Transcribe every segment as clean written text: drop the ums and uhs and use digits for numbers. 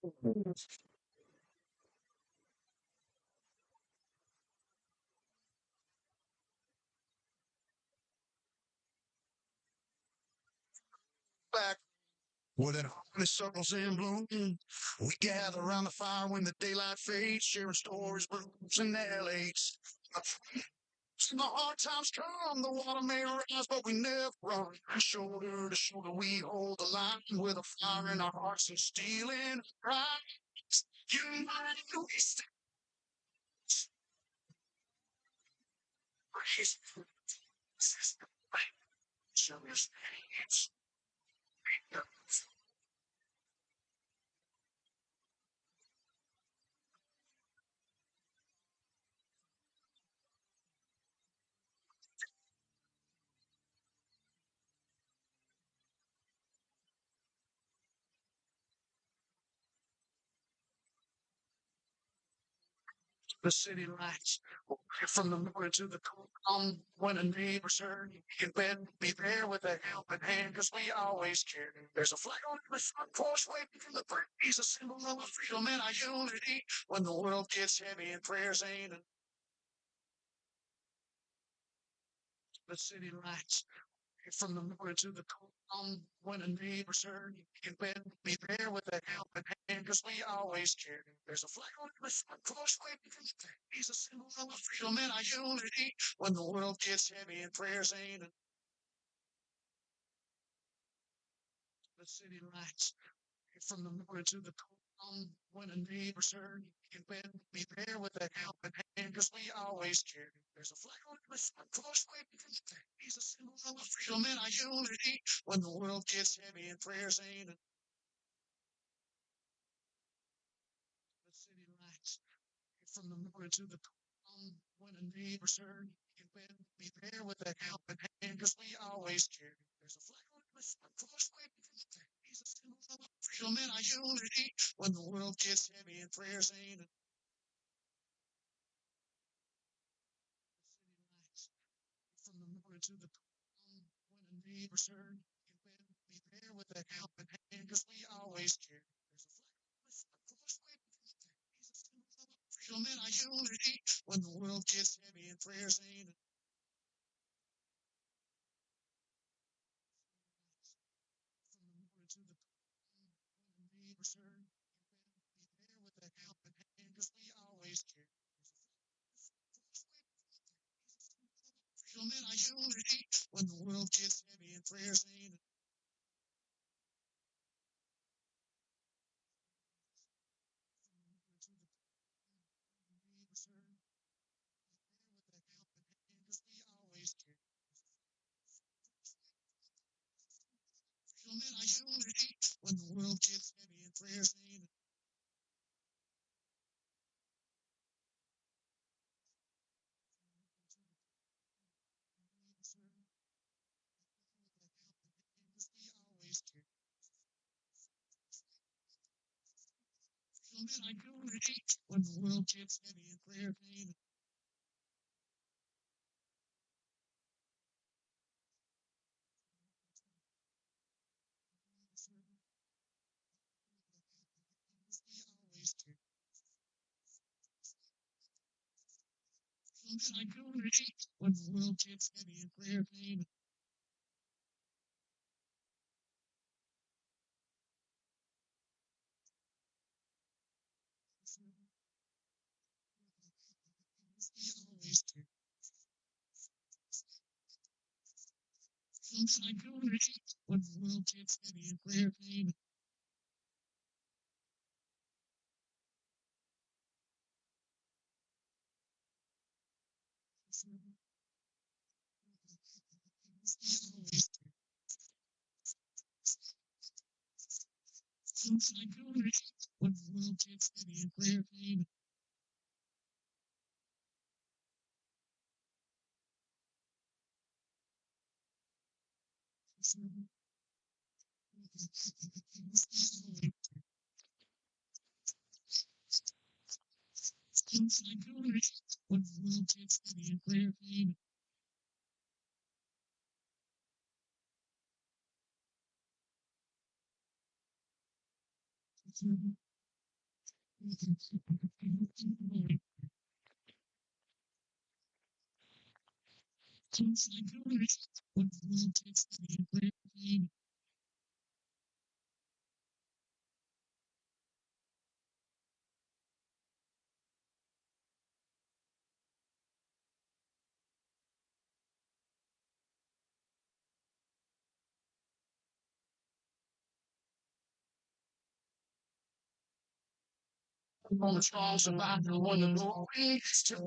Back with an harvest circles in bloom. We gather around the fire when the daylight fades, sharing stories, blues, and LA's. When the hard times come, the water may rise, but we never run. Shoulder to shoulder, we hold the line with a fire in our hearts and steel in our pride. United we stand. Praise show us hands. The city lights from the morning to the calm. When a neighbor's hurt, you can bet be there with a helping hand, because we always care. There's a flag on every front porch waving from the breeze, a symbol of our freedom and our unity. When the world gets heavy and prayers ain't enough, the city lights from the morning to the calm. When a neighbor's hurt, you can bet be there with a helping hand, because we always care. There's a flag on every front porch waving from the breeze, a symbol of our freedom and our unity. When the world gets heavy and prayers ain't enough, the city lights from the morning to the calm. When a neighbor's hurt, you can bet be there with a helping hand, because we always care. There's a flag on every front porch waving from the breeze, a symbol of our freedom and our unity. When the world gets heavy and prayers ain't enough, the city lights from the morning to the calm. When a neighbor's hurt, you can bet be there with a helping hand, because we always care. There's a flag on every front porch waving from the breeze, a symbol of our freedom and our unity. When the world gets heavy and prayers ain't enough, the city lights from the morning to the calm. When a neighbor's hurt, you can bet be there with a helping hand, because we always care. There's a flag on every front porch waving from the breeze, a symbol of our freedom and our unity. When the world gets heavy and prayers ain't enough, from the morning to the calm. When a neighbor's hurt, you can bet be there with a helping hand, because we always care. There's a flag on every front porch waving from the breeze, a symbol of our freedom and our unity. When the world gets heavy and prayers ain't enough, from the morning to the calm. When a neighbor's hurt, there with a helping hand, because we always care. Freedom and our unity. When the world gets heavy and prayers ain't enough, because we always care. Freedom and our unity. When the world gets heavy and prayers ain't enough, because we always care. Freedom and our unity. When the world gets heavy and prayers ain't enough, because we always care. Freedom and our unity. When the world gets heavy and prayers ain't enough, because we always care. Freedom and our unity. When the world gets heavy and prayers ain't enough, because we always care. Things like yours, when the world gets heavy and prayers ain't enough, because we always care. On the Charles about the one of the weeks to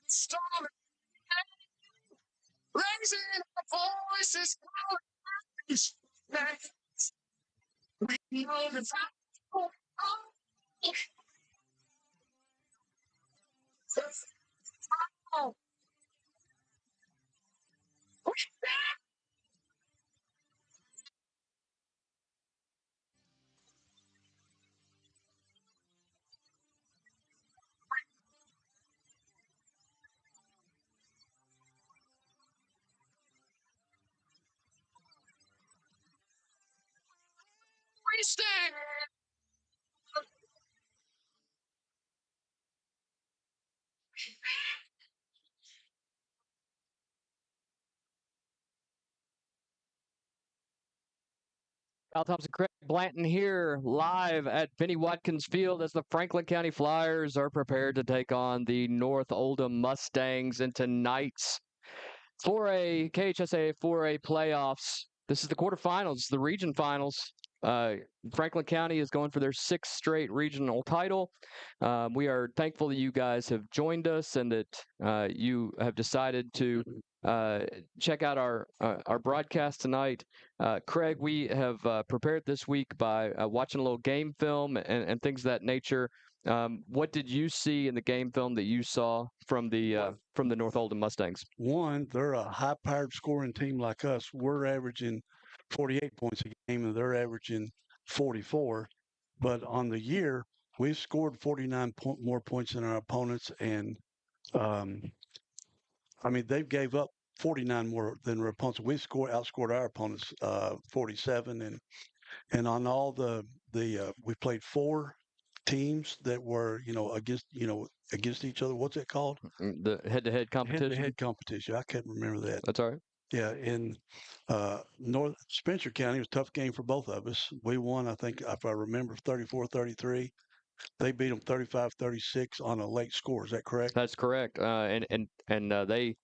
storm raising our voices. We know the we stand. Al Thompson, Craig Blanton here, live at Penny Watkins Field as the Franklin County Flyers are prepared to take on the North Oldham Mustangs in tonight's 4A KHSAA 4A playoffs. This is the quarterfinals, the region finals. Uh, Franklin County is going for their sixth straight regional title. We are thankful that you guys have joined us and that you have decided to uh, check out our broadcast tonight. Craig, we have prepared this week by watching a little game film and things of that nature. What did you see in the game film that you saw from the North Oldham Mustangs? One, they're a high-powered scoring team like us. We're averaging 48 points a game, and they're averaging 44. But on the year, we've scored 49 more points than our opponents, and um, I mean they've gave up 49 more than our opponents. We outscored our opponents 47, and on all the we played four teams that were against each other. What's it called? The head-to-head competition. Head-to-head competition. I can't remember that. That's all right. Yeah, in North Spencer County, it was a tough game for both of us. We won, I think, if I remember, 34-33. They beat them 35-36 on a late score. Is that correct? That's correct. And they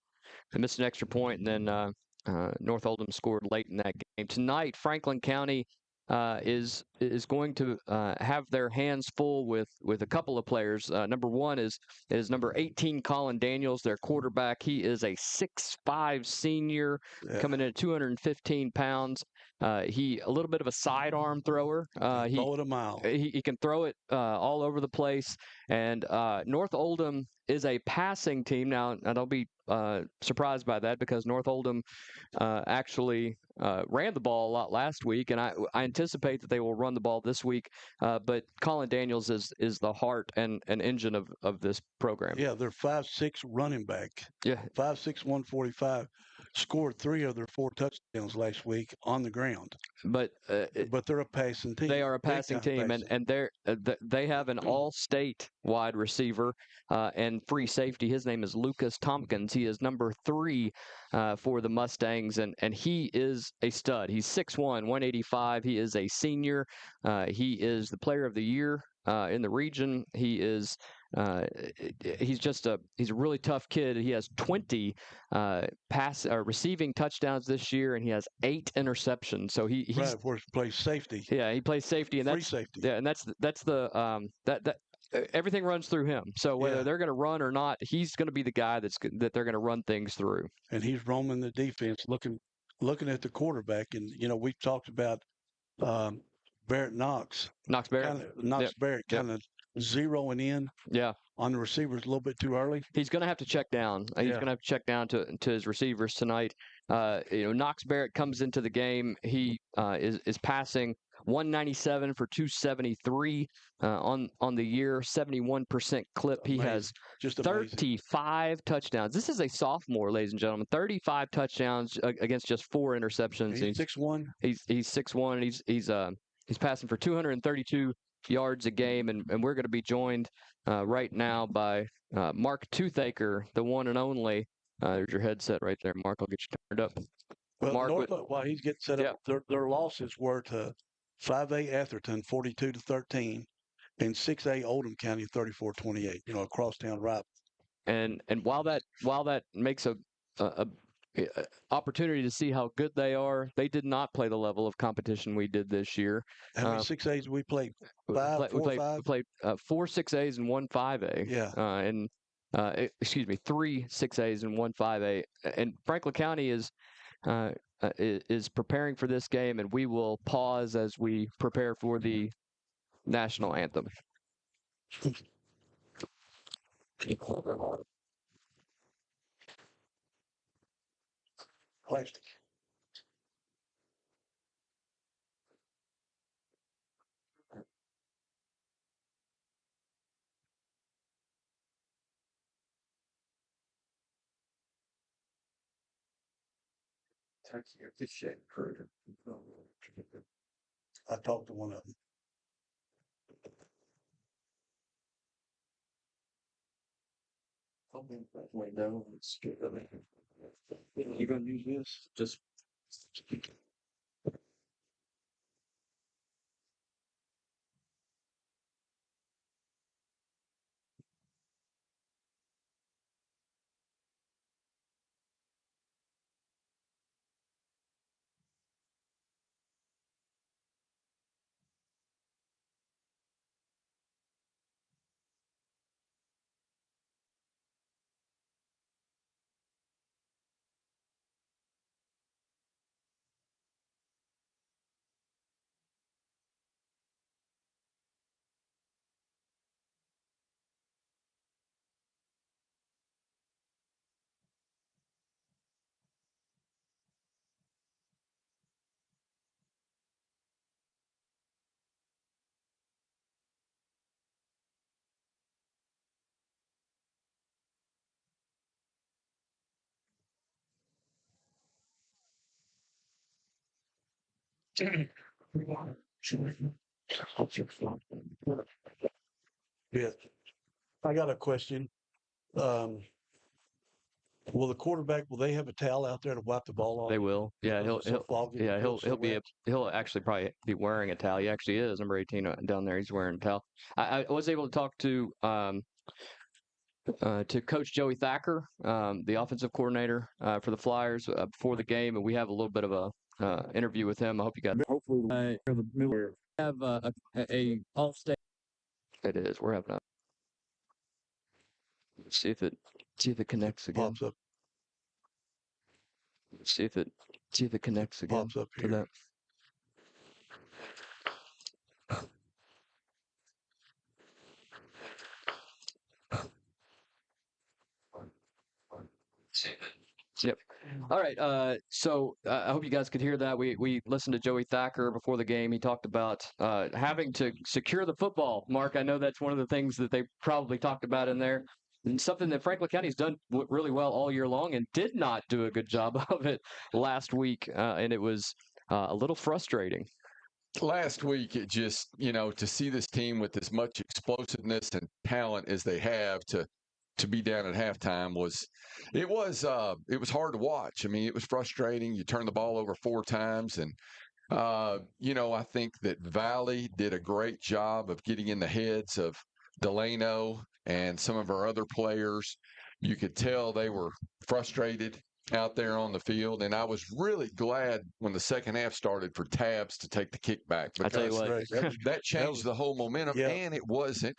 missed an extra point, and then North Oldham scored late in that game. Tonight, Franklin County is going to have their hands full with a couple of players. Number one is number 18, Colin Daniels, their quarterback. He is a 6'5" senior, coming in at 215 pounds. He a little bit of a sidearm thrower. He throw it a mile. He can throw it all over the place. And North Oldham is a passing team. Now, don't be surprised by that because North Oldham actually ran the ball a lot last week, and I anticipate that they will run the ball this week. But Colin Daniels is the heart and engine of this program. Yeah, they're 5'6" running back. Yeah, 5'6", 145. Scored 3 of their 4 touchdowns last week on the ground. But they're a passing team. They are a passing team, and they have an all-state wide receiver and free safety. His name is Lucas Tompkins. He is number 3 for the Mustangs, and he is a stud. He's 6'1", 185. He is a senior. He is the player of the year in the region. He is he's a really tough kid. He has 20 receiving touchdowns this year, and he has 8 interceptions. So he's right, of course, plays safety. Yeah, he plays safety, and free safety. Yeah, and that's the that everything runs through him. So whether they're going to run or not, he's going to be the guy that they're going to run things through. And he's roaming the defense, looking at the quarterback. And we've talked about Barrett Knox. Knox Barrett. Barrett kind of zeroing in. Yeah. On the receivers a little bit too early. He's going to have to check down. He's going to have to check down to his receivers tonight. Knox Barrett comes into the game. He is passing 197 for 273 on the year, 71% clip. He has just 35 touchdowns. This is a sophomore, ladies and gentlemen. 35 touchdowns against just 4 interceptions. He's 6'1". He's 6'1". He's passing for 232 yards a game, and we're going to be joined right now by Mark Toothaker, the one and only. There's your headset right there, Mark. I'll get you turned up. Well, Mark, while he's getting set up, their losses were to 5A Atherton 42-13 and 6A Oldham County 34-28. A crosstown rival. And while that makes a opportunity to see how good they are, they did not play the level of competition we did this year. How many 6As we played? Five. We played 4 6As and 1 5A. Yeah. Excuse me, 3 6As and 1 5A. And Franklin County is preparing for this game, and we will pause as we prepare for the national anthem. Plastic. I talked to one of them. You gonna use this? Just. Yeah. I got a question. Will the quarterback, will they have a towel out there to wipe the ball off? They will. Yeah, he'll actually probably be wearing a towel. He actually is number 18 down there. He's wearing a towel. I was able to talk to Coach Joey Thacker, the offensive coordinator for the Flyers, before the game, and we have a little bit of a interview with him. I hope you got. Hopefully, have a all-state. It is. We're having a. See if it connects again. Pops up. See if it connects again. Pops up to here. That. Yep. All right. So I hope you guys could hear that. We listened to Joey Thacker before the game. He talked about having to secure the football. Mark, I know that's one of the things that they probably talked about in there. And something that Franklin County's done really well all year long and did not do a good job of it last week. And it was a little frustrating. Last week, it just, to see this team with as much explosiveness and talent as they have to be down at halftime was hard to watch. I mean, it was frustrating. You turn the ball over 4 times. And, I think that Valley did a great job of getting in the heads of Delano and some of our other players, you could tell they were frustrated out there on the field. And I was really glad when the second half started for Tabs to take the kickback, I tell you because what, that changed the whole momentum, yeah. and it wasn't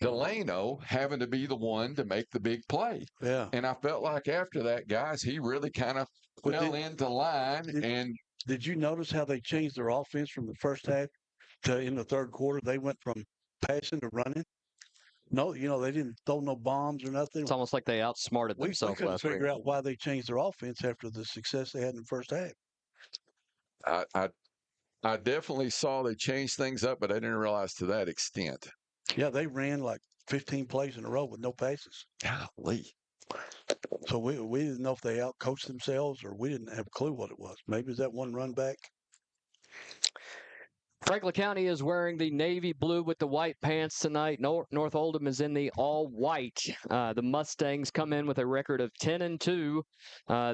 Delano having to be the one to make the big play. Yeah. And I felt like after that, guys, he really kind of fell into line. Did you notice how they changed their offense from the first half to in the third quarter? They went from passing to running. No, they didn't throw no bombs or nothing. it's almost like they outsmarted We themselves couldn't last week. figure out why they changed their offense after the success they had in the first half. I definitely saw they changed things up, but I didn't realize to that extent. Yeah, they ran like 15 plays in a row with no passes. Golly. So we didn't know if they outcoached themselves or we didn't have a clue what it was. Maybe it was that one run back. Franklin County is wearing the navy blue with the white pants tonight. North Oldham is in the all white. The Mustangs come in with a record of 10-2.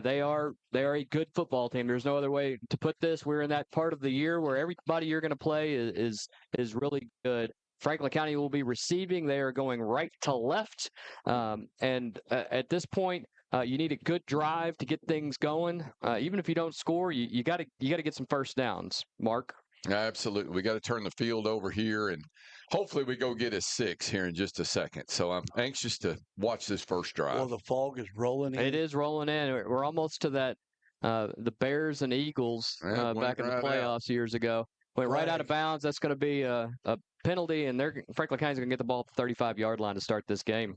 They are a good football team. There's no other way to put this. We're in that part of the year where everybody you're going to play is really good. Franklin County will be receiving. They are going right to left. And at this point, you need a good drive to get things going. Even if you don't score, you got to get some first downs. Mark. Absolutely. We got to turn the field over here, and hopefully we go get a 6 here in just a second. So I'm anxious to watch this first drive. Well, the fog is rolling in. It is rolling in. We're almost to that. The Bears and Eagles back in the playoffs years ago went right out of bounds. That's going to be a penalty, and Franklin County's going to get the ball at the 35-yard line to start this game.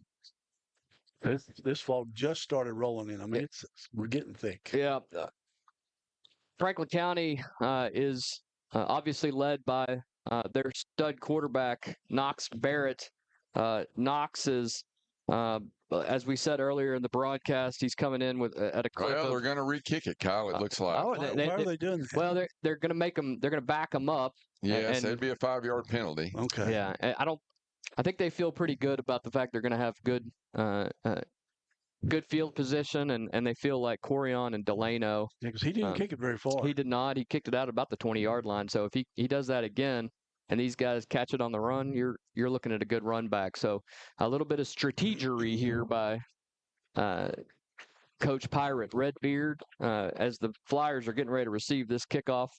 This fog just started rolling in. I mean, we're getting thick. Yeah. Franklin County is obviously led by their stud quarterback, Knox Barrett. Knox is, as we said earlier in the broadcast, he's coming in at a clip. Well, they're going to re-kick it, Kyle. It looks like. Why are they doing that? Well, they're going to make them. They're going to back them up. Yes, it'd be a 5-yard penalty. Okay. Yeah, I think they feel pretty good about the fact they're going to have good field position, and they feel like Corian and Delano. Yeah, because he didn't kick it very far. He did not. He kicked it out about the 20-yard line. So if he does that again, and these guys catch it on the run, you're looking at a good run back. So a little bit of strategery here by Coach Pirate Redbeard as the Flyers are getting ready to receive this kickoff.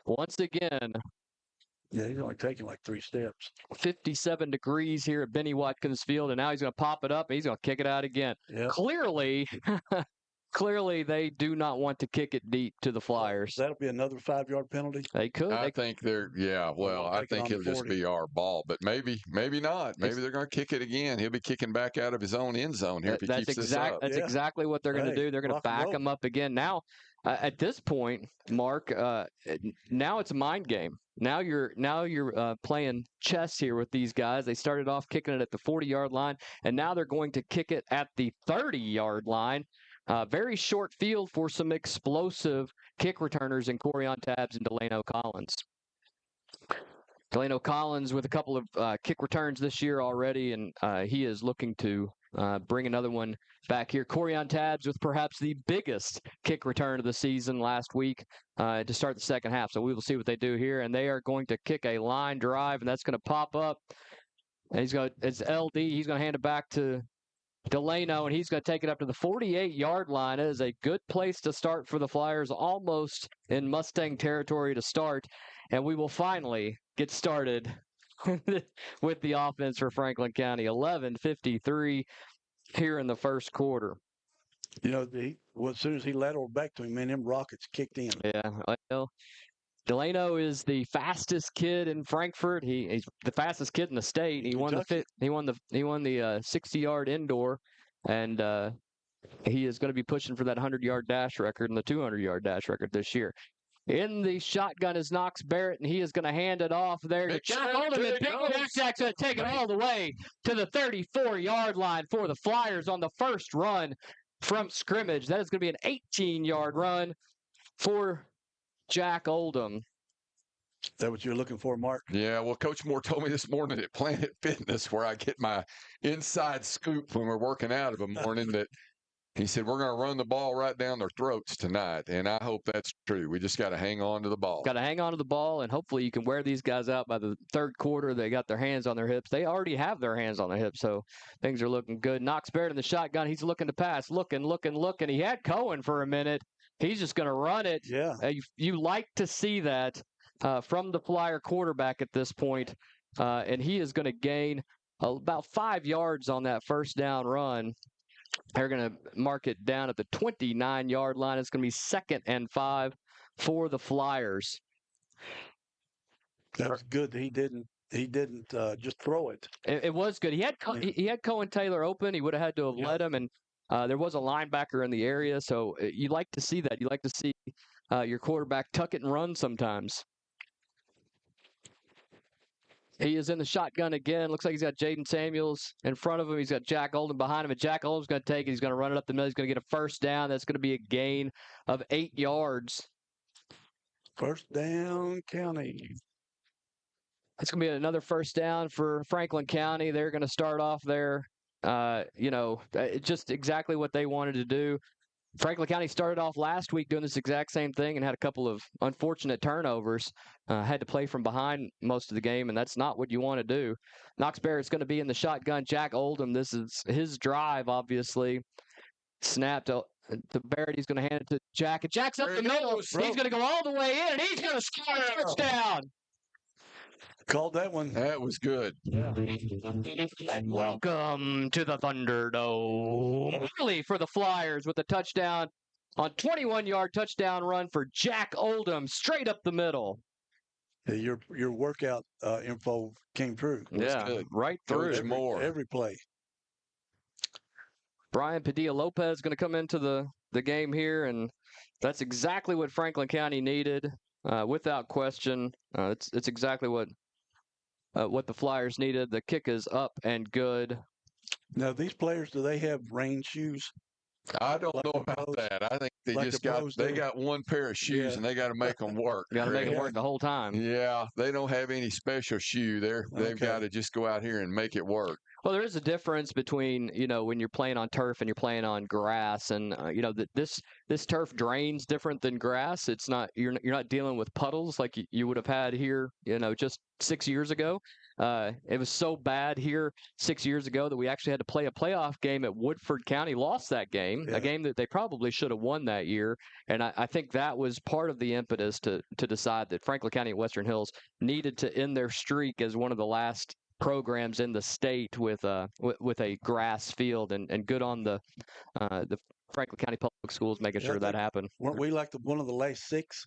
Once again. Yeah, he's only taking like 3 steps. 57 degrees here at Benny Watkins Field, and now he's going to pop it up, and he's going to kick it out again. Yep. Clearly, they do not want to kick it deep to the Flyers. That'll be another 5-yard penalty. They could. I think they're. Yeah, well, I think it'll just be our ball, but maybe not. Maybe they're going to kick it again. He'll be kicking back out of his own end zone here if he keeps this up. That's exactly what they're going to do. They're going to back him up again. Now, at this point, Mark, now it's a mind game. Now you're playing chess here with these guys. They started off kicking it at the 40-yard line, and now they're going to kick it at the 30-yard line. Very short field for some explosive kick returners in Corian Tabs and Delano Collins. Delano Collins with a couple of kick returns this year already, and he is looking to bring another one back here. Corian Tabs with perhaps the biggest kick return of the season last week to start the second half. So we will see what they do here, and they are going to kick a line drive, and that's going to pop up. And it's LD. He's going to hand it back to Delano, and he's going to take it up to the 48-yard line. It is a good place to start for the Flyers, almost in Mustang territory to start, and we will finally get started with the offense for Franklin County. 11:53 here in the first quarter. As soon as he lateraled back to him, man, them rockets kicked in. Yeah, well, Delano is the fastest kid in Frankfort. He's the fastest kid in the state. He won the 60-yard indoor, and he is going to be pushing for that 100-yard dash record and the 200-yard dash record this year. In the shotgun is Knox Barrett, and he is going to hand it off there to Jack Oldham. And Jack's going to take it all the way to the 34-yard line for the Flyers on the first run from scrimmage. That is going to be an 18-yard run for Jack Oldham. Is that what you're looking for, Mark? Yeah, well, Coach Moore told me this morning at Planet Fitness, where I get my inside scoop when we're working out of a morning, that He said, we're going to run the ball right down their throats tonight. And I hope that's true. We just got to hang on to the ball. Got to hang on to the ball, and hopefully you can wear these guys out by the third quarter. They got their hands on their hips. They already have their hands on their hips, so things are looking good. Knox Barrett in the shotgun. He's looking to pass, looking. He had Cohen for a minute. He's just going to run it. Yeah. You like to see that from the Flyer quarterback at this point, and he is going to gain about 5 yards on that first down run. They're going to mark it down at the 29-yard line. It's going to be 2nd and 5 for the Flyers. That was good. He didn't just throw it. It was good. He had Cohen Taylor open. He would have had to have led him, and there was a linebacker in the area. So you like to see that. You like to see your quarterback tuck it and run sometimes. He is in the shotgun again. Looks like he's got Jaden Samuels in front of him. He's got Jack Oldham behind him. And Jack Oldham's going to take it. He's going to run it up the middle. He's going to get a first down. That's going to be a gain of 8 yards. First down, County. It's going to be another first down for Franklin County. They're going to start off there, just exactly what they wanted to do. Franklin County started off last week doing this exact same thing and had a couple of unfortunate turnovers. Had to play from behind most of the game, and that's not what you want to do. Knox Barrett's going to be in the shotgun. Jack Oldham, this is his drive, obviously. Snapped to Barrett. He's going to hand it to Jack. And Jack's up the middle. He's going to go all the way in, and he's going to score a touchdown. Called that one. That was good. Welcome to the Thunderdome. Early for the Flyers with a touchdown on 21-yard touchdown run for Jack Oldham, straight up the middle. Your workout info came true. Yeah, good. right through. Coach Moore. Every play. Brian Padilla-Lopez is going to come into the game here, and that's exactly what Franklin County needed, without question. It's exactly what the Flyers needed. The kick is up and good. Now, these players, do they have rain shoes? I don't know about that. I think they got one pair of shoes and they got to make them work. Got to make them work the whole time. Yeah, they don't have any special shoe there. They've got to just go out here and make it work. Well, there is a difference between, when you're playing on turf and you're playing on grass, and this turf drains different than grass. It's not you're not dealing with puddles like you would have had here, just 6 years ago. It was so bad here 6 years ago that we actually had to play a playoff game at Woodford County. Lost that game, a game that they probably should have won that year. And I think that was part of the impetus to decide that Franklin County and Western Hills needed to end their streak as one of the last programs in the state with a grass field, and good on the Franklin County Public Schools making sure that happened. Weren't we like one of the last 6?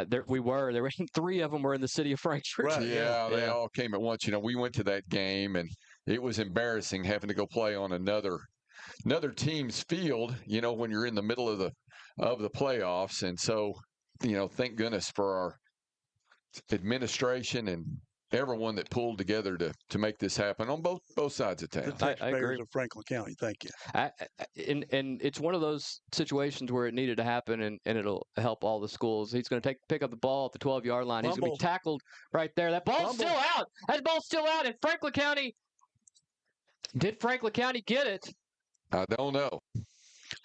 There were 3 of them were in the city of Frankfort. Right. Yeah, they all came at once. We went to that game, and it was embarrassing having to go play on another team's field. When you're in the middle of the playoffs, and so thank goodness for our administration and everyone that pulled together to make this happen on both sides of town. The taxpayers of Franklin County, thank you. And it's one of those situations where it needed to happen, and it'll help all the schools. He's going to pick up the ball at the 12-yard line. He's going to be tackled right there. That ball's still out. That ball's still out. And Franklin County, did Franklin County get it? I don't know.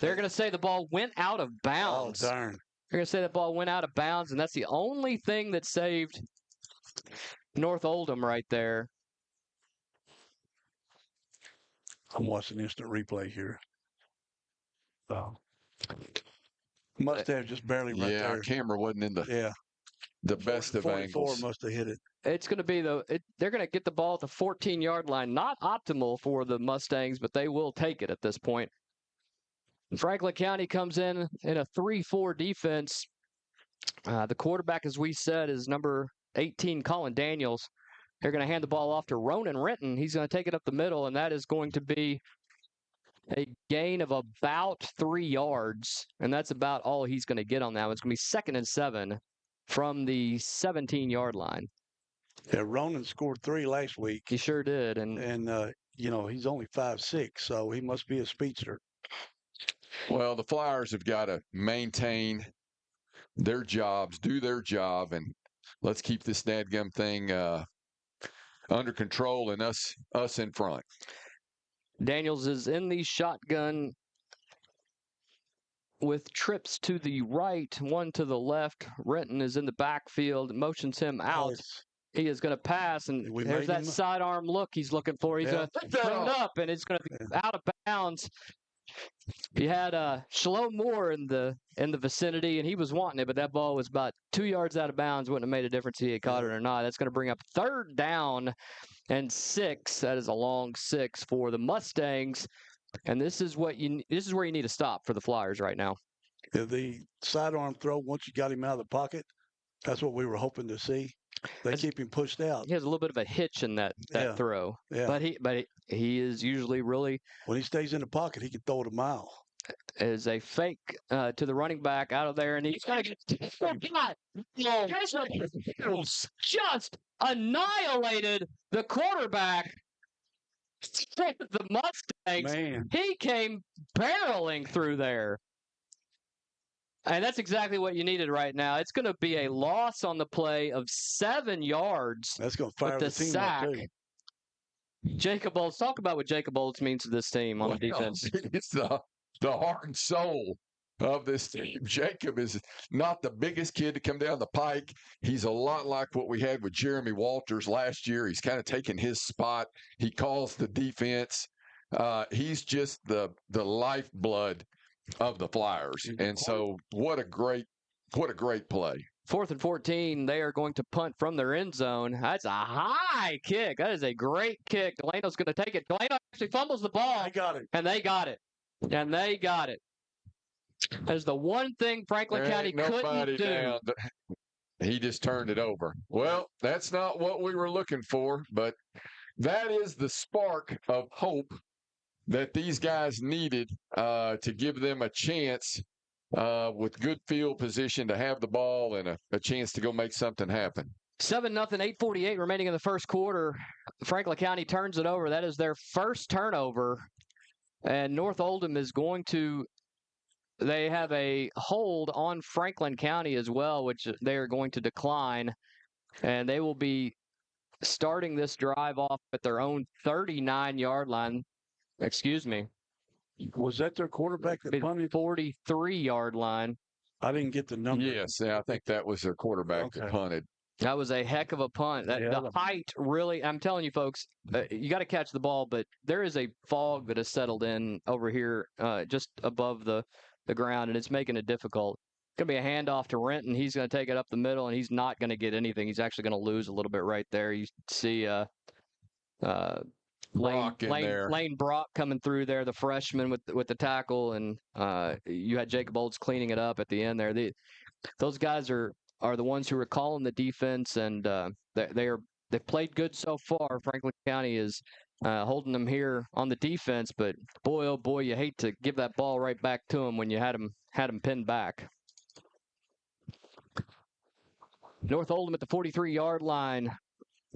They're going to say the ball went out of bounds. Oh, darn. They're going to say the ball went out of bounds, and that's the only thing that saved North Oldham right there. I'm watching instant replay here. Oh. Must have just barely right there. Our camera wasn't in the best of 44 angles. Must have hit it. It's going to be they're going to get the ball at the 14-yard line. Not optimal for the Mustangs, but they will take it at this point. Franklin County comes in a 3-4 defense. The quarterback, as we said, is number 18, Colin Daniels. They're going to hand the ball off to Ronan Renton. He's going to take it up the middle, and that is going to be a gain of about 3 yards, and that's about all he's going to get on that. It's going to be 2nd and 7 from the 17-yard line. Yeah, Ronan scored 3 last week. He sure did, and he's only 5'6", so he must be a speedster. Well, the Flyers have got to maintain their jobs, do their job, and let's keep this dadgum thing under control and us in front. Daniels is in the shotgun with trips to the right, one to the left. Renton is in the backfield, motions him out. Yes. He is going to pass, and We there's made that him- sidearm look he's looking for. He's Yeah. going to throw it up, and it's going to be out of bounds. You had Shlomo Moore in the vicinity, and he was wanting it, but that ball was about 2 yards out of bounds. Wouldn't have made a difference if he had caught it or not. That's going to bring up 3rd down and 6. That is a long 6 for the Mustangs, and this is where you need to stop for the Flyers right now. The sidearm throw, once you got him out of the pocket, that's what we were hoping to see. They keep him pushed out. He has a little bit of a hitch in that throw, Yeah. but he is usually really, when he stays in the pocket, he can throw it a mile. is a fake to the running back out of there, and he's going to get just annihilated the quarterback. The Mustangs. Man, He came barreling through there. And that's exactly what you needed right now. It's going to be a loss on the play of 7 yards. that's going to fire the the team sack. up, too. Jacob Olds, talk about what Jacob Olds means to this team on the defense. It's the heart and soul of this team. Jacob is not the biggest kid to come down the pike. He's a lot like what we had with Jeremy Walters last year. He's kind of taken his spot. He calls the defense. He's just the lifeblood of the Flyers. And so what a great play. 4th and 14, they are going to punt from their end zone. That's a high kick. That is a great kick. Delano's going to take it. Delano actually fumbles the ball. I got it. And they got it. That's the one thing Franklin County couldn't do. Down. He just turned it over. Well, that's not what we were looking for, but that is the spark of hope that these guys needed to give them a chance with good field position to have the ball and a chance to go make something happen. 7-0, 8:48 remaining in the first quarter. Franklin County turns it over. That is their first turnover. And North Oldham is going to – they have a hold on Franklin County as well, which they are going to decline. And they will be starting this drive off at their own 39-yard line. Excuse me. Was that their quarterback that punted? 43-yard line. I didn't get the number. Yes, I think that was their quarterback that punted. That was a heck of a punt. The height really, I'm telling you folks, you got to catch the ball, but there is a fog that has settled in over here just above the ground, and it's making it difficult. It's going to be a handoff to Renton. He's going to take it up the middle, and he's not going to get anything. He's actually going to lose a little bit right there. You see Lane Brock coming through there, the freshman with the tackle, and you had Jacob Olds cleaning it up at the end there. Those guys are the ones who are calling the defense, and they've played good so far. Franklin County is holding them here on the defense, but boy, oh boy, you hate to give that ball right back to them when you had them pinned back. North Oldham at the 43-yard line.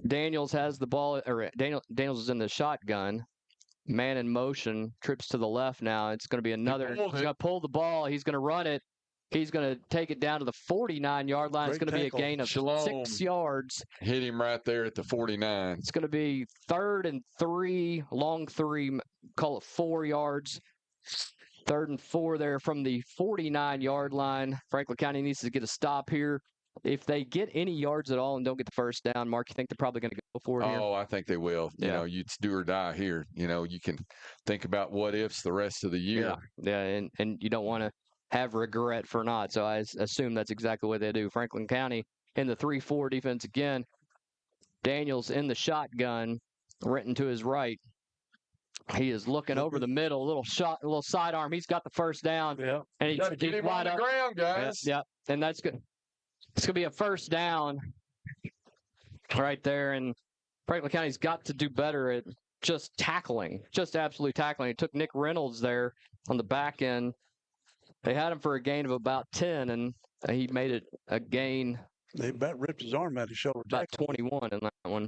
Daniels has the ball, or Daniels is in the shotgun. Man in motion, trips to the left now. It's going to be another. He's going to pull the ball. He's going to run it. He's going to take it down to the 49-yard line. It's going to be a gain of 6 yards. Hit him right there at the 49. It's going to be 3rd and 3, long 3, call it 4 yards. 3rd and 4 there from the 49-yard line. Franklin County needs to get a stop here. If they get any yards at all and don't get the first down, Mark, you think they're probably going to go for it here? Oh, I think they will. Yeah. You know, it's do or die here. You know, you can think about what ifs the rest of the year. Yeah, and you don't want to have regret for not. So I assume that's exactly what they do. Franklin County in the 3-4 defense again. Daniels in the shotgun, Renton to his right. He is looking over the middle, a little sidearm. He's got the first down. Yeah. And he's Get him on the ground, guys. Yeah, and that's good. It's going to be a first down right there. And Franklin County's got to do better at just tackling, just absolutely tackling. It took Nick Reynolds there on the back end. They had him for a gain of about 10, and he made it a gain. They about ripped his arm out his shoulder. About 21 in that one.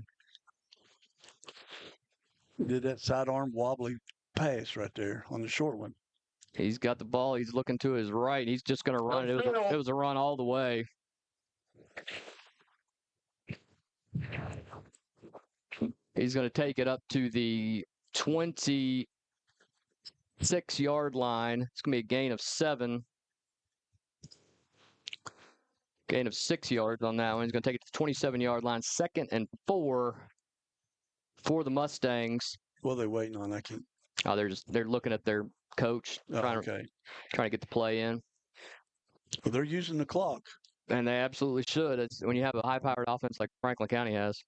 Did that sidearm wobbly pass right there on the short one. He's got the ball. He's looking to his right. He's just going to run it. It was a run all the way. He's going to take it up to the 26-yard line. It's going to be a gain of 7. Gain of 6 yards on that one. He's going to take it to the 27-yard line. 2nd and 4 for the Mustangs. What are they waiting on? I can't. Oh, they're looking at their coach, trying to get the play in. Well, they're using the clock. And they absolutely should. It's when you have a high-powered offense like Franklin County has.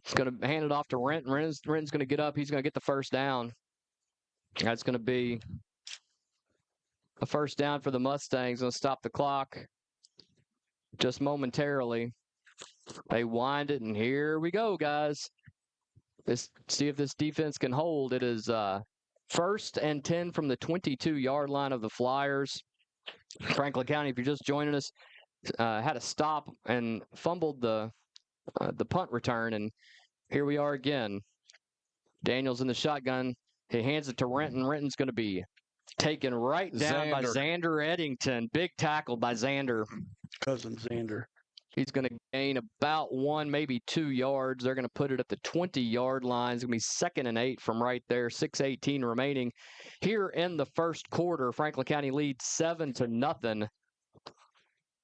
It's going to hand it off to Renton. Renton's going to get up. He's going to get the first down. That's going to be a first down for the Mustangs. Going to stop the clock just momentarily. They wind it, and here we go, guys. Let's see if this defense can hold. It is 1st and 10 from the 22-yard line of the Flyers. Franklin County, if you're just joining us, had a stop and fumbled the punt return, and here we are again. Daniels in the shotgun. He hands it to Renton. Renton's going to be taken right down by Xander Eddington. Big tackle by Xander. Cousin Xander. He's going to gain about 1, maybe 2 yards. They're going to put it at the 20-yard line. It's going to be 2nd and 8 from right there. 6:18 remaining here in the first quarter. Franklin County leads 7-0.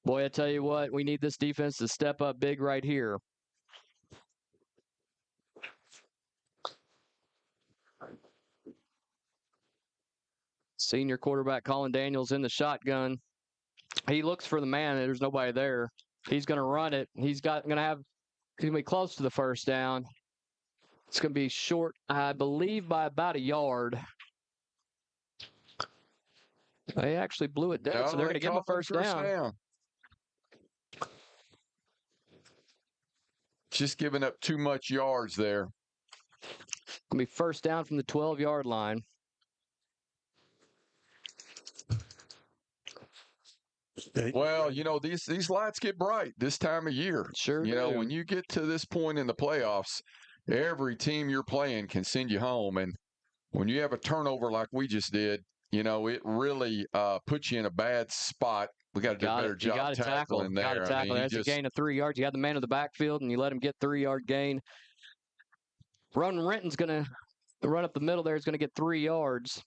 Boy, I tell you what, we need this defense to step up big right here. Senior quarterback Colin Daniels in the shotgun. He looks for the man. There's nobody there. He's going to run it. He's going to be close to the first down. It's going to be short, I believe, by about a yard. They actually blew it down, so they're going to give him a first down. Just giving up too much yards there. Going to be first down from the 12-yard line. Well, these lights get bright this time of year. Sure. When you get to this point in the playoffs, every team you're playing can send you home. And when you have a turnover like we just did, it really puts you in a bad spot. We got to do a better job tackling there. Got to tackle. That's a gain of 3 yards. You had the man in the backfield, and you let him get 3-yard gain. Ronan Renton's going to run up the middle there. Is going to get 3 yards.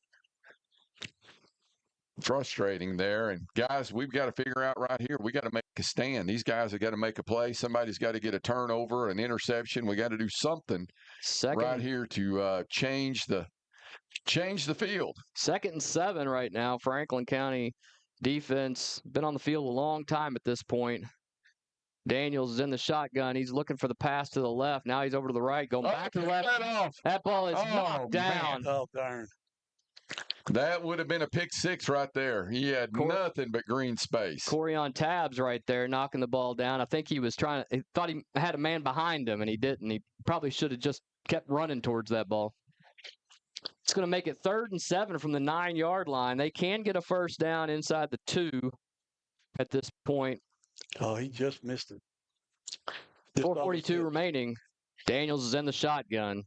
Frustrating there. And guys, we've got to figure out right here, we got to make a stand. These guys have got to make a play. Somebody's got to get a turnover, an interception. We got to do something right here to change the field. 2nd and 7 right now. Franklin County defense been on the field a long time at this point. Daniels is in the shotgun. He's looking for the pass to the left. Now he's over to the right, going back to the left. That ball is knocked down. Oh, darn. That would have been a pick 6 right there. He had nothing but green space. Corian Tabs right there knocking the ball down. I think he thought he had a man behind him, and he didn't. He probably should have just kept running towards that ball. It's going to make it 3rd and 7 from the 9-yard line. They can get a first down inside the 2 at this point. Oh, he just missed it. 4:42 remaining. Daniels is in the shotgun.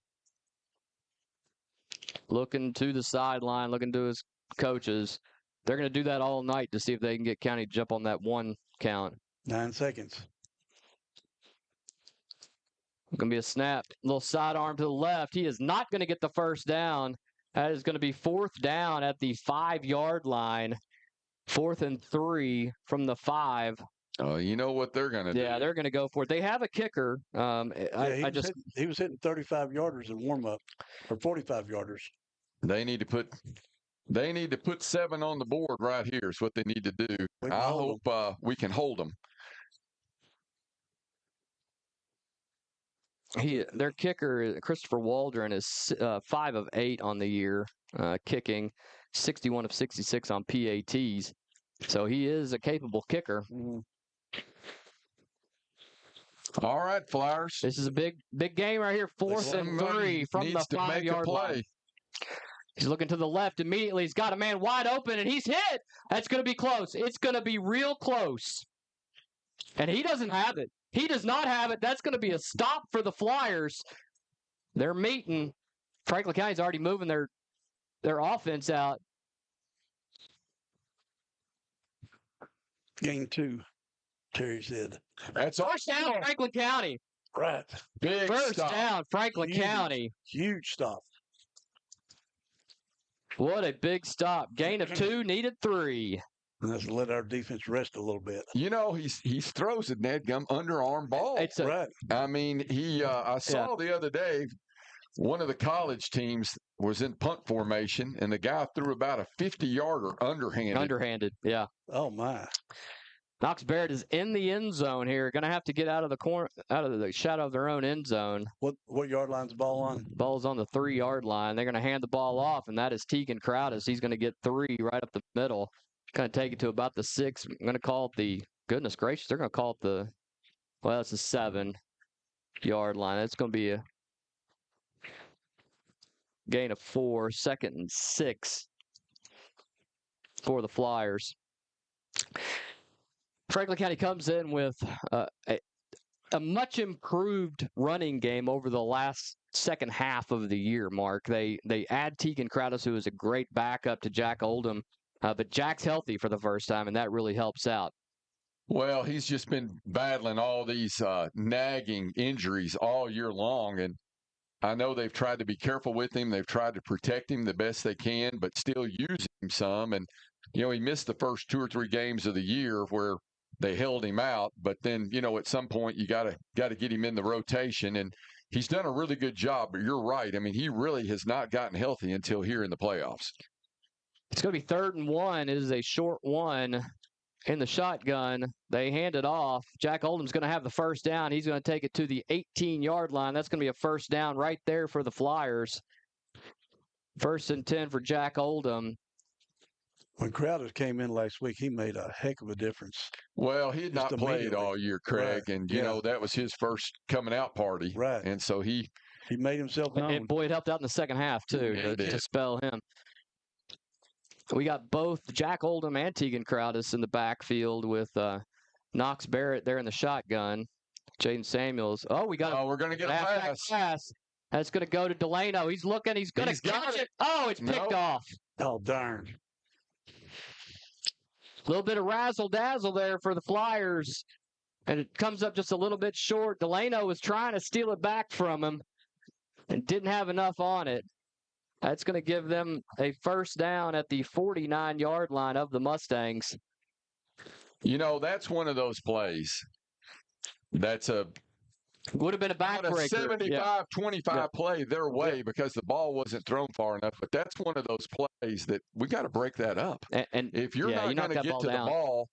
Looking to the sideline, looking to his coaches. They're going to do that all night to see if they can get County to jump on that 1 count. 9 seconds. Going to be a snap. Little sidearm to the left. He is not going to get the first down. That is going to be 4th down at the 5-yard line. 4th and 3 from the 5. Oh, you know what they're going to do. Yeah, they're going to go for it. They have a kicker. He was hitting 35-yarders in warm-up, or 45-yarders. They need to put 7 on the board right here is what they need to do. I hope we can hold them. Their kicker, Christopher Waldron, is 5 of 8 on the year, kicking 61 of 66 on PATs. So he is a capable kicker. All right, Flyers. This is a big game right here. 4th and 3 from the 5-yard line. He's looking to the left immediately. He's got a man wide open, and he's hit. That's going to be close. It's going to be real close. And he doesn't have it. He does not have it. That's going to be a stop for the Flyers. They're meeting. Franklin County's already moving their offense out. Gain 2, Terry said. That's first down, Franklin County. Right. Big first stop. down, Franklin County. Huge stop. What a big stop. Gain of 2, needed 3. And let's let our defense rest a little bit. You know, he throws a dadgum underarm ball. It's Right. I mean, I saw the other day one of the college teams was in punt formation, and the guy threw about a 50-yarder underhanded. Underhanded, yeah. Oh, my. Knox Barrett is in the end zone here. Going to have to get out of the corner, out of the shadow of their own end zone. What yard line's the ball on? Ball's on the 3-yard line. They're going to hand the ball off, and that is Tegan Crowdis. He's going to get 3 right up the middle. Going to take it to about the 6. I'm going to call it the, goodness gracious, they're going to call it the, well, it's a 7-yard line. It's going to be a gain of 4, 2nd and 6 for the Flyers. Franklin County comes in with a much improved running game over the last second half of the year, Mark. They add Tegan Crowdis, who is a great backup to Jack Oldham, but Jack's healthy for the first time, and that really helps out. Well, he's just been battling all these nagging injuries all year long, and I know they've tried to be careful with him. They've tried to protect him the best they can, but still use him some. And, you know, he missed the first 2 or 3 games of the year where they held him out. But then, you know, at some point you got to get him in the rotation. And he's done a really good job. But you're right. I mean, he really has not gotten healthy until here in the playoffs. It's going to be 3rd and 1. It is a short one in the shotgun. They hand it off. Jack Oldham's going to have the first down. He's going to take it to the 18-yard line. That's going to be a first down right there for the Flyers. 1st and 10 for Jack Oldham. When Crowders came in last week, he made a heck of a difference. Well, he had not played all year, Craig, Right. and, you know, that was his first coming out party. Right. And so he made himself known. And boy, it helped out in the second half, too, to spell him. We got both Jack Oldham and Tegan Crowdis in the backfield with Knox Barrett there in the shotgun. Jaden Samuels. Oh, we're going to get a pass. That's going to go to Delano. He's looking. He's going to catch it. Oh, it's picked off. Oh, darn. A little bit of razzle-dazzle there for the Flyers, and it comes up just a little bit short. Delano was trying to steal it back from him and didn't have enough on it. That's going to give them a first down at the 49-yard line of the Mustangs. You know, that's one of those plays. That's would have been a backbreaker. A 75-25 play their way because the ball wasn't thrown far enough. But that's one of those plays that we got to break that up. And if you're not going to get to the ball,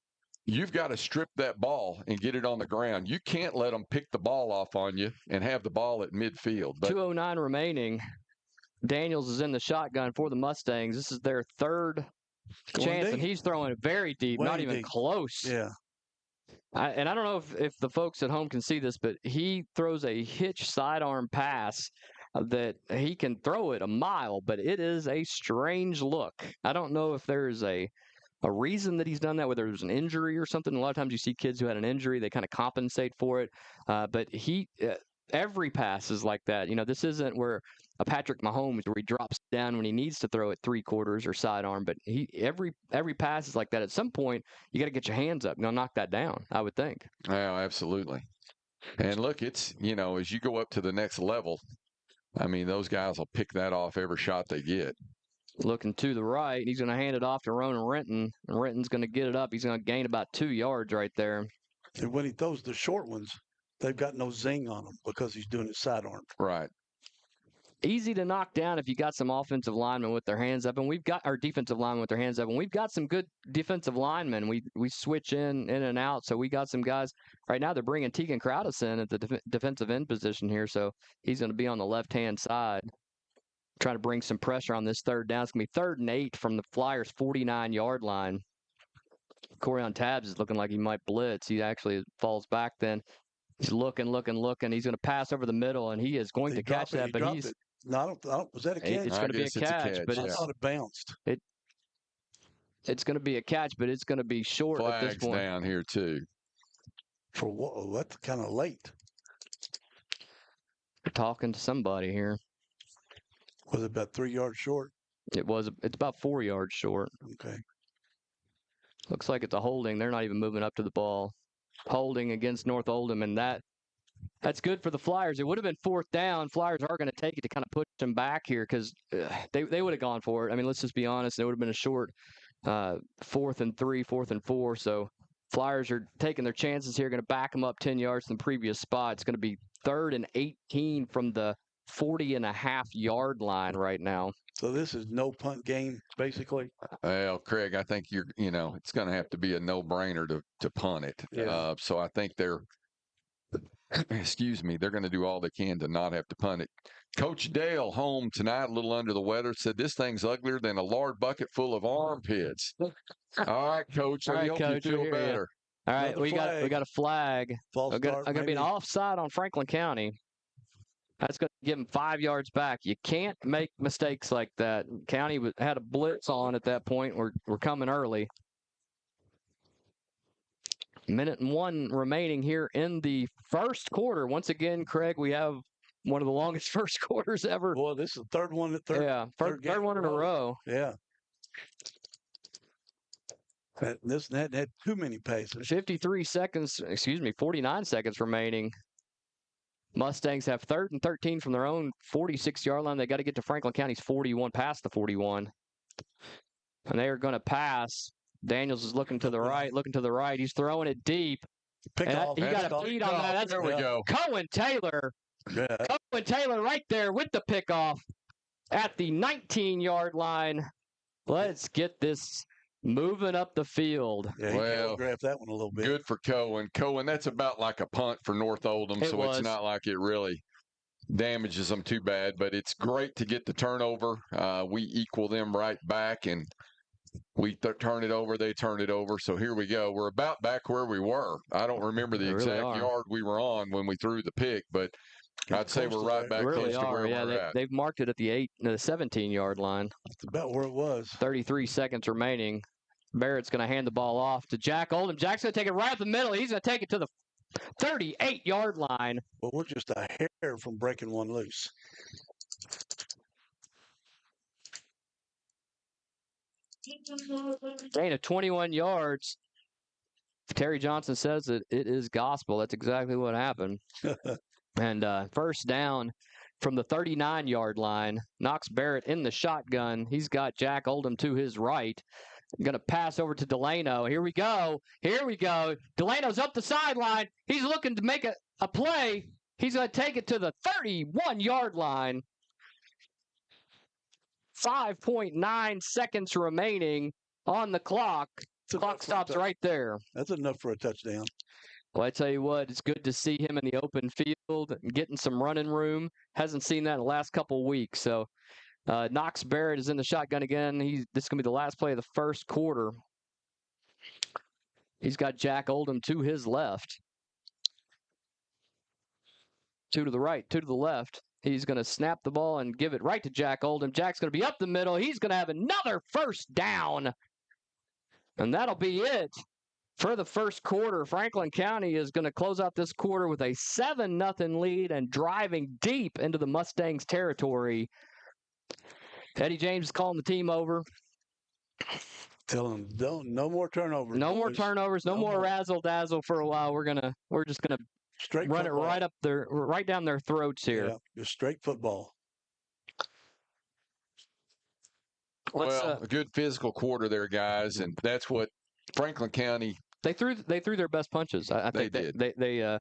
you've got to strip that ball and get it on the ground. You can't let them pick the ball off on you and have the ball at midfield. But 2:09 remaining. Daniels is in the shotgun for the Mustangs. This is their 3rd chance, and he's throwing it very deep, not even close. Yeah. And I don't know if the folks at home can see this, but he throws a hitch sidearm pass that he can throw it a mile, but it is a strange look. I don't know if there's a reason that he's done that, whether there's an injury or something. A lot of times you see kids who had an injury, they kind of compensate for it. But every pass is like that. You know, this isn't where a Patrick Mahomes where he drops down when he needs to throw it 3/4 or sidearm, but every pass is like that. At some point, you got to get your hands up and knock that down, I would think. Oh, absolutely. And look, it's, you know, as you go up to the next level, I mean, those guys will pick that off every shot they get. Looking to the right, he's going to hand it off to Ronan Renton, and Renton's going to get it up. He's going to gain about 2 yards right there. And when he throws the short ones, they've got no zing on them because he's doing it sidearm. Right. Easy to knock down if you got some offensive linemen with their hands up, and we've got our defensive linemen with their hands up, and we've got some good defensive linemen. We switch in and out, so we got some guys. Right now they're bringing Tegan Crowdis in at the defensive end position here, so he's going to be on the left-hand side, trying to bring some pressure on this 3rd down. It's going to be 3rd and 8 from the Flyers' 49-yard line. Corian Tabbs is looking like he might blitz. He actually falls back then. He's looking. He's going to pass over the middle, and he is going to catch that, but he's... No, I don't. Was that a catch? It's going to be a catch, but I thought it bounced. It's going to be a catch, but it's going to be short at this point. Flags down here too. For what? That's kind of late. We're talking to somebody here. Was it about 3 yards short? It's about 4 yards short. Okay. Looks like it's a holding. They're not even moving up to the ball. Holding against North Oldham, and that's good for the Flyers. It would have been 4th down. Flyers are going to take it to kind of push them back here because they would have gone for it. I mean, let's just be honest. It would have been a short 4th and 3, 4th and 4. So Flyers are taking their chances here, going to back them up 10 yards from the previous spot. It's going to be 3rd and 18 from the 40.5-yard line right now. So this is no punt game, basically. Well, Craig, I think it's going to have to be a no-brainer to punt it. Yeah. So I think they're going to do all they can to not have to punt it. Coach Dale, home tonight, a little under the weather, said this thing's uglier than a lard bucket full of armpits. All right, Coach. All right, hope Coach, you feel better. All right, we got a flag. False start, going to be an offside on Franklin County. That's going to give them 5 yards back. You can't make mistakes like that. County had a blitz on at that point. We're coming early. 1:01 remaining here in the first quarter. Once again, Craig, we have one of the longest first quarters ever. Well, this is the third one. Third one in a row. Yeah. This net had too many paces. 49 seconds remaining. Mustangs have 3rd and 13 from their own 46-yard line. They got to get to Franklin County's 41, past the 41. And they are going to pass. Daniels is looking to the right. He's throwing it deep. Pick off. He got a beat on that. There we go. Cohen Taylor. Yeah. Cohen Taylor right there with the pickoff at the 19-yard line. Let's get this moving up the field. Yeah, he telegraphed that one a little bit. Good for Cohen. That's about like a punt for North Oldham, it's not like it really damages them too bad. But it's great to get the turnover. We equal them right back, and we turn it over. They turn it over. So here we go. We're about back where we were. I don't remember the exact yard we were on when we threw the pick, but I'd say we're right back close to where we're at. They've marked it at the 17-yard line. That's about where it was. 33 seconds remaining. Barrett's going to hand the ball off to Jack Oldham. Jack's going to take it right up the middle. He's going to take it to the 38-yard line. Well, we're just a hair from breaking one loose. Gain of 21 yards. Terry Johnson says that it is gospel. That's exactly what happened. And first down from the 39-yard line. Knox Barrett in the shotgun. He's got Jack Oldham to his right. Going to pass over to Delano. Here we go. Delano's up the sideline. He's looking to make a play. He's going to take it to the 31-yard line. 5.9 seconds remaining on the clock. The clock stops right there. That's enough for a touchdown. Well, I tell you what, it's good to see him in the open field, getting some running room. Hasn't seen that in the last couple of weeks. So Knox Barrett is in the shotgun again. This is going to be the last play of the first quarter. He's got Jack Oldham to his left. 2 to the right, 2 to the left. He's going to snap the ball and give it right to Jack Oldham. Jack's going to be up the middle. He's going to have another first down. And that'll be it for the first quarter. Franklin County is going to close out this quarter with a 7-0 lead and driving deep into the Mustangs territory. Eddie James is calling the team over. Tell them no more turnovers. No more turnovers. No more razzle-dazzle for a while. We're just gonna straight run football. It right down their throats here. Yeah, just straight football. A good physical quarter there, guys, and that's what Franklin County. They threw their best punches. I think they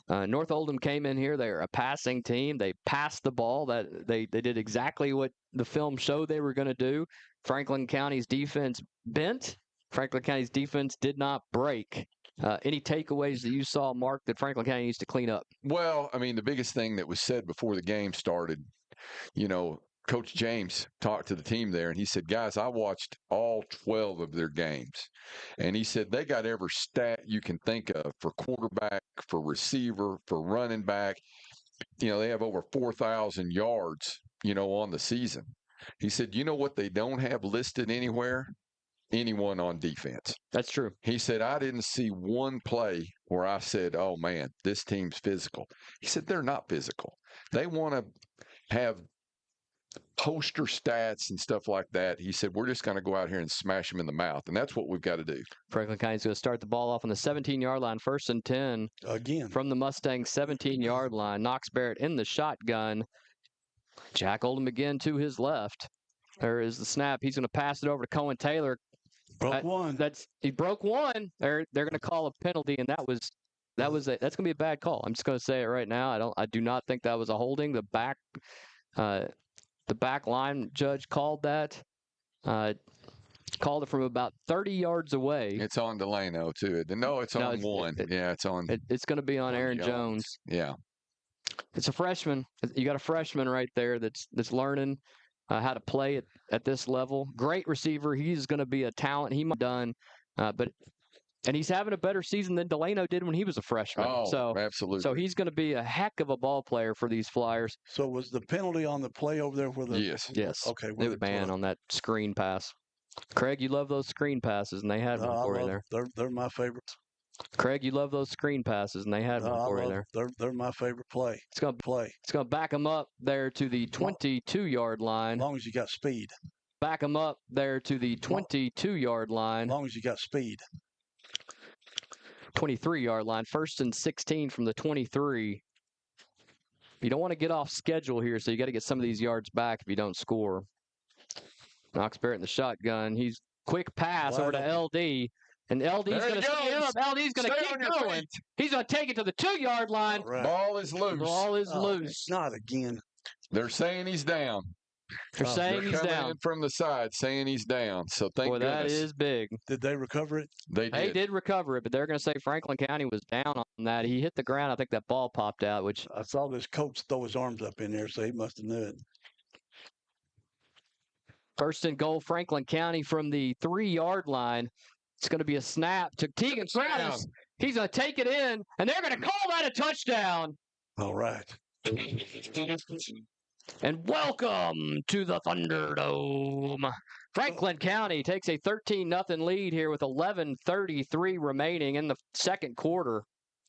North Oldham came in here. They're a passing team. They passed the ball. They did exactly what the film showed they were going to do. Franklin County's defense bent. Franklin County's defense did not break. Any takeaways that you saw, Mark, that Franklin County needs to clean up? Well, I mean, the biggest thing that was said before the game started, Coach James talked to the team there, and he said, guys, I watched all 12 of their games. And he said they got every stat you can think of for quarterback, for receiver, for running back. They have over 4,000 yards, on the season. He said, you know what they don't have listed anywhere? Anyone on defense. That's true. He said, I didn't see one play where I said, oh, man, this team's physical. He said, they're not physical. They want to have poster stats and stuff like that. He said, we're just going to go out here and smash them in the mouth. And that's what we've got to do. Franklin County's going to start the ball off on the 17-yard line, 1st and 10. Again. From the Mustangs 17-yard line. Knox Barrett in the shotgun. Jack Oldham again to his left. There is the snap. He's going to pass it over to Cohen Taylor. Broke one. He broke one. They're going to call a penalty, and that's going to be a bad call. I'm just going to say it right now. I do not think that was a holding. The back line judge called that. Called it from about 30 yards away. It's on Delano too. No, it's on one. It's on. It's going to be on Aaron Jones. Yeah. It's a freshman. You got a freshman right there that's learning how to play at this level. Great receiver. He's going to be a talent. He might have done, and he's having a better season than Delano did when he was a freshman. Oh, absolutely. So he's going to be a heck of a ball player for these Flyers. So was the penalty on the play over there where the Yes. Okay, It was banned on that screen pass. Craig, you love those screen passes, and they had one for you there. They're my favorites. Craig, you love those screen passes, and they had one for you there. They're my favorite play. It's gonna back them up there to the 22-yard line. As long as you got speed. Back them up there to the 22-yard line. As long as you got speed. 23-yard line. 1st and 16 from the 23. You don't want to get off schedule here, so you got to get some of these yards back if you don't score. Knox Barrett in the shotgun. He's quick pass over to LD. And LD's going to stay up. LD's going to keep going. He's going to take it to the 2-yard line. Right. Ball is loose. Ball is loose. Not again. They're saying he's down. They're saying he's coming down. in from the side, saying he's down. So thank goodness. That is big. Did they recover it? They did recover it, but they're going to say Franklin County was down on that. He hit the ground. I think that ball popped out, which I saw this coach throw his arms up in there, so he must have knew it. 1st and goal, Franklin County from the 3-yard line. It's going to be a snap to Tegan Stratus. He's going to take it in, and they're going to call that a touchdown. All right. And welcome to the Thunderdome. Franklin County takes a 13-0 lead here with 11:33 remaining in the second quarter.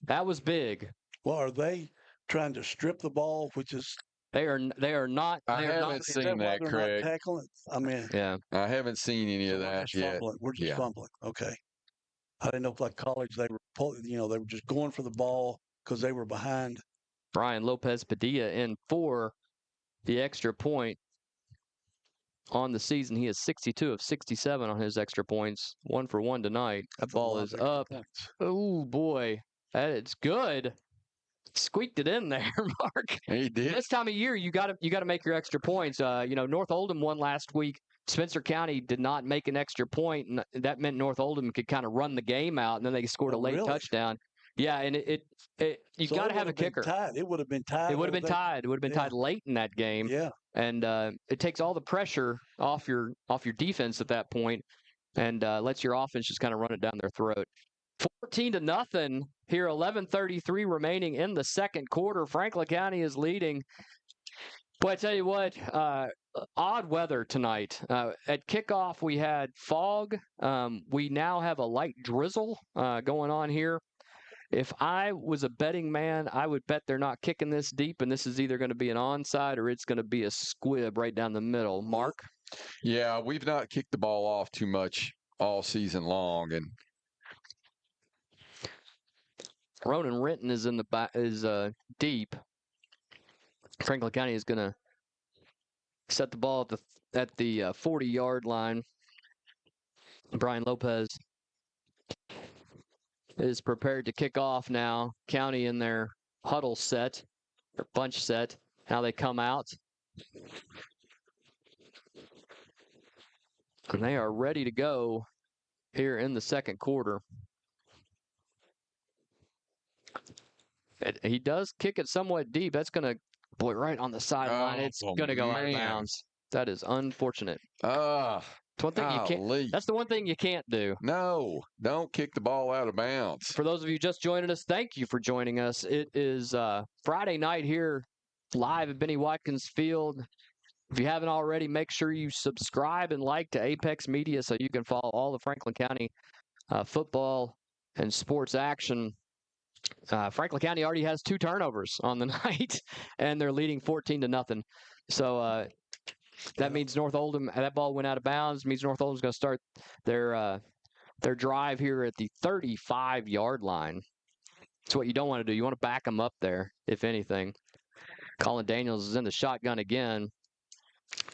That was big. Well, are they trying to strip the ball, which is They are not. I haven't seen that, Craig. Tackling? I mean, yeah, I haven't seen any of that yet. We're just fumbling. Okay. I didn't know if like college they were they were just going for the ball because they were behind. Brian Lopez Padilla in for the extra point on the season. He is 62 of 67 on his extra points. 1 for 1 tonight. That ball is up. Oh boy, it's good. Squeaked it in there, Mark. He did. This time of year, you got to make your extra points. North Oldham won last week. Spencer County did not make an extra point, and that meant North Oldham could kind of run the game out, and then they scored a late touchdown. Yeah, and you got to have a kicker. It would have been tied. It would have been tied. It would have been tied late in that game. Yeah, and it takes all the pressure off your defense at that point, and lets your offense just kind of run it down their throat. 14-0 here, 11:33 remaining in the second quarter. Franklin County is leading. Boy, I tell you what, odd weather tonight. At kickoff, we had fog. We now have a light drizzle going on here. If I was a betting man, I would bet they're not kicking this deep, and this is either going to be an onside or it's going to be a squib right down the middle. Mark? Yeah, we've not kicked the ball off too much all season long, and Ronan Renton is in the back, is deep. Franklin County is going to set the ball at the 40-yard line. Brian Lopez is prepared to kick off now. County in their huddle set, or bunch set. Now they come out. And they are ready to go here in the second quarter. He does kick it somewhat deep. That's going to, right on the sideline. It's going to go out of bounds. That is unfortunate. It's one thing you can't. That's the one thing you can't do. No, don't kick the ball out of bounds. For those of you just joining us, thank you for joining us. It is Friday night here, live at Benny Watkins Field. If you haven't already, make sure you subscribe and like to Apex Media so you can follow all the Franklin County football and sports action. Franklin County already has 2 turnovers on the night, and they're leading 14-0. So that means North Oldham. That ball went out of bounds. Means North Oldham's going to start their drive here at the 35-yard line. That's what you don't want to do. You want to back them up there, if anything. Colin Daniels is in the shotgun again.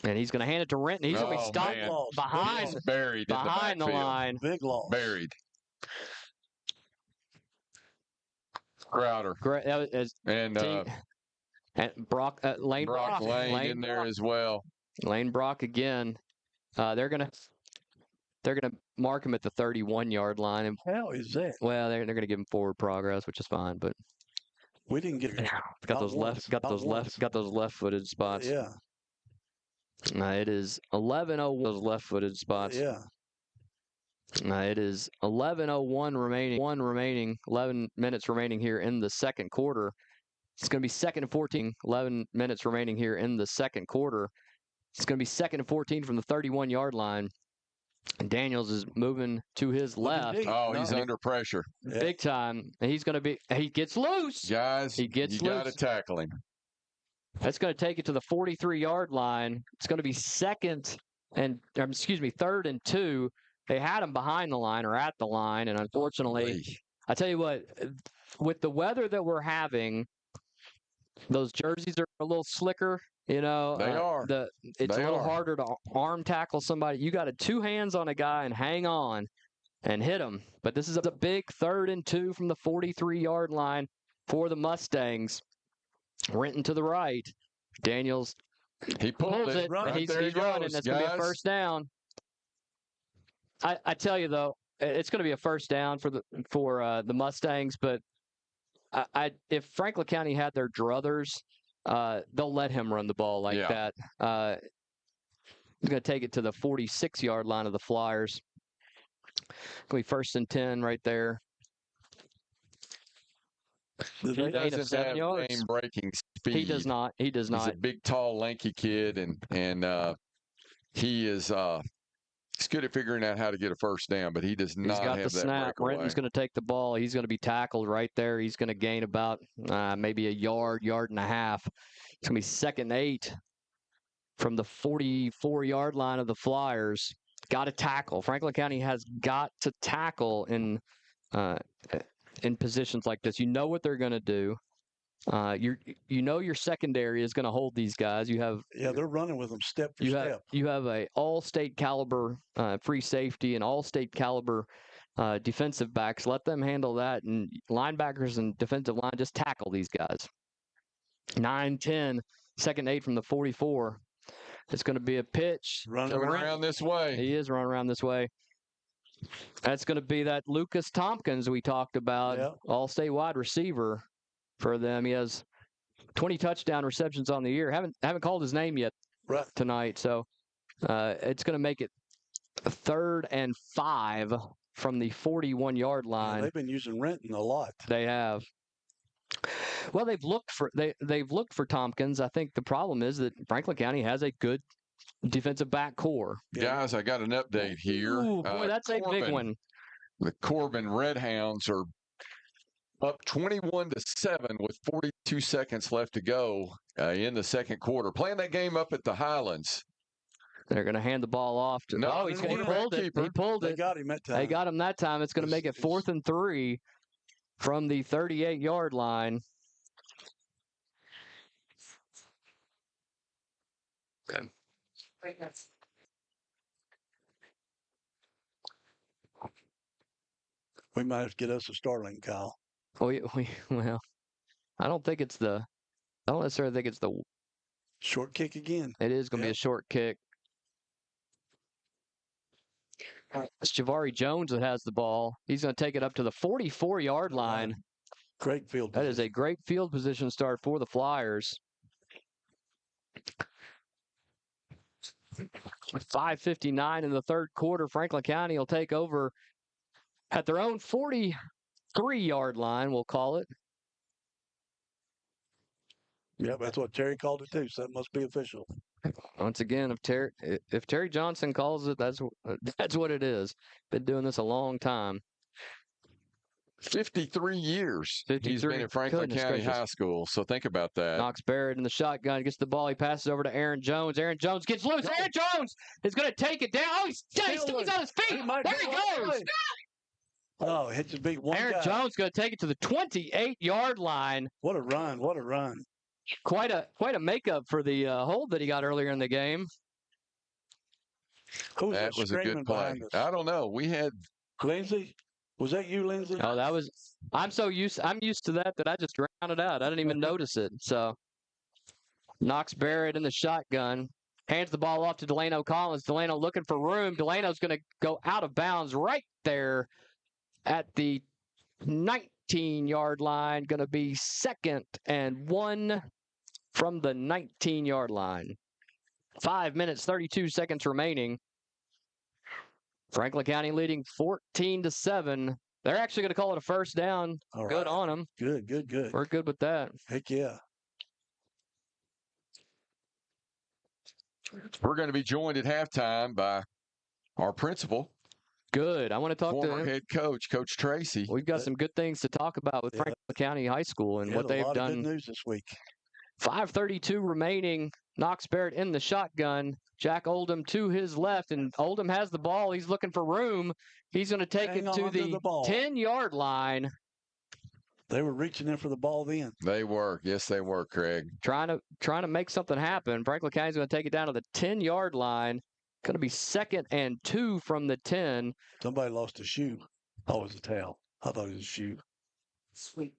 And he's going to hand it to Renton. He's going to be stopped man. behind It's buried in behind the the backfield. line. Big loss. Buried. Crowder. Great. That was, And and Lane Brock Lane in there as well. Lane Brock again. They're gonna mark him at the 31-yard line. And, How is that? well, they're gonna give him forward progress, which is fine. But We didn't get got those left-footed spots. Yeah. It is 11:01. Those left-footed spots. Yeah. It is 11:01 remaining. 11 minutes remaining here in the second quarter. It's going to be 2nd and 14. 11 minutes remaining here in the second quarter. It's going to be 2nd and 14 from the 31-yard line. And Daniels is moving to his left. Oh, he's under pressure. Big time. And he's going to be – he gets loose. Guys, he gets you got to tackle him. That's going to take it to the 43-yard line. It's going to be 3rd and 2. They had him behind the line or at the line, and unfortunately, I tell you what, with the weather that we're having, those jerseys are a little slicker. You know, they are. It's a little harder to arm tackle somebody. You got to 2 hands on a guy and hang on and hit him. But this is a big 3rd and 2 from the 43-yard line for the Mustangs. Renton to the right. Daniels. He pulls it. Right, he's running. That's going to be a first down. I tell you though, it's going to be a first down for the Mustangs. But if Franklin County had their druthers, they'll let him run the ball like that. He's going to take it to the 46-yard line of the Flyers. Going to be 1st and 10 right there. He doesn't have game-breaking speed. He does not. He's a big, tall, lanky kid, and he is he's good at figuring out how to get a first down, but he does not have that breakaway. He's got the snap. Renton's going to take the ball. He's going to be tackled right there. He's going to gain about maybe a yard and a half. It's going to be 2nd and 8 from the 44-yard line of the Flyers. Got to tackle. Franklin County has got to tackle in positions like this. You know what they're going to do. Your secondary is going to hold these guys. They're running with them step for step. You have a all-state caliber free safety and all-state caliber defensive backs. Let them handle that, and linebackers and defensive line just tackle these guys. 9-10, 2nd and 8 from the 44. It's going to be a pitch. Running around this way. He is running around this way. That's going to be that Lucas Tompkins we talked about, all-state wide receiver for them. He has 20 touchdown receptions on the year. Haven't called his name yet tonight, so it's going to make it 3rd and 5 from the 41-yard line. Yeah, they've been using Renton a lot. They have. Well, they've looked for Tompkins. I think the problem is that Franklin County has a good defensive back core. Guys, I got an update here. Ooh, boy, that's a big one. The Corbin Redhounds are up 21-7 with 42 seconds left to go in the second quarter. Playing that game up at the Highlands. They're going to hand the ball off to. He pulled it. He pulled it. They got him that time. They got him that time. It's going to make it 4th and 3 from the 38-yard line. Okay. We might have to get us a Starling, Kyle. Well, I don't necessarily think it's the short kick again. It is going to be a short kick. It's Javari Jones that has the ball. He's going to take it up to the 44-yard line. Great field position. That is a great field position start for the Flyers. With 5:59 in the third quarter, Franklin County will take over at their own 43-yard line, we'll call it. Yeah, that's what Terry called it too, so that must be official. Once again, if Terry Johnson calls it, that's what it is. Been doing this a long time. 53 years he's been at Franklin County High School, so think about that. Knox Barrett in the shotgun, gets the ball, he passes over to Aaron Jones. Aaron Jones gets loose. Aaron Jones is going to take it down. Oh, he's on his feet. There he goes. Oh, it just beat one Aaron guy. Jones going to take it to the 28-yard line. What a run. What a run. Quite a makeup for the hold that he got earlier in the game. Who was That was a good screaming play. behind us? I don't know. We had Lindsay? Was that you, Lindsay? Oh, that was. I'm used to that I just drowned it out. I didn't even notice it. So Knox Barrett in the shotgun. Hands the ball off to Delano Collins. Delano looking for room. Delano's going to go out of bounds right there at the 19-yard line. Going to be 2nd and 1 from the 19-yard line. 5 minutes, 32 seconds remaining. Franklin County leading 14-7. They're actually going to call it a first down. All Good right. on them. Good. We're good with that. Heck yeah. We're going to be joined at halftime by our principal, Good. I want to talk to former him. head coach, Coach Tracy. We've got some good things to talk about with Yeah. Franklin County High School and what they've A lot done. of good news this week. 5:32 remaining. Knox Barrett in the shotgun. Jack Oldham to his left, and Oldham has the ball. He's looking for room. He's going to take Hang it to on to the the ball. 10-yard line. They were reaching in for the ball then. They were. Yes, they were, Craig. Trying to make something happen. Franklin County's going to take it down to the 10-yard line. Going to be 2nd and 2 from the 10. Somebody lost a shoe. Oh, it was a towel. I thought it was a shoe. Sweet.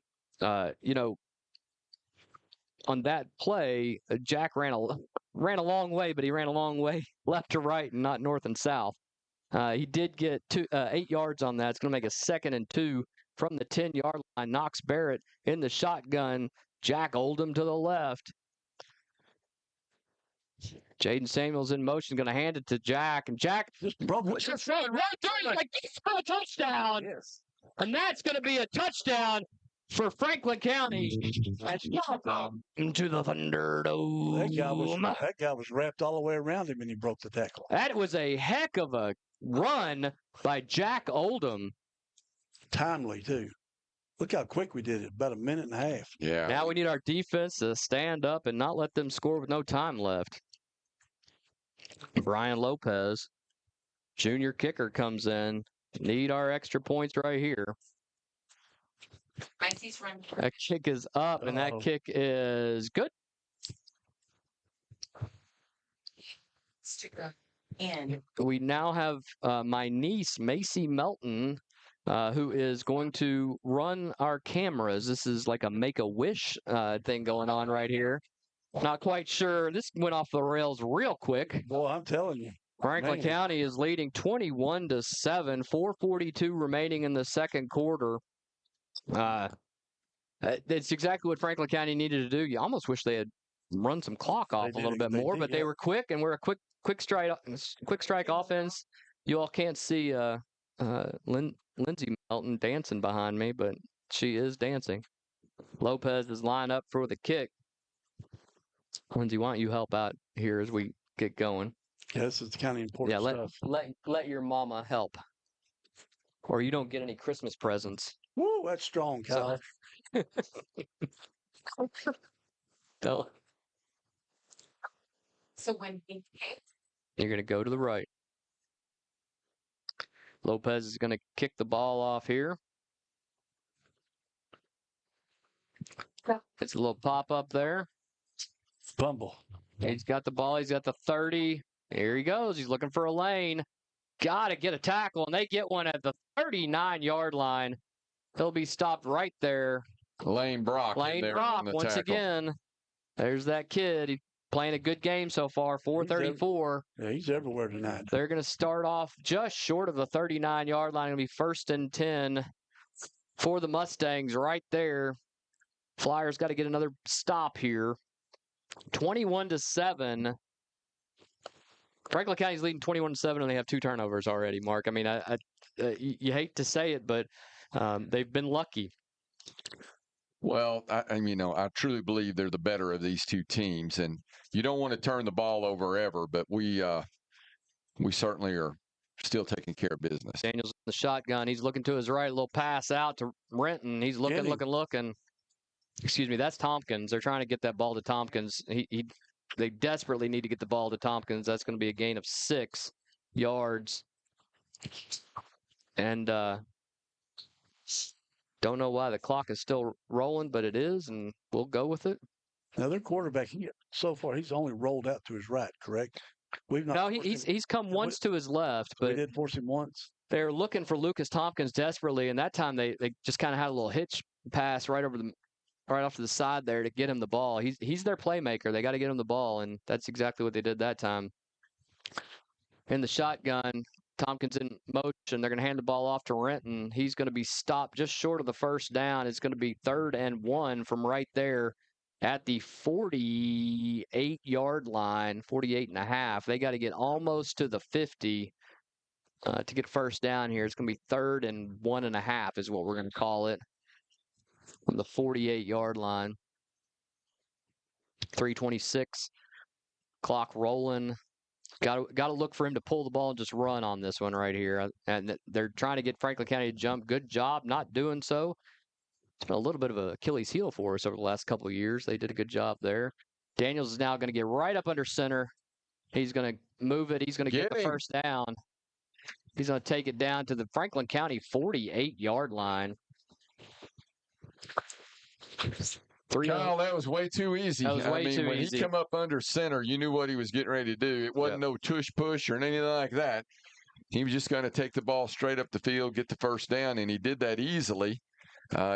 On that play, Jack ran a long way, but he ran a long way left to right and not north and south. He did get 8 yards on that. It's going to make a 2nd and 2 from the 10-yard line. Knox Barrett in the shotgun. Jack Oldham to the left. Jaden Samuels in motion, going to hand it to Jack, and Jack Just broke it. just right there. He's like, this is for a touchdown. Yes. And that's going to be a touchdown for Franklin County. Into the Thunderdome. That guy was wrapped all the way around him and he broke the tackle. That was a heck of a run by Jack Oldham. Timely, too. Look how quick we did it. About a minute and a half. Yeah. Now we need our defense to stand up and not let them score with no time left. Brian Lopez, junior kicker, comes in. Need our extra points right here. That kick is up, and that kick is good. We now have my niece, Macy Melton, who is going to run our cameras. This is like a Make-A-Wish thing going on right here. Not quite sure. This went off the rails real quick. Boy, I'm telling you. Franklin County is leading 21-7, 4:42 remaining in the second quarter. It's exactly what Franklin County needed to do. You almost wish they had run some clock off a little bit more, but they were quick, and we're a quick strike offense. You all can't see Lindsay Melton dancing behind me, but she is dancing. Lopez is lined up for the kick. Lindsay, why don't you help out here as we get going? Yeah, this is kind of important stuff. Let your mama help, or you don't get any Christmas presents. Woo, that's strong, Kyle. So when you're going to go to the right. Lopez is going to kick the ball off here. It's a little pop up there. Bumble. He's got the ball. He's got the 30. Here he goes. He's looking for a lane. Got to get a tackle, and they get one at the 39-yard line. He'll be stopped right there. Lane Brock. Once tackle. again. There's that kid. He's playing a good game so far. 4:34. He's everywhere tonight. They're going to start off just short of the 39-yard line. It'll be 1st and 10 for the Mustangs right there. Flyers got to get another stop here. 21-7. Franklin County's leading 21-7, and they have 2 turnovers already, Mark. I mean, you hate to say it, but they've been lucky. Well, I truly believe they're the better of these two teams, and you don't want to turn the ball over ever, but we certainly are still taking care of business. Daniel's in the shotgun. He's looking to his right, a little pass out to Renton. He's looking. Excuse me, that's Tompkins. They're trying to get that ball to Tompkins. They desperately need to get the ball to Tompkins. That's going to be a gain of 6 yards. And don't know why the clock is still rolling, but it is, and we'll go with it. Now, their quarterback, so far, he's only rolled out to his right, correct? We've not. No, forced he's come we- once to his left, we but did force him once. they're looking for Lucas Tompkins desperately, and that time they just kind of had a little hitch pass right off to the side there to get him the ball. He's their playmaker. They got to get him the ball, and that's exactly what they did that time. In the shotgun, Tompkins in motion. They're going to hand the ball off to Renton. He's going to be stopped just short of the first down. It's going to be 3rd and 1 from right there at the 48-yard line, 48 and a half. They got to get almost to the 50 to get first down here. It's going to be 3rd and 1.5 is what we're going to call it from the 48-yard line. 3:26, clock rolling. Got to look for him to pull the ball and just run on this one right here. And they're trying to get Franklin County to jump. Good job not doing so. It's been a little bit of an Achilles heel for us over the last couple of years. They did a good job there. Daniels is now going to get right up under center. He's going to move it. He's going to get the first down. He's going to take it down to the Franklin County 48-yard line. Kyle, that was way too easy. That was way too when easy. he come up under center, you knew what he was getting ready to do. It wasn't no tush push or anything like that. He was just going to take the ball straight up the field, get the first down, and he did that easily.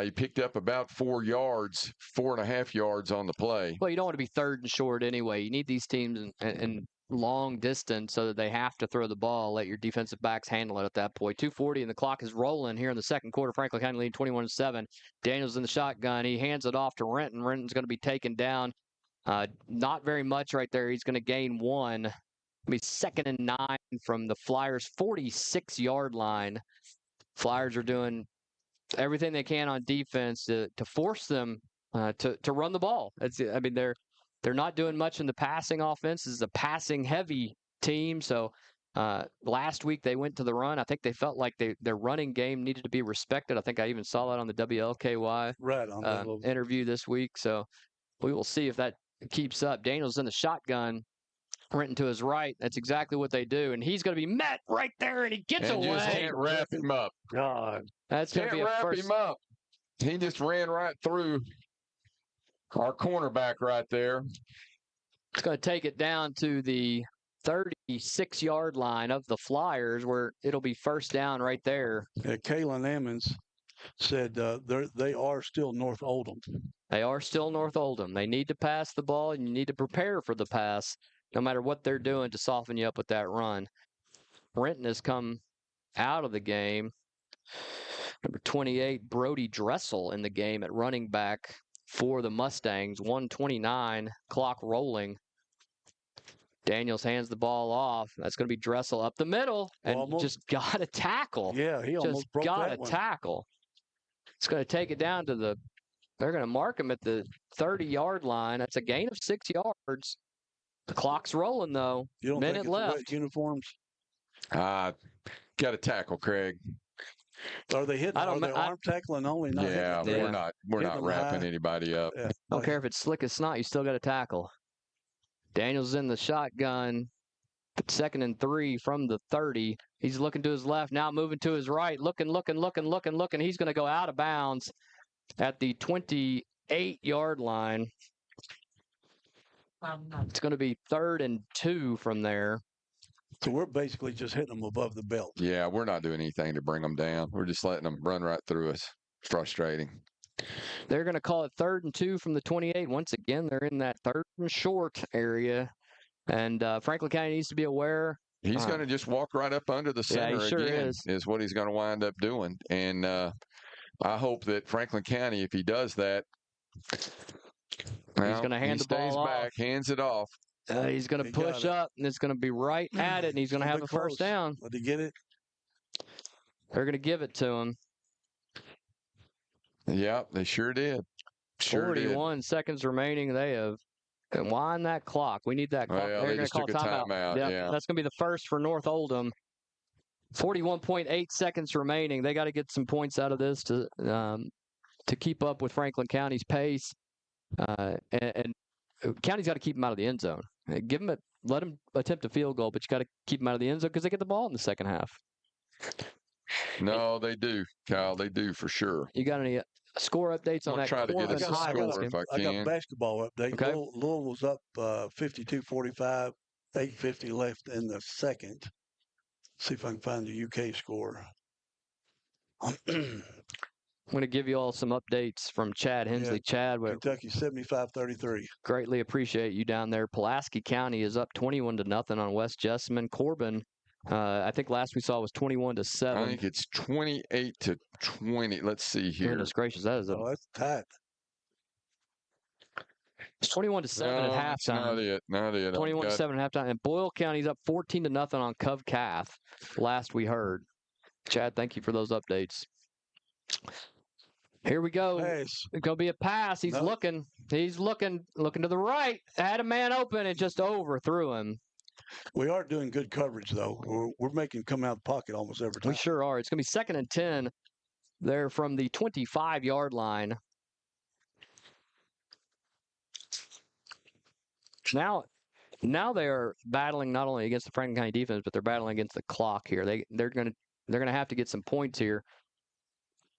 He picked up about 4 yards, 4.5 yards on the play. Well, you don't want to be 3rd and short anyway. You need these teams in long distance so that they have to throw the ball. Let your defensive backs handle it at that point. 2:40 and the clock is rolling here in the second quarter. Franklin County leading 21-7. Daniels in the shotgun. He hands it off to Renton. Renton's going to be taken down. Not very much right there. He's going to gain 1. It'll be 2nd and 9 from the Flyers' 46-yard line. Flyers are doing everything they can on defense to force them to run the ball. They're not doing much in the passing offense. This is a passing-heavy team. So last week they went to the run. I think they felt like their running game needed to be respected. I think I even saw that on the WLKY interview this week. So we will see if that keeps up. Daniels in the shotgun. Renton to his right. That's exactly what they do. And he's going to be met right there, and he gets away. Just can't wrap him up. God. That's going to be a first. Him up. He just ran right through our cornerback right there. It's going to take it down to the 36-yard line of the Flyers, where it'll be first down right there. Kalen Emmons said they are still North Oldham. They are still North Oldham. They need to pass the ball, and you need to prepare for the pass, no matter what they're doing to soften you up with that run. Renton has come out of the game. Number 28, Brody Dressel in the game at running back for the Mustangs. 1:29, clock rolling. Daniels hands the ball off. That's going to be Dressel up the middle, and just got a tackle. Yeah, he almost broke that one. Just got a tackle. It's going to take it down to they're going to mark him at the 30-yard line. That's a gain of 6 yards. The clock's rolling, though. You don't Minute think it's left. wet uniforms? Got a tackle, Craig. Are they hitting? Are they arm tackling only? Yeah, we're not wrapping anybody up. Yeah. Don't care if it's slick as snot. You still got to tackle. Daniels in the shotgun. 2nd and 3 from the 30. He's looking to his left, now moving to his right. Looking. He's going to go out of bounds at the 28-yard line. It's going to be 3rd and 2 from there. So we're basically just hitting them above the belt. Yeah, we're not doing anything to bring them down. We're just letting them run right through us. Frustrating. They're going to call it 3rd and 2 from the 28. Once again, they're in that 3rd and short area. And Franklin County needs to be aware. He's going to just walk right up under the center again, is what he's going to wind up doing. And I hope that Franklin County, if he does that, he's going to hand the ball off. Back, hands it off. He's going to push up, and it's going to be right at it, and he's going to have a first down. Did he get it? They're going to give it to him. Yeah, they sure did. 41 seconds remaining. They have wind that clock. We need that clock. Well, They're going to call timeout. Yeah. That's going to be the first for North Oldham. 41.8 seconds remaining. They got to get some points out of this to keep up with Franklin County's pace. And County's got to keep them out of the end zone. Let them attempt a field goal, but you got to keep them out of the end zone because they get the ball in the second half. No, they do, Kyle. They do for sure. You got any score updates on that? I'll try to get us a score if I I can. got a basketball update. Okay. Louisville's up 52-45 8:50 left in the second. See if I can find the UK score. I'm going to give you all some updates from Chad Hensley. Chad, Kentucky 75-33. Greatly appreciate you down there. Pulaski County is up 21-0 on West Jessamine. Corbin, I think last we saw was 21-7. I think it's 28-20. Let's see here. Goodness gracious, that is that's tight. It's 21-7 at halftime. Not it. 21-7 at halftime. And Boyle County's up 14-0 on Cove Cath, last we heard. Chad, thank you for those updates. Here we go. Pass. It's going to be a pass. He's looking. He's looking to the right. Had a man open and just overthrew him. We are doing good coverage, though. We're making him come out of the pocket almost every time. We sure are. It's going to be 2nd and 10 there from the 25-yard line. Now they are battling not only against the Franklin County defense, but they're battling against the clock here. They're going to have to get some points here.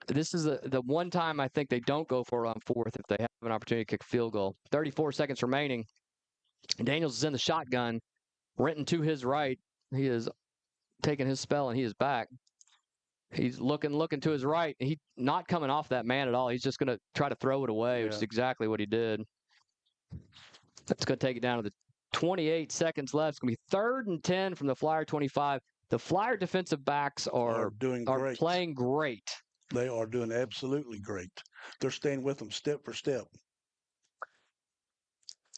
This is the one time I think they don't go for it on 4th if they have an opportunity to kick a field goal. 34 seconds remaining. Daniels is in the shotgun. Renton to his right. He is taking his spell, and he is back. He's looking to his right. He's not coming off that man at all. He's just going to try to throw it away, which is exactly what he did. That's going to take it down to the 28 seconds left. It's going to be 3rd and 10 from the Flyer 25. The Flyer defensive backs are playing great. They are doing absolutely great. They're staying with them step for step,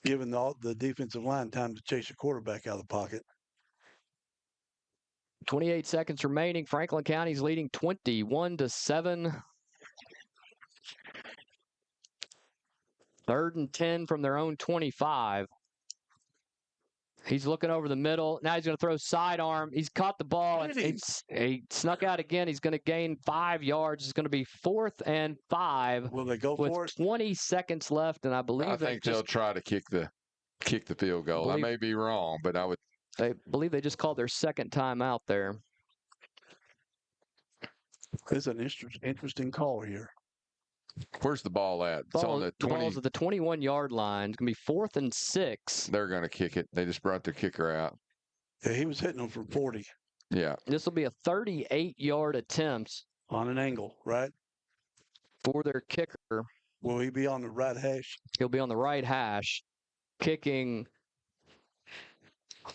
giving the defensive line time to chase a quarterback out of the pocket. 28 seconds remaining. Franklin County's leading 21-7. 3rd and 10 from their own 25. He's looking over the middle. Now he's going to throw sidearm. He's caught the ball. He snuck out again. He's going to gain 5 yards. It's going to be 4th and 5. Will they go for it? 20 seconds left, and I think they'll try to kick the field goal. I may be wrong, but I believe they just called their second time out there. It's an interesting call here. Where's the ball at? It's on the 20. The ball's at the 21-yard line. It's going to be 4th and 6. They're going to kick it. They just brought their kicker out. Yeah, he was hitting them from 40. Yeah. This will be a 38-yard attempt. On an angle, right? For their kicker. Will he be on the right hash? He'll be on the right hash, kicking.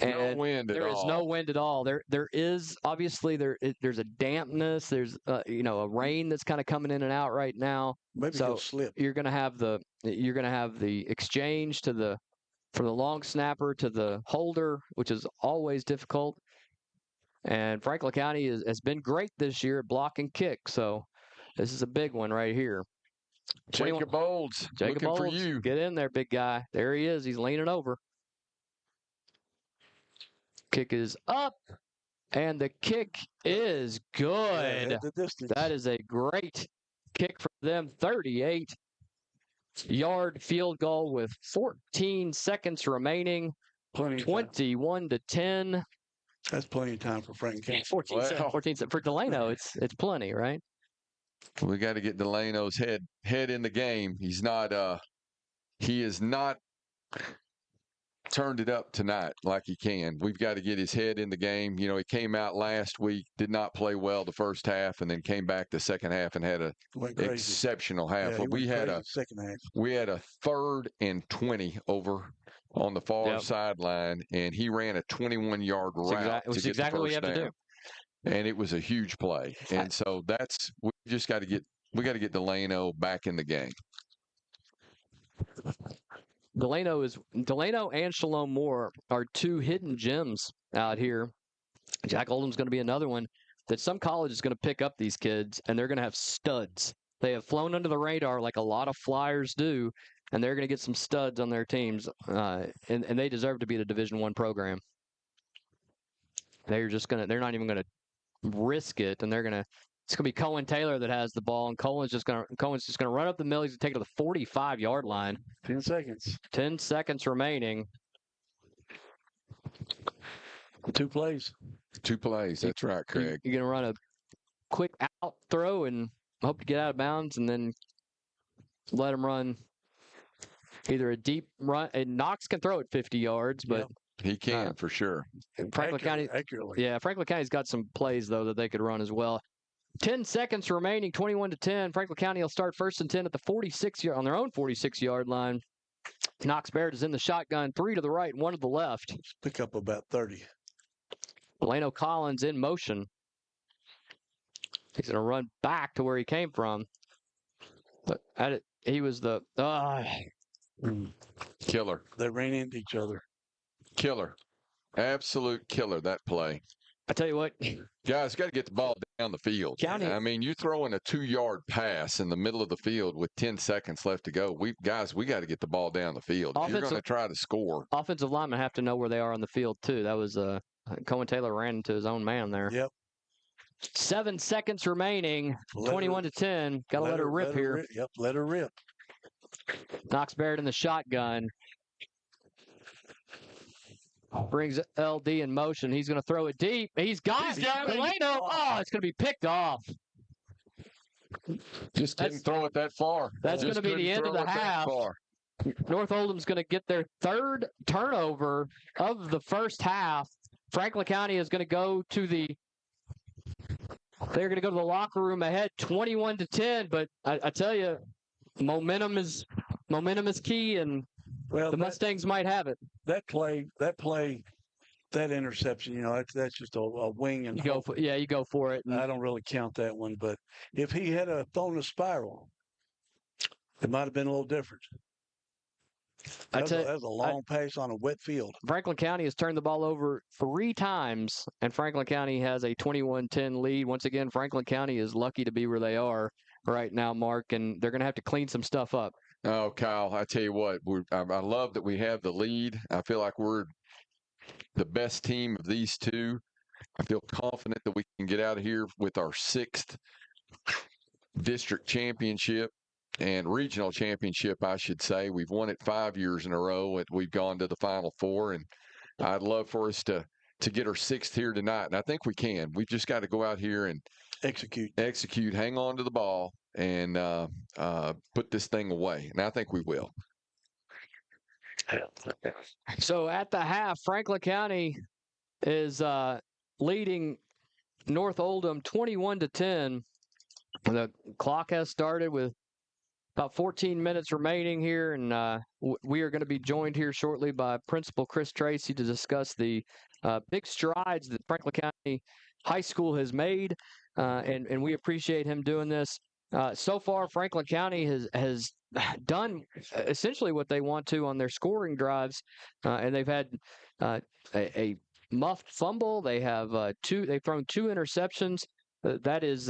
No wind at all. There is no wind at all. There is obviously there's a dampness. There's a rain that's kind of coming in and out right now. Maybe he'll slip. You're gonna have the exchange from the long snapper to the holder, which is always difficult. And Franklin County has been great this year at block and kick. So this is a big one right here. Jacob Olds, looking for you. Get in there, big guy. There he is. He's leaning over. Kick is up, and the kick is good. At the distance. That is a great kick for them. 38-yard field goal with 14 seconds remaining. 21-10. That's plenty of time for Franklin County. 14 for Delano. It's plenty, right? We got to get Delano's head in the game. He is not turned it up tonight like he can. We've got to get his head in the game. He came out last week, did not play well the first half, and then came back the second half and had an exceptional half. Yeah, but we had a second half. We had a 3rd and 20 over on the far sideline, and he ran a 21-yard route. Which is exactly what you have to do. And it was a huge play. And so we just got to get Delano back in the game. Delano and Shalom Moore are 2 hidden gems out here. Jack Oldham's going to be another one that some college is going to pick up these kids, and they're going to have studs. They have flown under the radar like a lot of Flyers do, and they're going to get some studs on their teams, and they deserve to be the Division I program. They're not even going to risk it, and it's going to be Cohen Taylor that has the ball, and Cohen's just going to run up the middle. He's going to take it to the 45-yard line. 10 seconds. 10 seconds remaining. 2 plays. 2 plays. That's right, Craig. You're going to run a quick out throw and hope to get out of bounds, and then let him run either a deep run. And Knox can throw it 50 yards, but He can for sure. Franklin County, accurately. yeah, Franklin County's got some plays though that they could run as well. 10 seconds remaining, 21-10. Franklin County will start 1st and 10 at the 46 on their own 46-yard line. Knox Barrett is in the shotgun, 3 to the right, 1 to the left. Pick up about 30. Delano Collins in motion. He's going to run back to where he came from. But he was the Killer. They ran into each other. Killer. Absolute killer, that play. I tell you what. Guys, got to get the ball down the field. County. I mean, you're throwing a 2-yard pass in the middle of the field with 10 seconds left to go. We got to get the ball down the field. If you're going to try to score. Offensive linemen have to know where they are on the field, too. That was Cohen Taylor ran into his own man there. Yep. 7 seconds remaining, 21-10. Got to let her rip here. Yep, let her rip. Knox Barrett in the shotgun. Brings LD in motion. He's going to throw it deep. He's got Delano. Oh, it's going to be picked off. Just didn't throw it that far. That's going to be the end of the half. North Oldham's going to get their 3rd turnover of the first half. Franklin County is going to go to the locker room ahead 21-10, but I tell you, momentum is key, and the Mustangs might have it. That interception, that's just a wing and you go for it. I don't really count that one, but if he had thrown a spiral, it might have been a little different. That was a long pass on a wet field. Franklin County has turned the ball over 3 times, and Franklin County has a 21-10 lead. Once again, Franklin County is lucky to be where they are right now, Mark, and they're going to have to clean some stuff up. Oh, Kyle, I tell you what, I love that we have the lead. I feel like we're the best team of these two. I feel confident that we can get out of here with our 6th district championship and regional championship, I should say. We've won it 5 years in a row. We've gone to the Final Four, and I'd love for us to get our 6th here tonight, and I think we can. We've just got to go out here and execute, hang on to the ball, and put this thing away. And I think we will. So at the half, Franklin County is leading North Oldham 21-10. The clock has started with about 14 minutes remaining here, and we are going to be joined here shortly by Principal Chris Tracy to discuss the big strides that Franklin County High School has made, and we appreciate him doing this. So far, Franklin County has done essentially what they want to on their scoring drives, and they've had a muffed fumble. They have they've thrown 2 interceptions. That is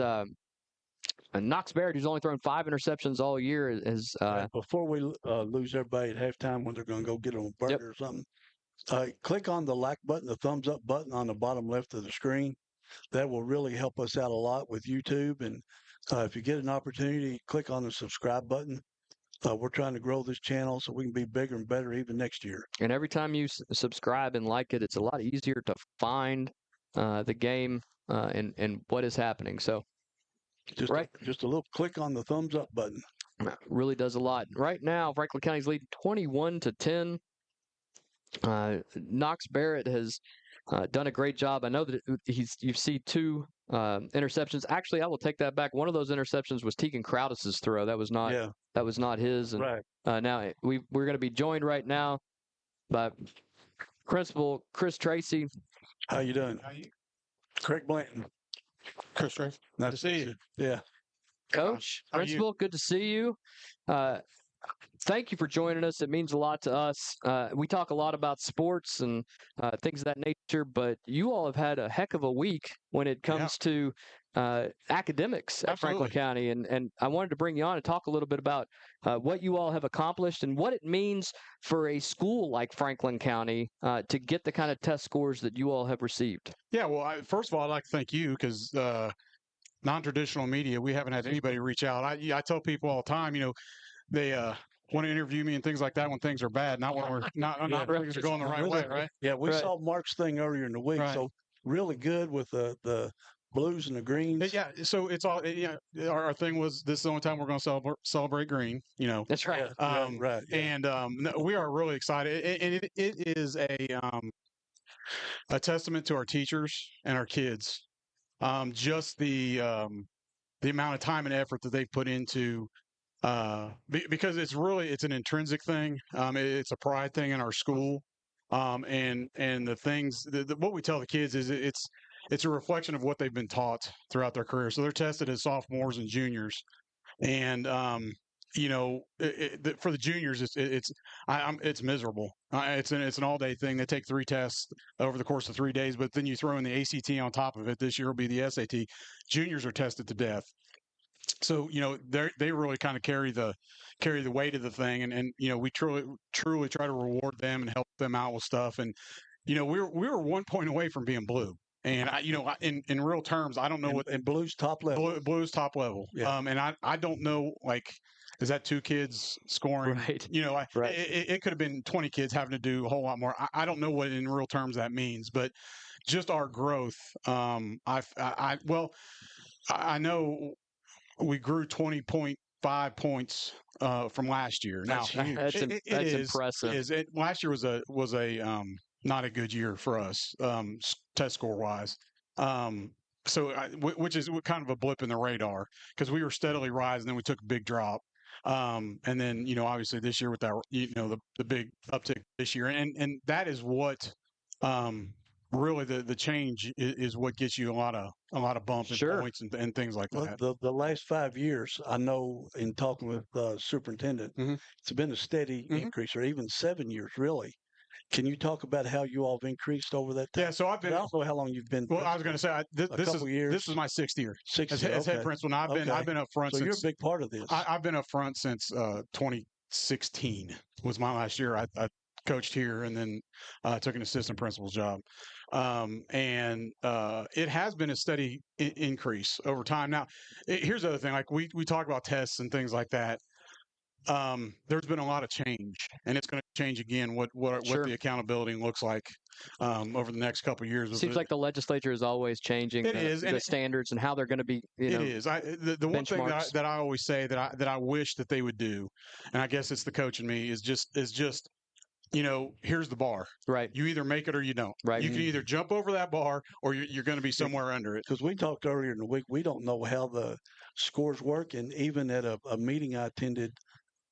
Knox Barrett, who's only thrown 5 interceptions all year, is before we lose everybody at halftime when they're going to go get them a burger or something. Click on the like button, the thumbs up button on the bottom left of the screen. That will really help us out a lot with YouTube. And if you get an opportunity, click on the subscribe button. We're trying to grow this channel so we can be bigger and better even next year. And every time you subscribe and like it, it's a lot easier to find the game and what is happening. So just a little click on the thumbs up button. Really does a lot. Right now, Franklin County's leading 21-10. Knox Barrett has done a great job. I know that you see 2 interceptions. Actually, I will take that back. One of those interceptions was Tegan Crowdis's throw. That was not his. And, right. Now we're going to be joined right now by Principal Chris Tracy. How you doing? Craig Blanton. Chris Tracy. Nice to see you. Yeah. Coach, Principal, good to see you. Thank you for joining us. It means a lot to us. We talk a lot about sports and things of that nature, but you all have had a heck of a week when it comes to academics at Franklin County. And I wanted to bring you on and talk a little bit about what you all have accomplished and what it means for a school like Franklin County to get the kind of test scores that you all have received. Yeah, well, first of all, I'd like to thank you because non-traditional media, we haven't had anybody reach out. I tell people all the time, they want to interview me and things like that when things are bad, not when we're not things are going the right way, right? Yeah, we saw Mark's thing earlier in the week, so really good with the blues and the greens. Yeah, so it's all. Yeah, our thing was this is the only time we're going to celebrate green. That's right. Right. Yeah. And no, we are really excited, and it is a testament to our teachers and our kids. Just the amount of time and effort that they've put into because it's an intrinsic thing. It's a pride thing in our school. And the things what we tell the kids is it's a reflection of what they've been taught throughout their career. So they're tested as sophomores and juniors, and for the juniors, it's miserable. It's an all day thing. They take 3 tests over the course of 3 days, but then you throw in the ACT on top of it. This year will be the SAT. Juniors are tested to death. So they really kind of carry the weight of the thing, and we truly try to reward them and help them out with stuff. And we were 1 point away from being blue. And in real terms, I don't know what and blues top level. Blues top level. Yeah. And I don't know, like, is that 2 kids scoring? Right. Right. It could have been 20 kids having to do a whole lot more. I don't know what in real terms that means, but just our growth. I know we grew 20.5 points from last year. That's huge. That's impressive. Last year was a not a good year for us test score wise. Which is kind of a blip in the radar because we were steadily rising, then we took a big drop. And then obviously this year with that the big uptick this year, and that is what really the change is what gets you a lot of bump and points and things like that. The last 5 years, I know in talking with the superintendent, it's been a steady increase, or even 7 years really. Can you talk about how you all have increased over that time? Yeah, so I've been. I don't know how long you've been. Well, I was going to say years. This is my 6th year. As head principal. And I've been up front. So you're a big part of this. I've been up front since 2016 was my last year. I coached here and then took an assistant principal's job. And it has been a steady increase over time. Now, here's the other thing. Like we talk about tests and things like that. There's been a lot of change, and it's going to change again. What the accountability looks like over the next couple of years. It seems like the legislature is always changing the standards and how they're going to be. It is. The one thing that I always say that I wish that they would do, and I guess it's the coach in me, is just here's the bar. Right. You either make it or you don't. Right. You can either jump over that bar or you're going to be somewhere under it. Because we talked earlier in the week, we don't know how the scores work, and even at a meeting I attended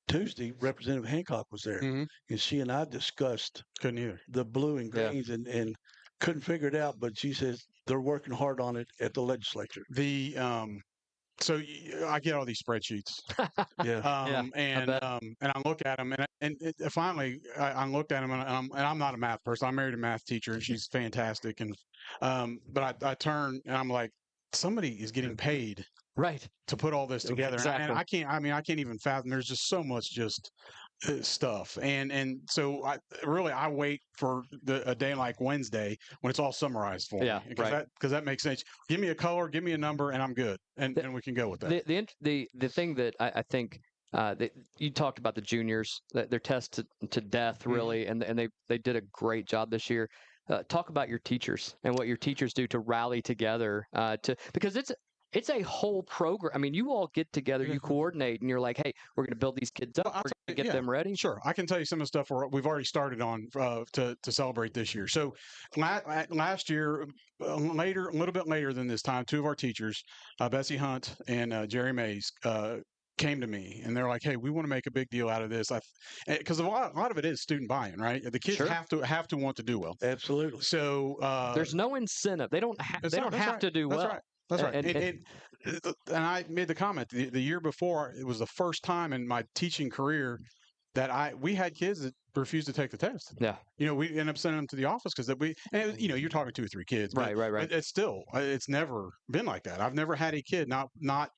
Tuesday, Representative Hancock was there, and she and I discussed the blue and greens and couldn't figure it out. But she says they're working hard on it at the legislature. So I get all these spreadsheets, and I look at them, and finally I looked at them, and I'm not a math person. I married a math teacher, and she's fantastic, and but I turn and I'm like, somebody is getting paid. Right. To put all this together. Exactly. And I can't even fathom. There's just so much stuff. And so I wait for a day like Wednesday when it's all summarized for me. Because that makes sense. Give me a color, give me a number, and I'm good. And we can go with that. The thing that I think that you talked about the juniors, that they're tested to death really, and they did a great job this year. Talk about your teachers and what your teachers do to rally together because it's a whole program. I mean, you all get together, you coordinate, and you're like, hey, we're going to build these kids up. We're going to get them ready. Sure. I can tell you some of the stuff we've already started on to celebrate this year. So last year, a little bit later than this time, 2 of our teachers, Bessie Hunt and Jerry Mays, came to me and they're like, hey, we want to make a big deal out of this. Because a lot of it is student buy-in, right? The kids have to want to do well. Absolutely. So there's no incentive. They don't have to do well. That's right. And I made the comment the year before. It was the first time in my teaching career that we had kids that refused to take the test. Yeah. We ended up sending them to the office because you're talking 2 or 3 kids. Right. It's never been like that. I've never had a kid not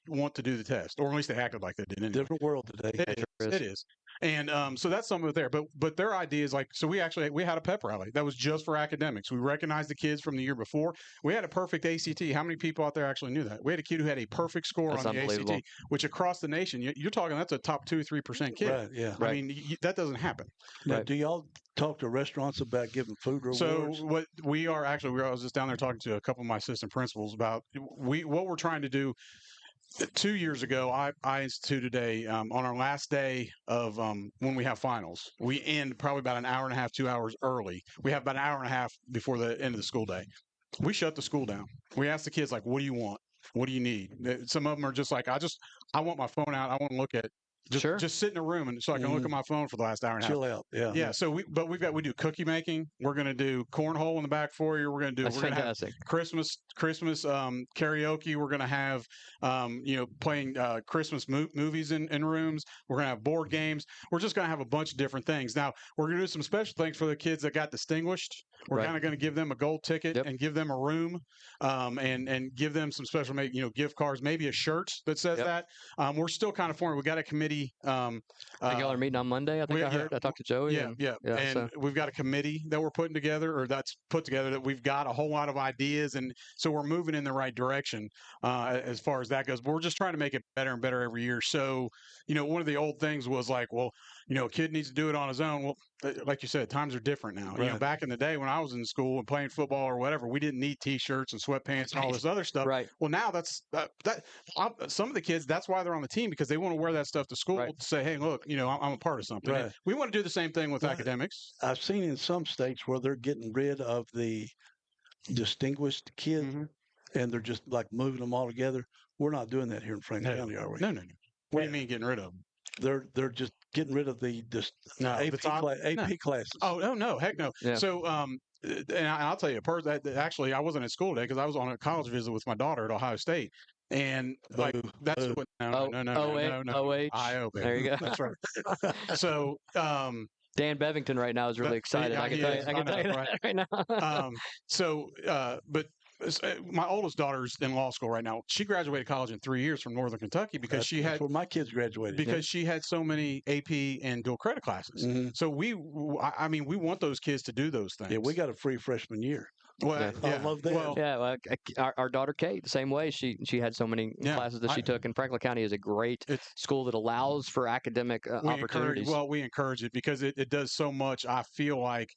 want to do the test, or at least they acted like they didn't. Anyway. Different world today. It is. And so that's some of it there. But their idea is like, so we had a pep rally that was just for academics. We recognized the kids from the year before. We had a perfect ACT. How many people out there actually knew that? We had a kid who had a perfect score That's on the unbelievable. ACT, which across the nation, you're talking that's a top 2-3% kid. Right, yeah. I mean, that doesn't happen. Now, Right. do y'all talk to restaurants about giving food rewards? So what we are actually, I was just down there talking to a couple of my assistant principals about what we're trying to do. 2 years ago, I instituted on our last day of when we have finals, we end probably about an hour and a half, 2 hours early. We have about an hour and a half before the end of the school day. We shut the school down. We ask the kids, like, what do you want? What do you need? Some of them are just like, I want my phone out. I want to look at just sit in a room and so I can look at my phone for the last hour and a half. Chill out. Yeah. Yeah. So we do cookie making. We're going to do cornhole in the back for you. We're going to have Christmas karaoke. We're going to have playing Christmas movies in rooms. We're going to have board games. We're just going to have a bunch of different things. Now we're going to do some special things for the kids that got distinguished. We're kind of going to give them a gold ticket and give them a room, and give them some special gift cards, maybe a shirt that says that. We're still kind of forming. We got a committee. I think y'all are meeting on Monday. I think I heard. I talked to Joey. And we've got a committee that we're putting together, or that's put together, that we've got a whole lot of ideas, and so we're moving in the right direction as far as that goes. But we're just trying to make it better and better every year. So, one of the old things was like, well, a kid needs to do it on his own. Well, like you said, times are different now. Right. Back in the day when I was in school and playing football or whatever, we didn't need T-shirts and sweatpants and all this other stuff. Right. Well, now some of the kids, that's why they're on the team, because they want to wear that stuff to school to say, hey, look, I'm a part of something. Right. We want to do the same thing with academics. I've seen in some states where they're getting rid of the distinguished kid, and they're just like moving them all together. We're not doing that here in Franklin County, are we? No. What do you mean getting rid of them? They're just getting rid of the AP classes. Oh no, heck no. Yeah. So and I'll tell you, actually, I wasn't at school today because I was on a college visit with my daughter at Ohio State, and no. IO, baby. There you go. That's right. So Dan Bevington right now is really excited. I can tell you that right now. But my oldest daughter's in law school right now. She graduated college in 3 years from Northern Kentucky because that's where my kids graduated. Because she had so many AP and dual credit classes. So we want those kids to do those things. Yeah, we got a free freshman year. Well, I love that. Our daughter Kate, the same way. She had so many classes that she took, and Franklin County is a great school that allows for academic opportunities. We encourage it because it does so much. I feel like,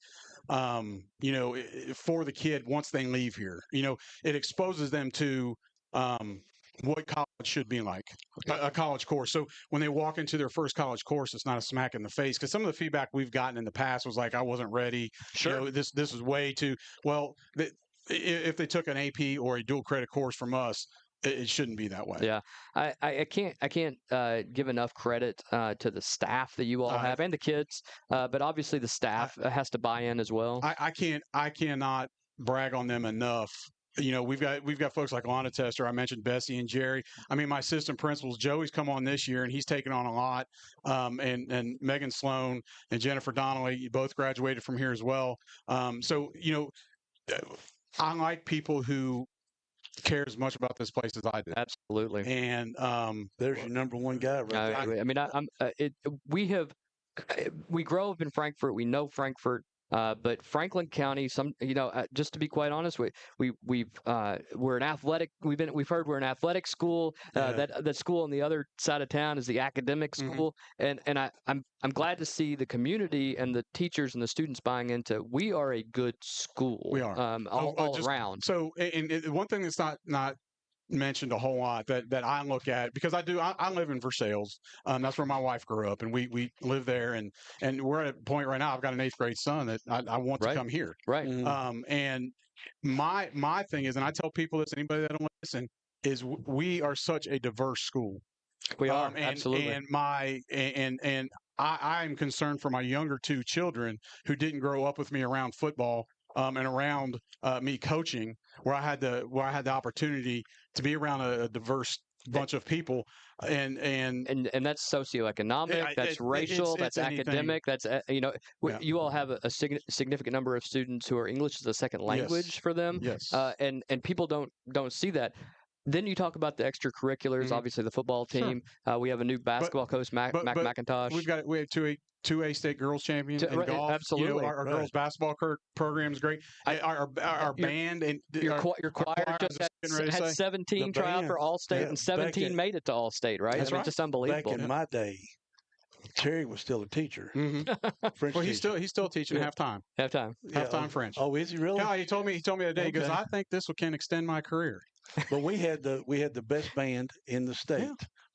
for the kid once they leave here, it exposes them to what college should be like, a college course. So when they walk into their first college course, it's not a smack in the face, because some of the feedback we've gotten in the past was like, I wasn't ready. Sure. This is way too well. If they took an AP or a dual credit course from us, it shouldn't be that way. Yeah, I can't give enough credit to the staff that you all have and the kids, but obviously the staff has to buy in as well. I cannot brag on them enough. We've got folks like Lana Tester. I mentioned Bessie and Jerry. I mean, my assistant principals, Joey's come on this year and he's taken on a lot. And Megan Sloan and Jennifer Donnelly both graduated from here as well. So I like people who care as much about this place as I do. Absolutely. And there's your number one guy, right? I mean, we grow up in Frankfort. We know Frankfort. But Franklin County, just to be quite honest, we're an athletic. We've heard we're an athletic school. That school on the other side of town is the academic school, and I'm glad to see the community and the teachers and the students buying into. We are a good school. We are all around. So, and one thing that's not mentioned a whole lot that I look at, because I live in Versailles. That's where my wife grew up, and we live there, and we're at a point right now. I've got an 8th grade son that I want to come here. Right. And my thing is, and I tell people this, anybody that don't listen, is we are such a diverse school. We are absolutely. And I am concerned for my younger 2 children who didn't grow up with me around football. And around me coaching, where I had the opportunity to be around a diverse bunch of people, and that's socioeconomic, that's racial, that's academic, that's you all have a significant number of students who are English as a second language for them. Yes. And people don't see that. Then you talk about the extracurriculars. Obviously, the football Sure. team. We have a new basketball coach, Mac McIntosh. We have two A state girls champion in Right, golf. absolutely. You know, our girls basketball program is great. Our band and your choir just had 17 try out for All-State, and 17 made it to All-State, right? That's I mean, just unbelievable. Back in my day, Terry was still a teacher. French Well, teacher. he's still teaching halftime. Halftime French. Oh, is he really? Yeah, he told me the other day. He goes, Okay. I think this can extend my career. But we had the best band in the state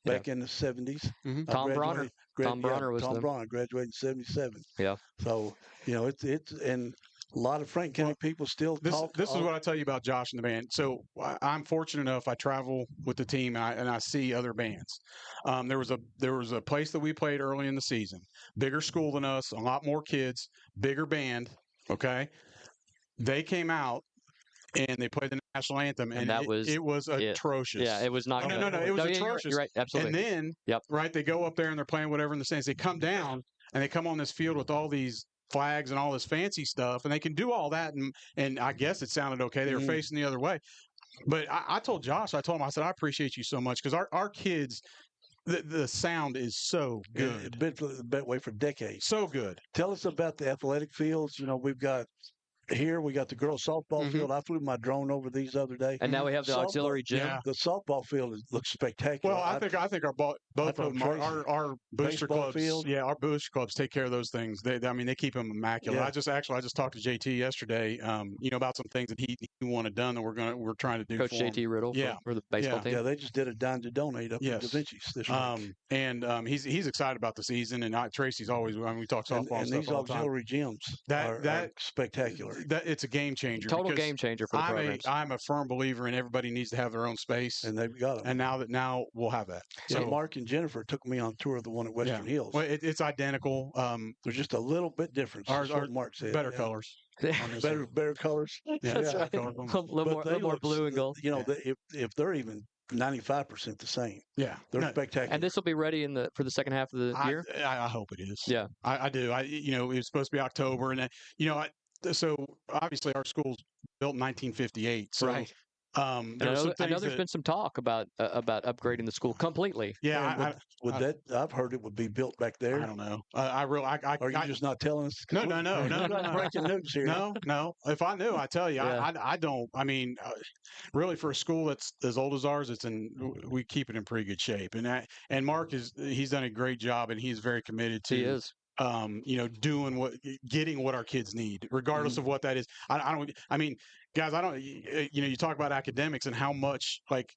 back in the 70s. Tom Bronner. Tom Bronner was Tom the... Bronner graduated in 77. Yeah. So, you know, it's and a lot of Frank County people still talk. This is what I tell you about Josh and the band. So I'm fortunate enough. I travel with the team and I see other bands. There was a place that we played early in the season, bigger school than us, a lot more kids, bigger band. Okay, they came out and they played the national anthem, and that was atrocious. Yeah, it was not. No, it was atrocious. You're right, absolutely. And then, right, they go up there and they're playing whatever in the stands. They come down and they come on this field with all these flags and all this fancy stuff, and they can do all that, and I guess it sounded okay. They were facing the other way, but I told Josh, I said, I appreciate you so much because our kids, the sound is so good. It's been that way for decades. So good. Tell us about the athletic fields. You know, we got the girls softball field. I flew my drone over these other day. And now we have the auxiliary gym. Yeah. The softball field looks spectacular. Well, I think both of them, our booster clubs, field. Yeah, our booster clubs take care of those things. They keep them immaculate. Yeah. I just talked to JT yesterday, about some things that he wanted done that we're trying to do. Coach for JT him. Riddle, for the baseball team. Yeah, they just did a dine to donate up in Da Vinci's this week. And he's excited about the season, and Tracy's always. I mean, we talk softball and stuff these all the time. auxiliary gyms are spectacular. It's a game changer. Total game changer for the programs. I'm a firm believer in everybody needs to have their own space, and they've got them. And now we'll have that. So Mark and Jennifer took me on tour of the one at Western Hills. Well, it's identical. There's just a little bit difference. Our Mark said better colors. better colors. That's right. A little more blue and gold. You know, if they're even 95% the same. Yeah, they're spectacular. And this will be ready for the second half of the year. I hope it is. Yeah, I do. It's supposed to be October, and so obviously our school's built in 1958. So, right. I know there's been some talk about upgrading the school completely. Yeah, I've heard it would be built back there. I don't know. Are you just not telling us? No. Breaking news here. No. If I knew, I tell you. Yeah. I don't. I mean, really, for a school that's as old as ours, we keep it in pretty good shape. And Mark he's done a great job, and he's very committed to. He is. Getting what our kids need, regardless of what that is. I mean, guys, you talk about academics and how much, like,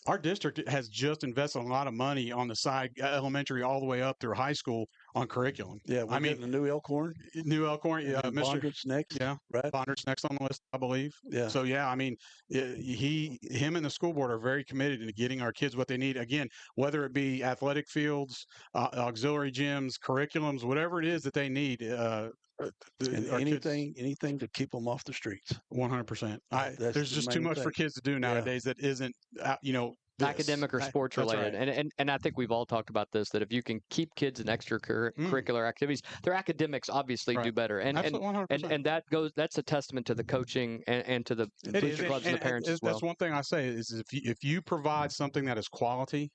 our district has just invested a lot of money on the side, elementary all the way up through high school, on curriculum. Yeah, we're getting the new Elkhorn. Yeah, Mr. Bonder's next. Yeah, right. Bonder's next on the list, I believe. Yeah. So yeah, I mean, him and the school board are very committed to getting our kids what they need. Again, whether it be athletic fields, auxiliary gyms, curriculums, whatever it is that they need. Anything to keep them off the streets. 100%. There's just too much for kids to do nowadays that isn't, academic or sports related. Right. And I think we've all talked about this, that if you can keep kids in extracurricular activities, their academics obviously do better. And that's a testament to the coaching and to the booster clubs and the parents as well. That's one thing I say is if you provide something that is quality,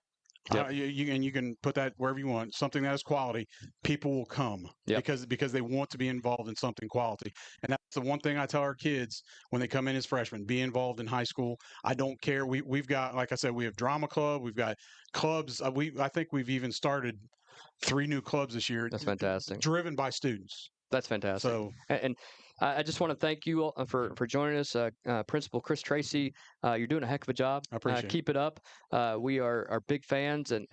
you can put that wherever you want. Something that is quality, people will come because they want to be involved in something quality. And that's the one thing I tell our kids when they come in as freshmen: be involved in high school. I don't care. We've got, like I said, we have drama club. We've got clubs. I think we've even started 3 new clubs this year. That's fantastic. Driven by students. That's fantastic. So, and I just want to thank you all for joining us, Principal Chris Tracy. You're doing a heck of a job. I appreciate it. Keep it up. We are big fans, and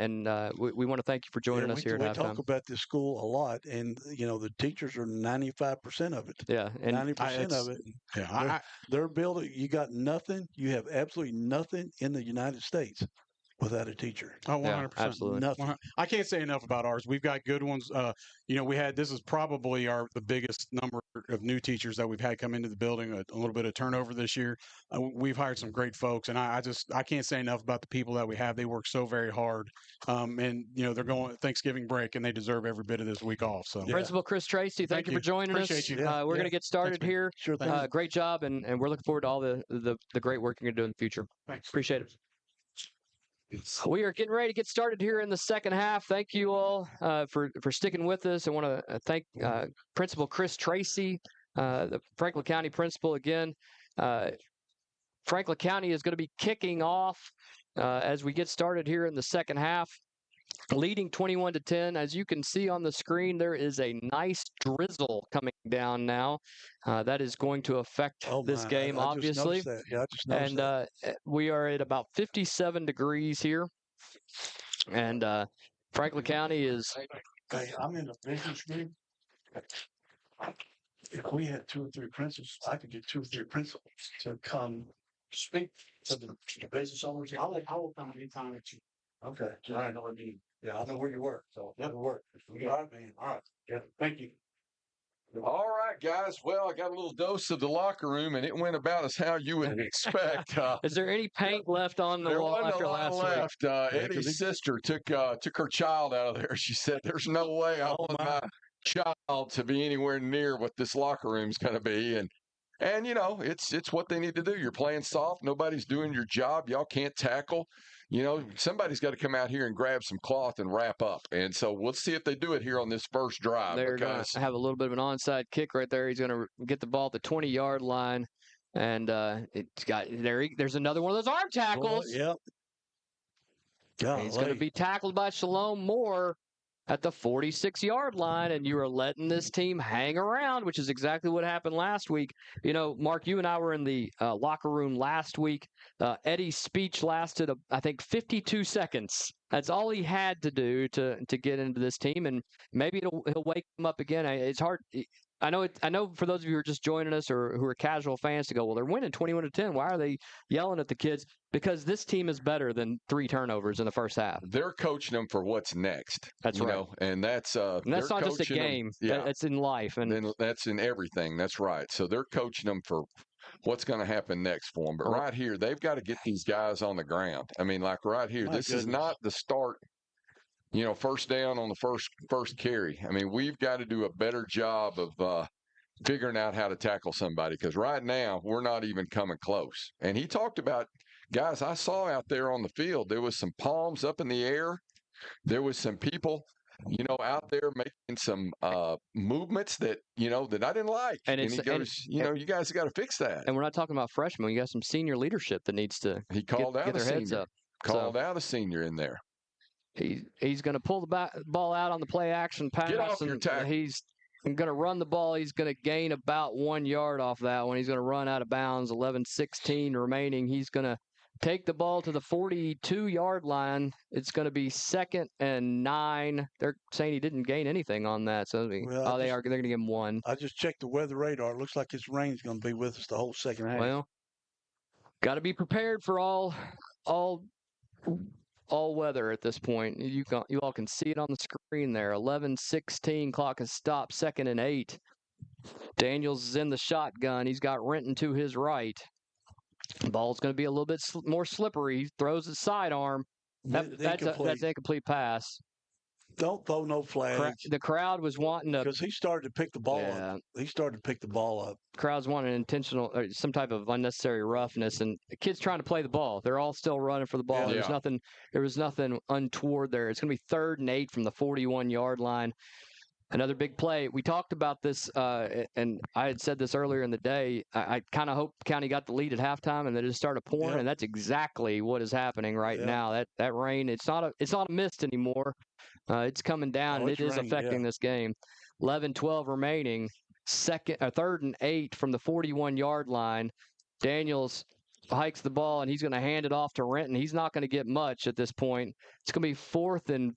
we want to thank you for joining us here at halftime. We talk about this school a lot, and the teachers are 95% of it. Yeah, and 90% of it. Yeah, they're building. You got nothing. You have absolutely nothing in the United States without a teacher. Oh, 100%. Absolutely. Nothing. I can't say enough about ours. We've got good ones. This is probably the biggest number of new teachers that we've had come into the building, a little bit of turnover this year. We've hired some great folks, and I can't say enough about the people that we have. They work so very hard. And they're going Thanksgiving break, and they deserve every bit of this week off. So, Principal Chris Tracy, thank you for joining Appreciate us. you. We're going to get started here. Sure thing. Great job, and we're looking forward to all the great work you're going to do in the future. Thanks. Appreciate it. We are getting ready to get started here in the second half. Thank you all for sticking with us. I want to thank Principal Chris Tracy, the Franklin County principal again. Franklin County is going to be kicking off as we get started here in the second half, leading 21-10. As you can see on the screen, there is a nice drizzle coming down now. That is going to affect this game, obviously. Just noticed that. Yeah, I just noticed that. We are at about 57 degrees here. And Franklin County is... Hey, I'm in a business group. If we had 2 or 3 principals, I could get 2 or 3 principals to come speak to the business owners. I will come anytime at you. Okay. I know what I mean. Yeah, I know where you work. So it'll work. All right, man. All right. Yeah. Thank you. All right, guys. Well, I got a little dose of the locker room, and it went about as how you would expect. Is there any paint left on the wall after last week? There wasn't a lot left. Eddie's sister took her child out of there. She said, "There's no way I want my child to be anywhere near what this locker room's going to be." And you know, it's what they need to do. You're playing soft. Nobody's doing your job. Y'all can't tackle. You know, somebody's got to come out here and grab some cloth and wrap up. And so we'll see if they do it here on this first drive. They're going to have a little bit of an onside kick right there. He's going to get the ball at the 20-yard line. And there's another one of those arm tackles. Yep. He's going to be tackled by Shalom Moore at the 46-yard line, and you are letting this team hang around, which is exactly what happened last week. You know, Mark, you and I were in the locker room last week. Eddie's speech lasted, I think, 52 seconds. That's all he had to do to get into this team, and maybe he'll wake him up again. It's hard. I know for those of you who are just joining us or who are casual fans to go, well, they're winning 21-10. Why are they yelling at the kids? Because this team is better than 3 turnovers in the first half. They're coaching them for what's next. That's right. And that's not just a game. Yeah. That's in life. And that's in everything. That's right. So they're coaching them for what's going to happen next for them. But right here, they've got to get these guys on the ground. I mean, like right here, this is not the start. You know, first down on the first carry. I mean, we've got to do a better job of figuring out how to tackle somebody, because right now we're not even coming close. And he talked about, guys, I saw out there on the field, there was some palms up in the air. There was some people, you know, out there making some movements that, you know, that I didn't like. And he goes, you guys got to fix that. And we're not talking about freshmen. You got some senior leadership that needs to get their heads up. Called out a senior in there. He's going to pull the ball out on the play action pass. Get off your tackle. He's going to run the ball. He's going to gain about 1 yard off that one. He's going to run out of bounds. 11:16 remaining. He's going to take the ball to the 42-yard line. It's going to be 2nd and 9. They're saying he didn't gain anything on that. So they're going to give him 1. I just checked the weather radar. It looks like this rain's going to be with us the whole second half. Well, got to be prepared for all weather at this point. You all can see it on the screen there. 11:16, clock has stopped. 2nd and 8. Daniels is in the shotgun. He's got Renton to his right. Ball's going to be a little bit more slippery. He throws his sidearm. That's an incomplete pass. Don't throw no flags. The crowd was wanting to, because he started to pick the ball up. He started to pick the ball up. Crowd's wanting intentional or some type of unnecessary roughness, and the kid's trying to play the ball. They're all still running for the ball. Yeah. There was nothing untoward there. It's going to be 3rd and 8 from the 41-yard line. Another big play. We talked about this, and I had said this earlier in the day. I kind of hope County got the lead at halftime, and they just started pouring, and that's exactly what is happening right now. That rain, it's not a mist anymore. It's coming down, and it is affecting this game. 11:12 remaining. 3rd and 8 from the 41-yard line. Daniels hikes the ball, and he's going to hand it off to Renton. He's not going to get much at this point. It's going to be 4th and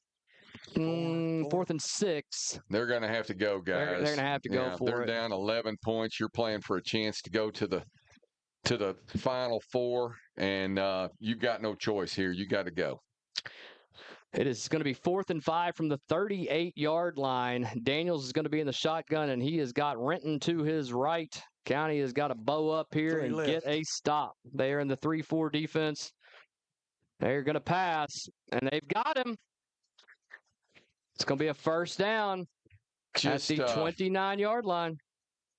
6. They're going to have to go, guys. They're going to have to go for it. They're down 11 points. You're playing for a chance to go to the Final Four, and you've got no choice here. You got to go. It is going to be 4th and 5 from the 38-yard line. Daniels is going to be in the shotgun, and he has got Renton to his right. County has got to bow up here and get a stop. They are in the 3-4 defense. They're going to pass, and they've got him. It's going to be a first down at the 29-yard line.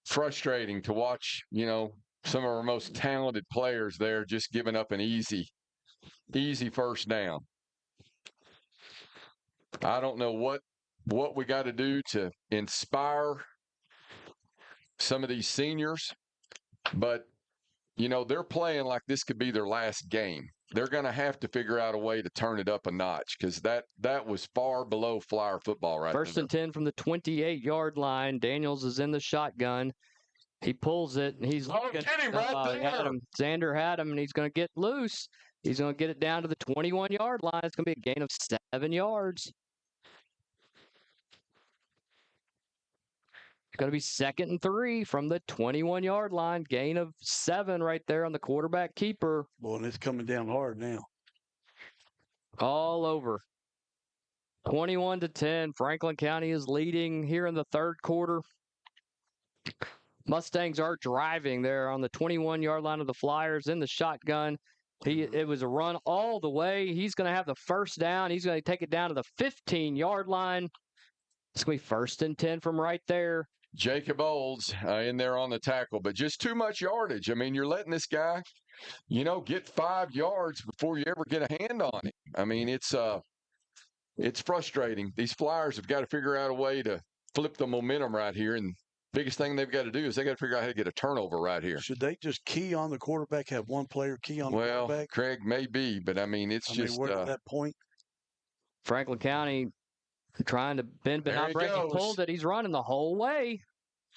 Frustrating to watch, some of our most talented players there just giving up an easy easy first down. I don't know what we got to do to inspire some of these seniors, but they're playing like this could be their last game. They're going to have to figure out a way to turn it up a notch because that was far below Flyer football right there. First and 10 from the 28-yard line. Daniels is in the shotgun. He pulls it, and he's get him right there. Had him. Xander had him, and he's going to get loose. He's going to get it down to the 21-yard line. It's going to be a gain of 7 yards. It's going to be 2nd and 3 from the 21-yard line. Gain of 7 right there on the quarterback keeper. Boy, and it's coming down hard now. All over. 21-10. Franklin County is leading here in the third quarter. Mustangs are driving there on the 21-yard line of the Flyers in the shotgun. It was a run all the way. He's going to have the first down. He's going to take it down to the 15-yard line. It's going to be 1st and 10 from right there. Jacob Olds in there on the tackle, but just too much yardage. I mean, you're letting this guy, get 5 yards before you ever get a hand on him. I mean, it's frustrating. These Flyers have got to figure out a way to flip the momentum right here, and biggest thing they've got to do is they got to figure out how to get a turnover right here. Should they just key on the quarterback, have one player key on the quarterback? Well, Craig, maybe, but I mean, we're at that point. Franklin County trying to bend behind break. He pulled it. He's running the whole way.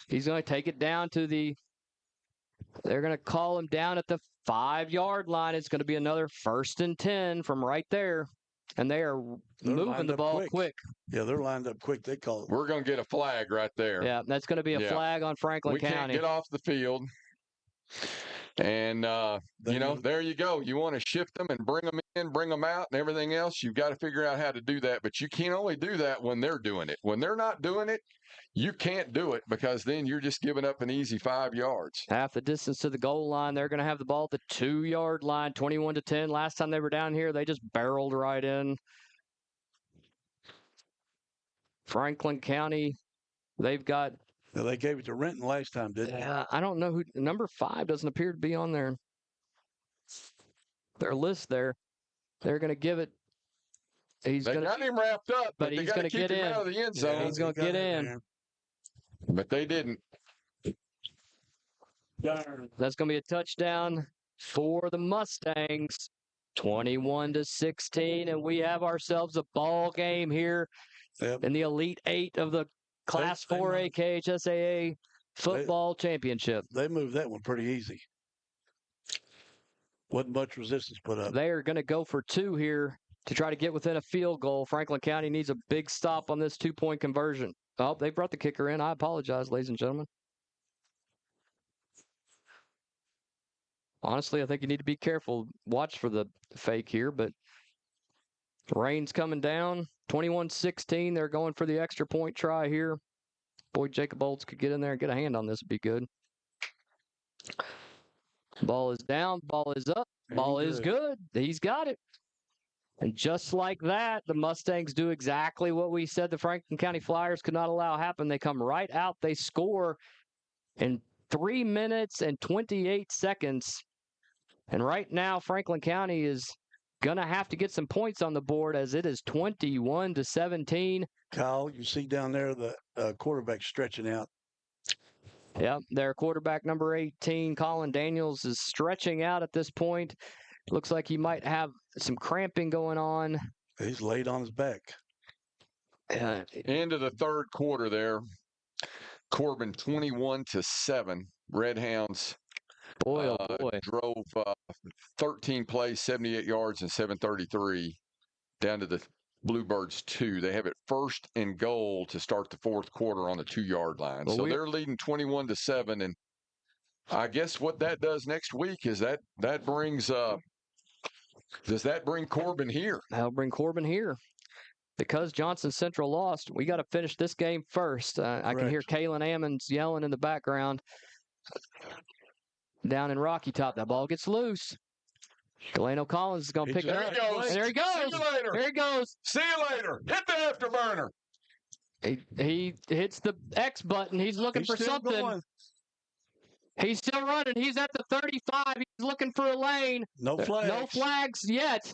He's going to take it down to they're going to call him down at the 5-yard line. It's going to be another 1st and 10 from right there. And they're moving the ball quick. Yeah, they're lined up quick. They call it. We're going to get a flag right there. Yeah, that's going to be a flag on Franklin County. We can't get off the field. And, there you go. You want to shift them and bring them in, bring them out, and everything else. You've got to figure out how to do that. But you can only do that when they're doing it. When they're not doing it, you can't do it because then you're just giving up an easy 5 yards. Half the distance to the goal line. They're going to have the ball at the 2-yard line, 21-10. Last time they were down here, they just barreled right in. Franklin County, they've got. Now, they gave it to Renton last time, didn't they? Yeah, I don't know who. Number 5 doesn't appear to be on their list there. They're going to give it. They got him wrapped up, but he's going to get in. Out of the end zone. Yeah, he's going to get in. But they didn't. That's going to be a touchdown for the Mustangs, 21-16, and we have ourselves a ball game here in the Elite 8 of the Class 4A KHSAA football championship. They moved that one pretty easy. Wasn't much resistance put up. They are going to go for 2 here to try to get within a field goal. Franklin County needs a big stop on this 2-point conversion. Oh, they brought the kicker in. I apologize, ladies and gentlemen. Honestly, I think you need to be careful. Watch for the fake here, but rain's coming down. 21-16. They're going for the extra point try here. Boy, Jacob Olds could get in there and get a hand on this. Would be good. Ball is down. Ball is up. Ball is good. He's got it. And just like that, the Mustangs do exactly what we said the Franklin County Flyers could not allow happen. They come right out. They score in 3 minutes and 28 seconds. And right now, Franklin County is going to have to get some points on the board as it is 21-17. Kyle, you see down there the quarterback stretching out. Yep, their quarterback number 18, Colin Daniels, is stretching out at this point. Looks like he might have some cramping going on. He's laid on his back. End of the third quarter there. Corbin 21-7. Red Hounds boy. Drove 13 plays, 78 yards, and 733 down to the Bluebirds 2. They have it 1st and goal to start the fourth quarter on the 2-yard line. Well, so they're leading 21-7. And I guess what that does next week is that brings does that bring Corbin here? That'll bring Corbin here. Because Johnson Central lost, we got to finish this game first. I can hear Kalen Ammons yelling in the background down in Rocky Top. That ball gets loose. Delano Collins is going to pick it up. There he goes. See you later. There he goes. See you later. Hit the afterburner. He hits the X button. He's looking for something. Going. He's still running. He's at the 35. He's looking for a lane. No flags. No flags yet.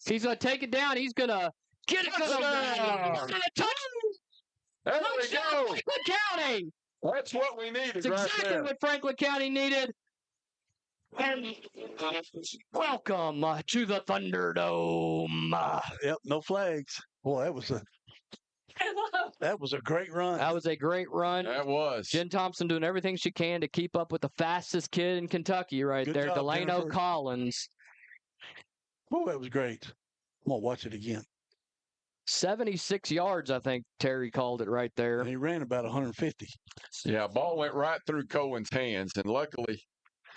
He's going to take it down. He's going to get it to the Touchdown! touch. There we go. Franklin County. That's what we needed It's right exactly there. what Franklin County needed. And welcome to the Thunderdome. Yep, no flags. Boy, that was a great run. That was a great run. That was. Jen Thompson doing everything she can to keep up with the fastest kid in Kentucky right Good there, job, Delano Jennifer. Collins. Boy, that was great. I'm gonna watch it again. 76 yards, I think Terry called it right there. And he ran about 150. Yeah, ball went right through Cohen's hands, and luckily.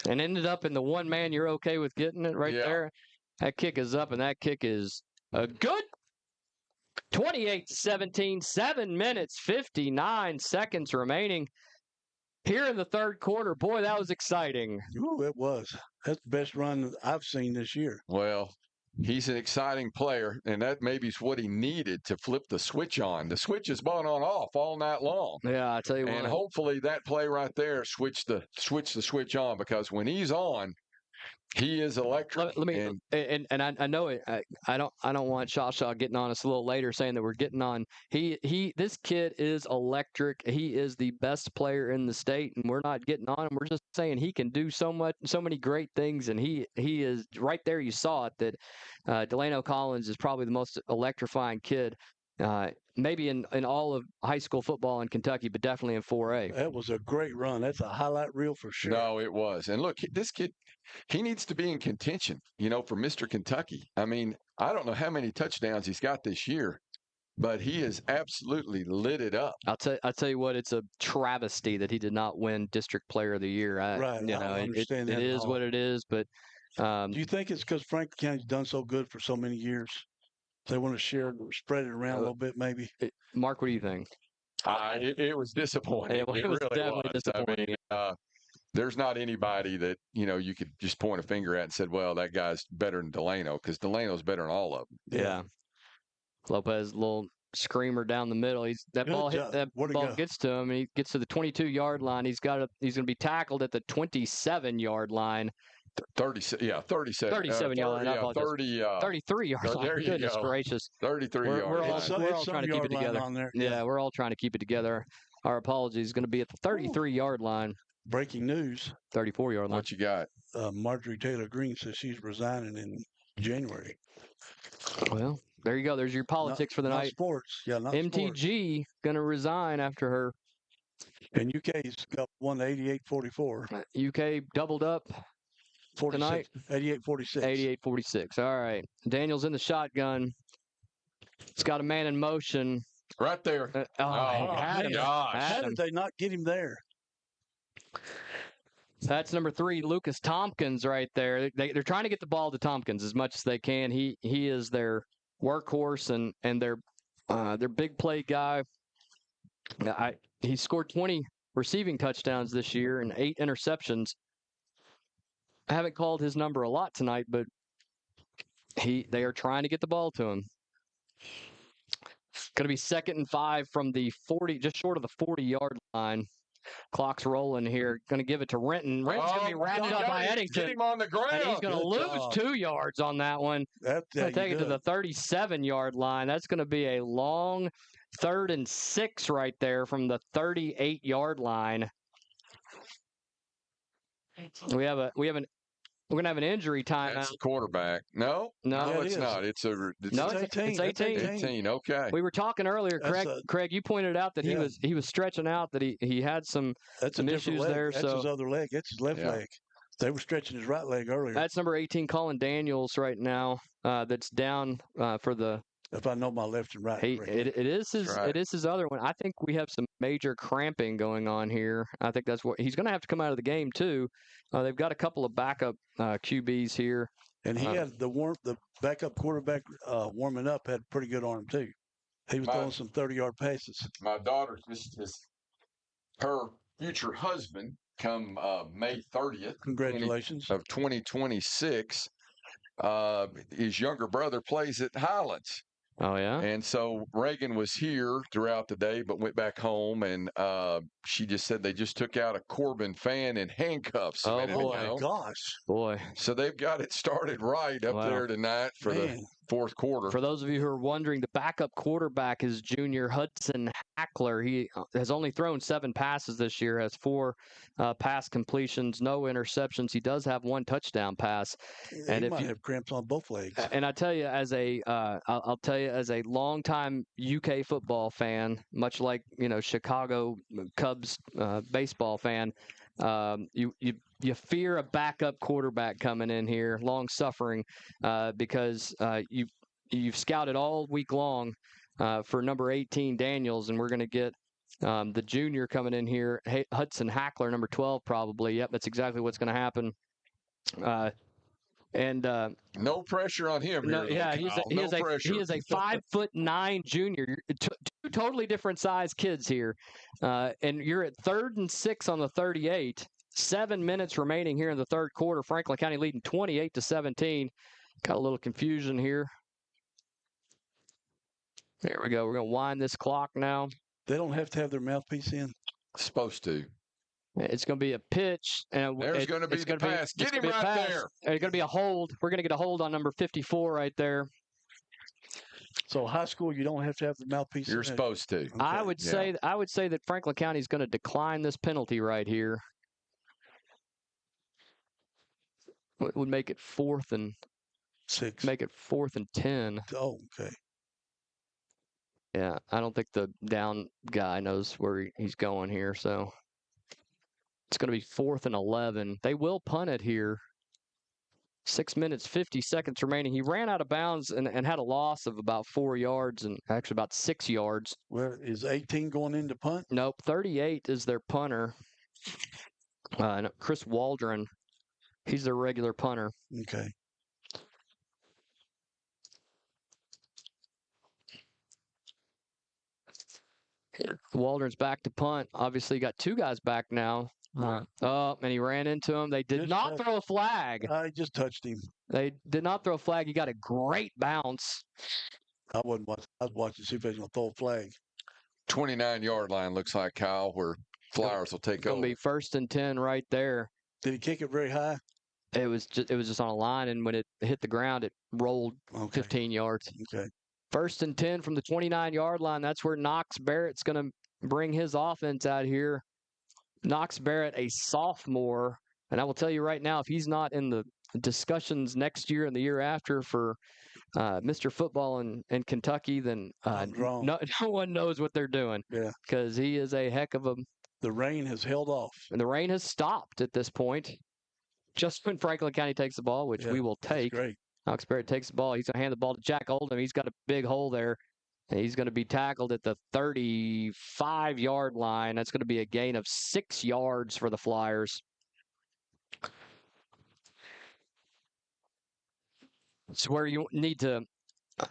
And ended up in the one man you're okay with getting it right Yeah. there. That kick is up, and that kick is a good 28-17, 7 minutes, 59 seconds remaining here in the third quarter. Boy, that was exciting. Ooh, it was. That's the best run I've seen this year. Well, he's an exciting player, and that maybe is what he needed to flip the switch on. The switch has been on off all night long. Yeah, I tell you And what. hopefully that play right there switch the switch on, because when he's on, he is electric. Let me and I know it. I don't want Shaw getting on us a little later saying that we're getting on. This kid is electric. He is the best player in the state, and we're not getting on him. We're just saying he can do so many great things, and he is right there. You saw it that Delano Collins is probably the most electrifying kid. Maybe in all of high school football in Kentucky, but definitely in 4A. That was a great run. That's a highlight reel for sure. No, it was. And look, this kid, he needs to be in contention, for Mr. Kentucky. I mean, I don't know how many touchdowns he's got this year, but he has absolutely lit it up. I'll tell you what, it's a travesty that he did not win District Player of the Year. Right. I understand that it at is all. what it is, but Do you think it's because Franklin County's done so good for so many years? They want to spread it around a little bit, maybe. Mark, what do you think? It was disappointing. It was really definitely was. disappointing. I mean, there's not anybody that, you could just point a finger at and said, well, that guy's better than Delano, because Delano's better than all of them. Yeah. Lopez, little screamer down the middle. Good Ball job. Where'd it ball go? gets to him, and he gets to the 22-yard line. He's going to be tackled at the 27-yard line. 37. 37-yard line. I apologize. 33-yard line. there you Goodness go. gracious. 33-yard We're line. all trying to keep it together. On there. Yeah, we're all trying to keep it together. Our apologies. Going to be at the 33-yard line. Breaking news. 34-yard line. What you got? Marjorie Taylor Greene says she's resigning in January. Well, there you go. There's your politics for the Not night. sports. Yeah, not sports. MTG going to resign after her. And UK's got won 88-44. UK doubled up 46, tonight. 88-46. 88-46. All right. Daniel's in the shotgun. It's got a man in motion. Right there. Had him. gosh. Had How him. did they not get him there? That's number 3, Lucas Tompkins, right there. They're trying to get the ball to Tompkins as much as they can. He is their workhorse and their big play guy. He scored 20 receiving touchdowns this year and 8 interceptions. I haven't called his number a lot tonight, but they are trying to get the ball to him. Going to be 2nd and 5 from the 40, just short of the 40-yard line. Clock's rolling here. Going to give it to Renton. Renton's going to be wrapped up by Eddington. Get him on the ground. And he's going to lose job. 2 yards on that one. That's how Going to take you it to do the 37-yard line. That's going to be a long 3rd and 6 right there from the 38-yard line. We're going to have an injury timeout. That's the quarterback. No, Yeah, it it's is. not. It's No, It's it's 18. 18. 18. Okay. We were talking earlier, Craig. That's Craig, you pointed out that Yeah. he was stretching out, that he had some That's a some different issues leg. there. That's So his other leg. That's his left Yeah. leg. They were stretching his right leg earlier. that's number 18, Colin Daniels, right now. That's down for the. if I know my left and right. correctly. It is his. right. It is his other one. I think we have some major cramping going on here. I think that's what he's going to have to come out of the game too. They've got a couple of backup QBs here. And he had the backup quarterback warming up had pretty good arm too. He was throwing some 30-yard passes. My daughter, this is her future husband, come May 30th Congratulations. of 2026. His younger brother plays at Highlands. Oh, yeah? And so Reagan was here throughout the day, but went back home, and she just said they just took out a Corbin fan in handcuffs a Oh, minute boy. ago. Gosh. Boy. So they've got it started right up there tonight for the fourth quarter. For those of you who are wondering, the backup quarterback is junior Hudson Hackler. He has only thrown 7 passes this year, has 4 pass completions, no interceptions. He does have 1 touchdown pass. And he might have cramps on both legs. And I tell you, as I'll tell you, as a longtime UK football fan, much like Chicago Cubs baseball fan, you fear a backup quarterback coming in here, long suffering, because you've scouted all week long for number 18 Daniels, and we're going to get the junior coming in here, Hudson Hackler, number 12 probably. Yep, that's exactly what's going to happen. And no pressure on him. No, here, yeah, though, he is a 5'9" junior. Two totally different size kids here, and you're at 3rd and 6 on the 38. 7 minutes remaining here in the third quarter. Franklin County leading 28-17. Got a little confusion here. There we go. We're going to wind this clock now. They don't have to have their mouthpiece in. Supposed to. It's going to be a pitch. And there's going to be the pass. Get him right there. There's going to be a hold. We're going to get a hold on number 54 right there. So high school, you don't have to have the mouthpiece. You're supposed to. Okay. I would say that Franklin County is going to decline this penalty right here. It would make it 4th and 6. Make it 4th and 10. Oh, okay. Yeah, I don't think the down guy knows where he's going here, so it's going to be 4th and 11. They will punt it here. 6 minutes, 50 seconds remaining. He ran out of bounds and had a loss of about 4 yards and actually about 6 yards. Where is 18 going into punt? Nope, 38 is their punter. Chris Waldron, he's their regular punter. Okay. Waldron's back to punt. Obviously, got 2 guys back now. And he ran into him. They did not throw a flag. I just touched him. They did not throw a flag. He got a great bounce. I wasn't watching. I was watching to see if they was going to throw a flag. 29-yard line looks like, Kyle, where Flyers will take over. It's going to be 1st and 10 right there. Did he kick it very high? It was just on a line, and when it hit the ground, it rolled 15 yards. Okay. 1st and 10 from the 29-yard line. That's where Knox Barrett's going to bring his offense out here. Knox Barrett, a sophomore, and I will tell you right now, if he's not in the discussions next year and the year after for Mr. Football in Kentucky, then no one knows what they're doing. Yeah. Because he is a heck of a... The rain has held off. And the rain has stopped at this point. Just when Franklin County takes the ball, which we will take. Great. Knox Barrett takes the ball. He's going to hand the ball to Jack Oldham. He's got a big hole there. And he's going to be tackled at the 35-yard line. That's going to be a gain of 6 yards for the Flyers. It's where you need to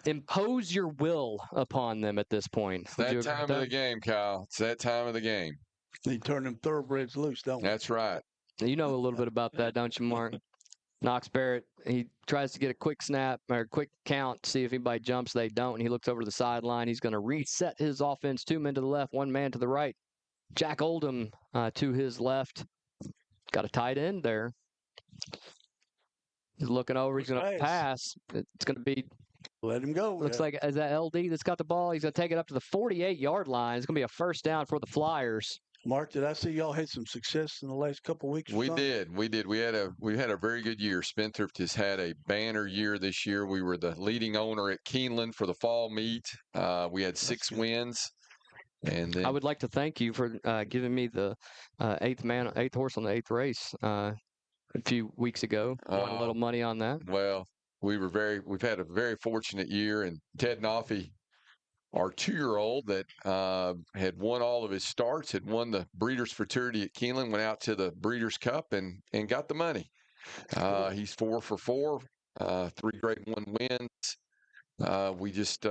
impose your will upon them at this point. It's that time of the game, Kyle. It's that time of the game. They turn them thoroughbreds loose, don't they? That's right. You know a little bit about that, don't you, Mark? Knox Barrett, he tries to get a quick snap or a quick count, see if anybody jumps. They don't, and he looks over to the sideline. He's going to reset his offense. 2 men to the left, 1 man to the right. Jack Oldham to his left. Got a tight end there. He's looking over. He's going to pass. It's going to be. Let him go. Looks like, is that LD that's got the ball? He's going to take it up to the 48-yard line. It's going to be a 1st down for the Flyers. Mark, did I see y'all had some success in the last couple of weeks? We did. We had a very good year. Spendthrift has had a banner year this year. We were the leading owner at Keeneland for the fall meet. We had 6 wins. And then, I would like to thank you for giving me the 8th horse on the 8th race a few weeks ago. Won a little money on that. Well, we've had a very fortunate year, and Ted Noffey, our 2-year-old that had won all of his starts, had won the Breeders' Fraternity at Keeneland, went out to the Breeders' Cup and got the money. He's 4 for 4, 3 Grade 1 wins. We just,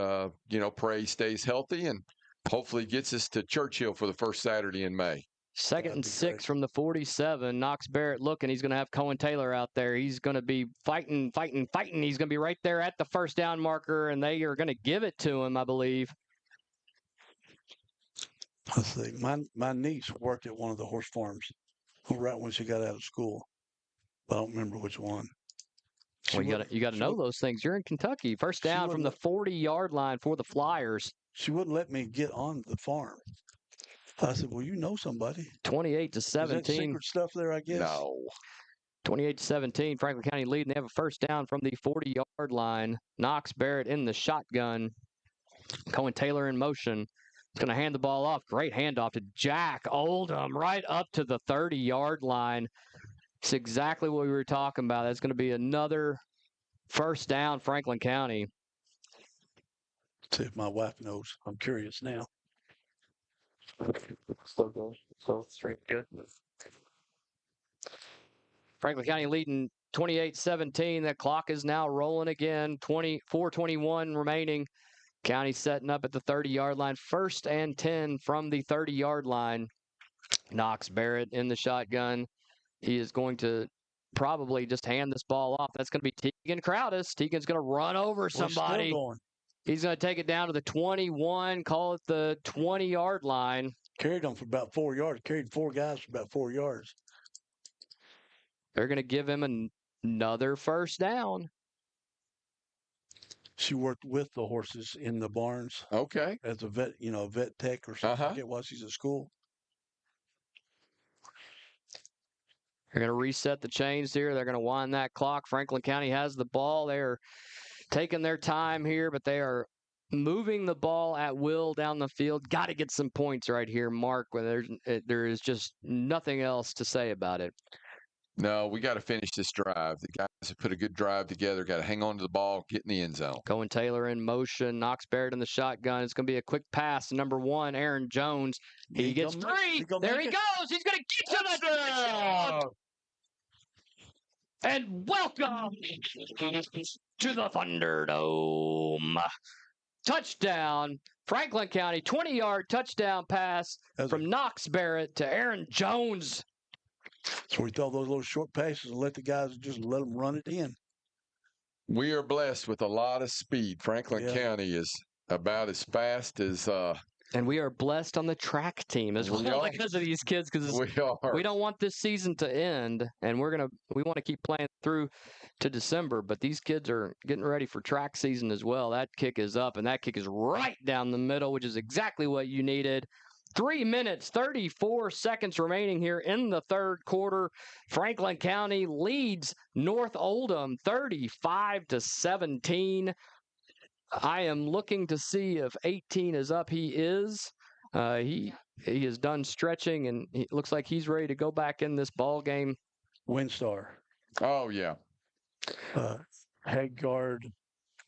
pray he stays healthy and hopefully gets us to Churchill for the first Saturday in May. Second That'd and be 6 great. from the 47. Knox Barrett looking. He's going to have Cohen Taylor out there. He's going to be fighting. He's going to be right there at the first down marker, and they are going to give it to him, I believe. Let's see. My niece worked at one of the horse farms right when she got out of school. I don't remember which one. Well, you got to know those things. You're in Kentucky. First down from the 40-yard line for the Flyers. She wouldn't let me get on the farm. I said, "Well, you know somebody." 28-17. Is that secret stuff there? I guess. No. 28-17. Franklin County leading. They have a first down from the 40-yard line. Knox Barrett in the shotgun. Cohen Taylor in motion. He's going to hand the ball off. Great handoff to Jack Oldham right up to the 30-yard line. It's exactly what we were talking about. That's going to be another first down, Franklin County. See if my wife knows. I'm curious now. So straight good. Franklin County leading 28-17. That clock is now rolling again. 4:21 remaining. County setting up at the 30-yard line. First and 10 from the 30-yard line. Knox Barrett in the shotgun. He is going to probably just hand this ball off. That's going to be Tegan Crowdis. Tegan's going to run over somebody. He's going to take it down to the 21, call it the 20-yard line. Carried them for about 4 yards. Carried 4 guys for about 4 yards. They're going to give him another first down. She worked with the horses in the barns. Okay. As a vet, vet tech or something. I forget while she's at school. They're going to reset the chains here. They're going to wind that clock. Franklin County has the ball. They're taking their time here, but they are moving the ball at will down the field. Got to get some points right here, Mark, where there is just nothing else to say about it. No, we got to finish this drive. The guys have put a good drive together. Got to hang on to the ball, get in the end zone. Cohen Taylor in motion. Knox Barrett in the shotgun. It's going to be a quick pass to number 1, Aaron Jones. He gets 3. There he goes. He's going to get to the ground. And welcome to the Thunderdome. Touchdown. Franklin County, 20-yard touchdown pass from Knox Barrett to Aaron Jones. So we throw those little short passes and let the guys just let them run it in. We are blessed with a lot of speed. Franklin County is about as fast as and we are blessed on the track team as well because of these kids. Because we don't want this season to end, and we want to keep playing through to December. But these kids are getting ready for track season as well. That kick is up, and that kick is right down the middle, which is exactly what you needed. 3 minutes, 34 seconds remaining here in the third quarter. Franklin County leads North Oldham 35-17. I am looking to see if 18 is up. He is. He is done stretching, and it looks like he's ready to go back in this ball game. Windstar. Oh, yeah. Haggard.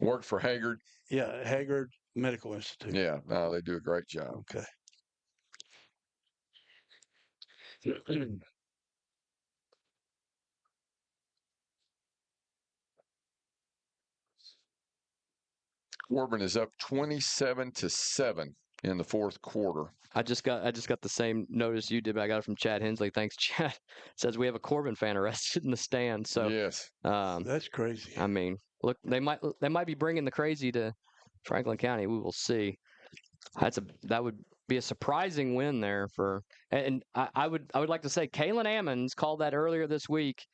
Worked for Haggard. Yeah, Haggard Medical Institute. Yeah, no, they do a great job. Okay. Corbin is up 27-7 in the fourth quarter. I just got the same notice you did, but I got it from Chad Hensley. Thanks, Chad. It says we have a Corbin fan arrested in the stand. So yes, that's crazy. I mean, look, they might be bringing the crazy to Franklin County. We will see. That would be a surprising win there for. And I would like to say Kalen Ammons called that earlier this week.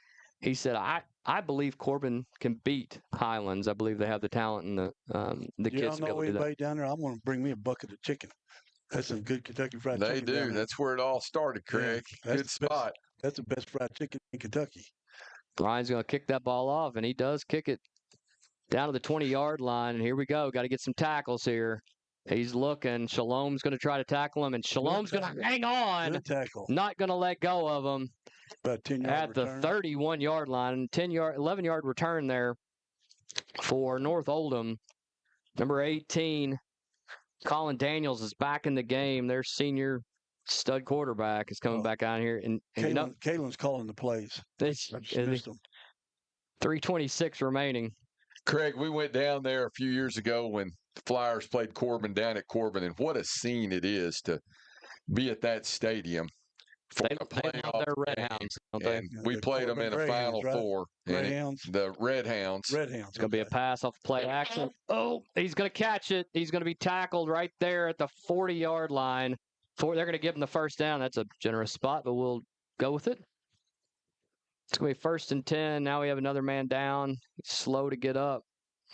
He said, I believe Corbin can beat Highlands. I believe they have the talent and the kids to be able to do that. Down there, I'm going to bring me a bucket of chicken. That's some good Kentucky Fried Chicken. They do. That's where it all started, Craig. Yeah, good spot. That's the best fried chicken in Kentucky. Ryan's going to kick that ball off, and he does kick it down to the 20-yard line. And here we go. Got to get some tackles here. He's looking. Shalom's going to try to tackle him, and Shalom's going to hang on. Good tackle. Not going to let go of him. About 10-yard at the 31-yard line. 11-yard return there for North Oldham. Number 18, Colin Daniels is back in the game. Their senior stud quarterback is coming back out here. And Kalen's calling the plays. 3:26 remaining. Craig, we went down there a few years ago when the Flyers played Corbin down at Corbin, and what a scene it is to be at that stadium for They the love playoff their Red game, Hounds, don't they? and Yeah, we the played them in a quarterback Final Greyhounds, right? Four. and Greyhounds. The Red Hounds. Red Hounds. It's going to be a pass off the play action. Oh, he's going to catch it. He's going to be tackled right there at the 40-yard line. They're going to give him the first down. That's a generous spot, but we'll go with it. It's going to be 1st and 10. Now we have another man down. He's slow to get up.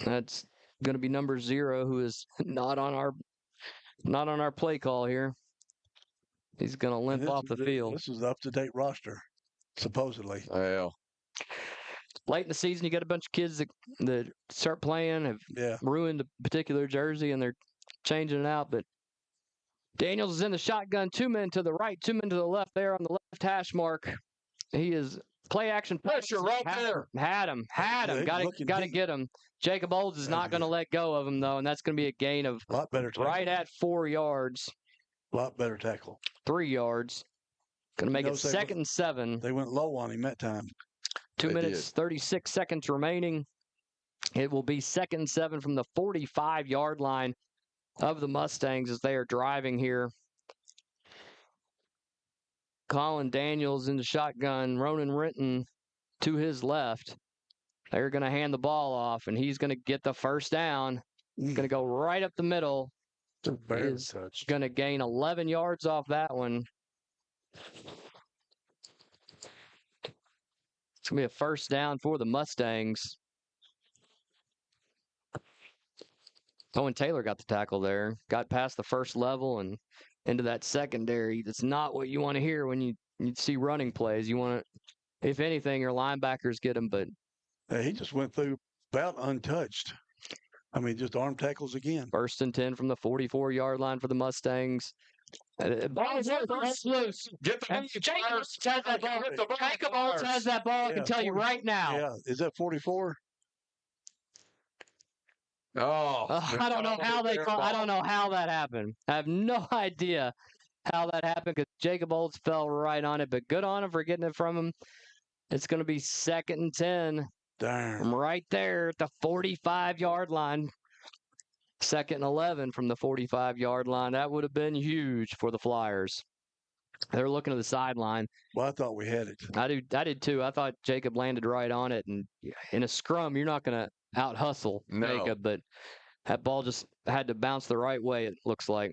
That's going to be number 0, who is not on our play call here. He's going to limp off the field. This is the up-to-date roster, supposedly. Well, Late in the season, you got a bunch of kids that start playing, have ruined a particular jersey, and they're changing it out. But Daniels is in the shotgun, 2 men to the right, 2 men to the left there on the left hash mark. He is play action pressure right there. Had him. Got to get him. Jacob Olds is not going to let go of him, though, and that's going to be a gain of a lot better tackle. Right at 4 yards. A lot better tackle. 3 yards. Going to make it 2nd and 7. They went low on him that time. 2 minutes, 36 seconds remaining. It will be 2nd and 7 from the 45-yard line of the Mustangs as they are driving here. Colin Daniels in the shotgun, Ronan Renton to his left. They're going to hand the ball off, and he's going to get the first down. He's going to go right up the middle. He's going to gain 11 yards off that one. It's going to be a first down for the Mustangs. Owen Taylor got the tackle there. Got past the first level and into that secondary. That's not what you want to hear when you see running plays. You want to, if anything, your linebackers get them, but he just went through about untouched. I mean, just arm tackles again. 1st and 10 from the 44-yard line for the Mustangs. Ball's loose. Get the Jacob Olds has that ball. I can tell you right now. Yeah, is that 44? I don't know how they call. I don't know how that happened. I have no idea how that happened because Jacob Olds fell right on it. But good on him for getting it from him. It's going to be 2nd and 10. Darn. From right there at the 45-yard line. 2nd and 11 from the 45-yard line. That would have been huge for the Flyers. They're looking to the sideline. Well, I thought we had it. I did too. I thought Jacob landed right on it. And in a scrum, you're not going to out-hustle Jacob, but that ball just had to bounce the right way, it looks like.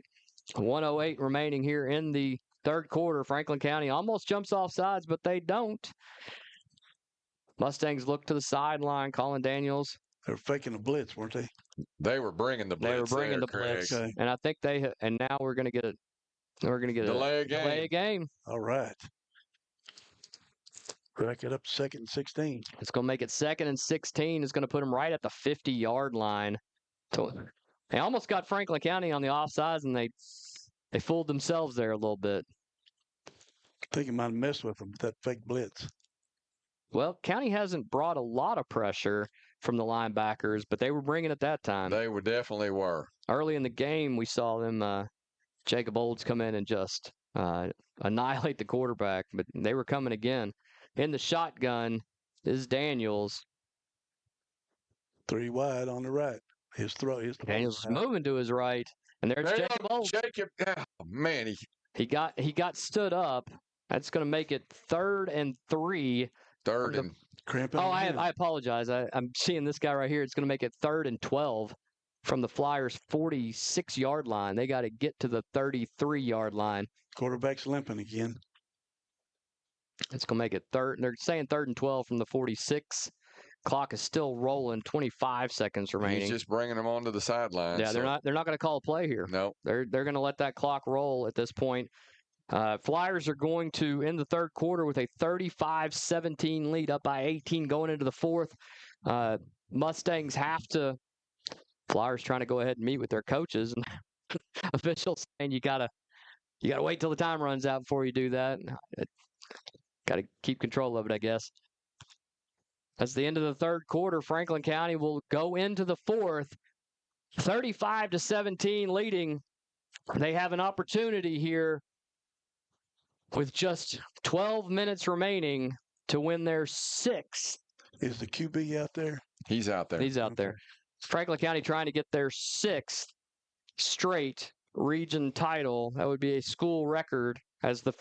1:08 remaining here in the 3rd quarter. Franklin County almost jumps off sides, but they don't. Mustangs look to the sideline. Colin Daniels. They were faking a blitz, weren't they? They were bringing the blitz. They were bringing the blitz, okay. And I think and now we're going to get a delay a game. All right. Back it up to 2nd and 16. It's going to make it 2nd and 16. It's going to put them right at the 50-yard line. So they almost got Franklin County on the offsides, and they fooled themselves there a little bit. I think it might have messed with them with that fake blitz. Well, County hasn't brought a lot of pressure from the linebackers, but they were bringing it that time. They definitely were. Early in the game, we saw them, Jacob Olds come in and just annihilate the quarterback, but they were coming again. In the shotgun is Daniels. 3 wide on the right. His throw. Daniels is moving to his right, and there's Jacob Olds. Man, he got stood up. That's going to make it 3rd and 3. Cramping. Oh, I apologize. I'm seeing this guy right here. It's going to make it 3rd and 12 from the Flyers' 46-yard line. They got to get to the 33-yard line. Quarterback's limping again. It's going to make it 3rd. They're saying 3rd and 12 from the 46. Clock is still rolling. 25 seconds remaining. He's just bringing them onto the sideline. Yeah, they're not going to call a play here. No, they're going to let that clock roll at this point. Flyers are going to end the 3rd quarter with a 35-17 lead, up by 18 going into the 4th. Mustangs have to. Flyers trying to go ahead and meet with their coaches, and officials saying you gotta wait till the time runs out before you do that. Got to keep control of it, I guess. That's the end of the 3rd quarter. Franklin County will go into the 4th, 35-17 leading. They have an opportunity here with just 12 minutes remaining to win their 6th. Is the QB out there? He's out there. He's out there. Franklin County trying to get their 6th straight region title. That would be a school record as the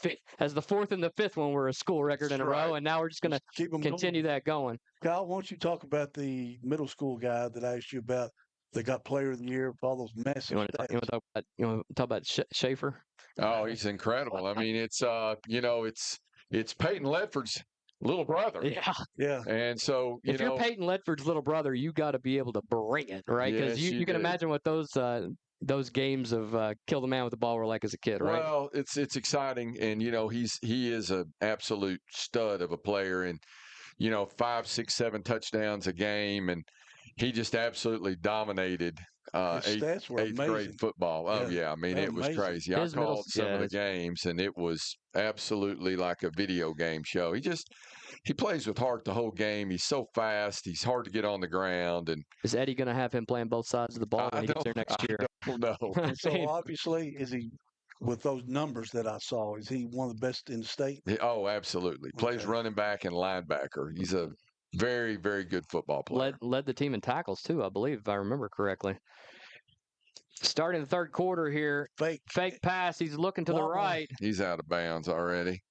fourth and the fifth one were a school record in a row, and now we're just going to Keep them continue that going. Kyle, why don't you talk about the middle school guy that I asked you about that got Player of the Year with all those massive You want to talk about Schaefer? Oh, he's incredible. I mean, it's it's Peyton Ledford's little brother. Yeah. Yeah. And so, if you're Peyton Ledford's little brother, you got to be able to bring it, right? Because Yes, you can do. imagine what those games of kill the man with the ball were like as a kid, right? Well, it's exciting, and he is an absolute stud of a player, and 5, 6, 7 touchdowns a game, and he just absolutely dominated eighth grade football. Oh yeah, I mean it was crazy. I called some of the games, and it was absolutely like a video game show. He plays with heart the whole game. He's so fast. He's hard to get on the ground. And is Eddie going to have him playing both sides of the ball when he gets there next year? I don't know. So obviously, is he, with those numbers that I saw, is he one of the best in the state? Oh, absolutely. Plays running back and linebacker. He's a very, very good football player. Led the team in tackles too, I believe, if I remember correctly. Starting the third quarter here, fake pass. He's looking to the right. He's out of bounds already.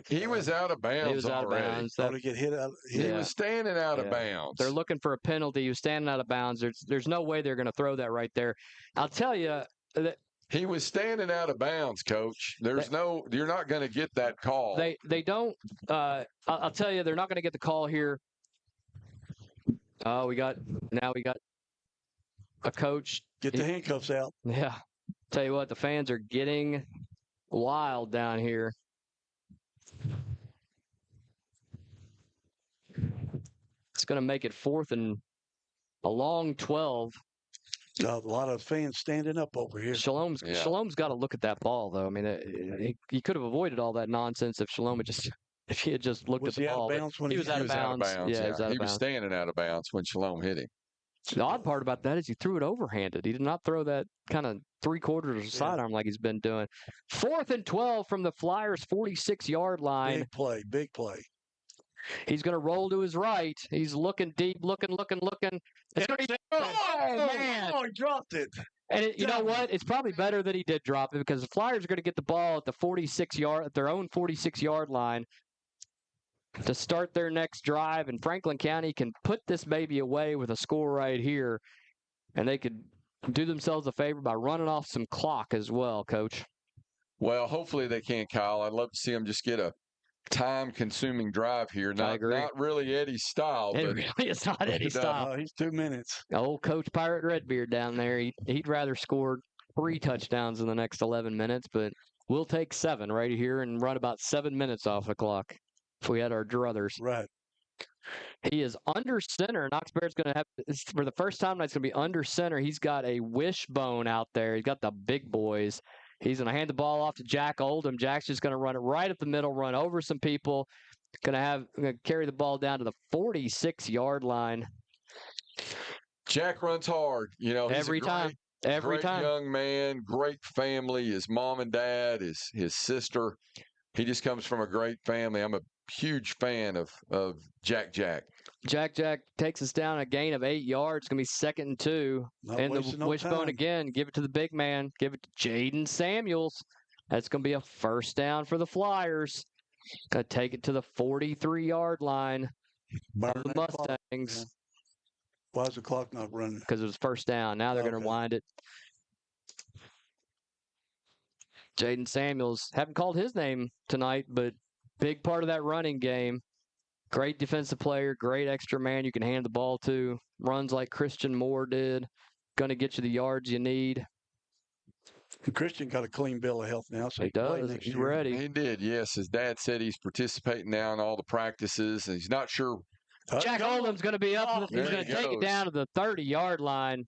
He was out of bounds. He was out of bounds. He was standing out of bounds. They're looking for a penalty. He was standing out of bounds. There's no way they're going to throw that right there. I'll tell you that he was standing out of bounds, Coach. You're not going to get that call. They don't. I'll tell you, they're not going to get the call here. Oh, we got a coach. Get the handcuffs out. Yeah. Tell you what, the fans are getting wild down here. It's going to make it fourth and a long 12. A lot of fans standing up over here. Shalom's got to look at that ball, though. I mean, he could have avoided all that nonsense if he had just looked at the ball. He was out of bounds. Yeah, he was standing out of bounds when Shalom hit him. The odd part about that is he threw it overhanded. He did not throw that kind of 3/4 sidearm like he's been doing. 4th and 12 from the Flyers' 46-yard line. Big play. He's going to roll to his right. He's looking deep, looking. It's going to be, man! Oh, he dropped it. And you know what? It's probably better that he did drop it because the Flyers are going to get the ball at their own 46-yard line to start their next drive, and Franklin County can put this baby away with a score right here, and they could do themselves a favor by running off some clock as well, Coach. Well, hopefully they can, Kyle. I'd love to see them just get a time-consuming drive here. Not really Eddie's style. It really is not Eddie's style. He's 2 minutes. Old Coach Pirate Redbeard down there, he'd rather score 3 touchdowns in the next 11 minutes, but we'll take 7 right here and run about 7 minutes off the clock if we had our druthers. Right. He is under center. Knox Bear's going to have, for the first time, it's going to be under center. He's got a wishbone out there. He's got the big boys. He's going to hand the ball off to Jack Oldham. Jack's just going to run it right up the middle, run over some people. Going to carry the ball down to the 46-yard line. Jack runs hard. He's every time. Great young man, great family. His mom and dad, his sister. He just comes from a great family. I'm a huge fan of Jack. Jack takes us down a gain of 8 yards. It's going to be 2nd and 2. And the wishbone again. Give it to the big man. Give it to Jaden Samuels. That's going to be a first down for the Flyers. Going to take it to the 43-yard line of the Mustangs. Yeah. Why is the clock not running? Because it was first down. Now they're going to wind it. Jaden Samuels, haven't called his name tonight, but big part of that running game. Great defensive player, great extra man you can hand the ball to. Runs like Christian Moore did. Going to get you the yards you need. Christian got a clean bill of health now, so he does. He's ready. He did, yes. His dad said he's participating now in all the practices, and he's not sure. Jack Oldham's going to be up. He's going to take it down to the 30-yard line.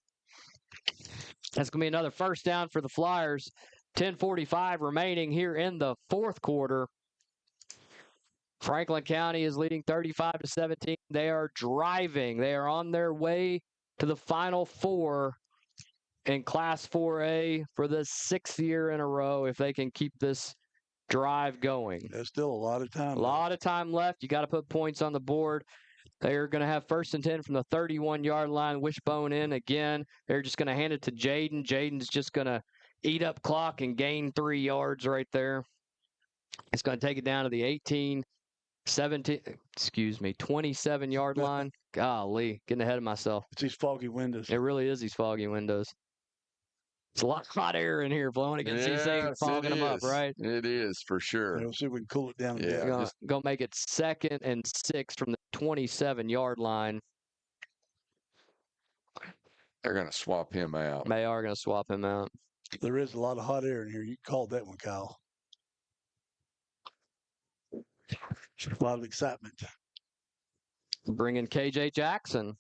That's going to be another first down for the Flyers. 10:45 remaining here in the fourth quarter. Franklin County is leading 35-17. They are driving. They are on their way to the Final Four in Class 4A for the 6th year in a row if they can keep this drive going. There's still a lot of time. A lot of time left. You got to put points on the board. They're going to have 1st and 10 from the 31-yard line. Wishbone in again. They're just going to hand it to Jaden. Jaden's just going to eat up clock and gain 3 yards right there. It's going to take it down to the 27-yard line. Golly, getting ahead of myself. It's these foggy windows. It really is these foggy windows. It's a lot of hot air in here blowing against these things and fogging them up, right? It is for sure. We'll see if we can cool it down. Yeah, Gonna make it 2nd and 6 from the 27-yard line. They're going to swap him out. They are going to swap him out. There is a lot of hot air in here. You called that one, Kyle. A lot of excitement. Bring in KJ Jackson.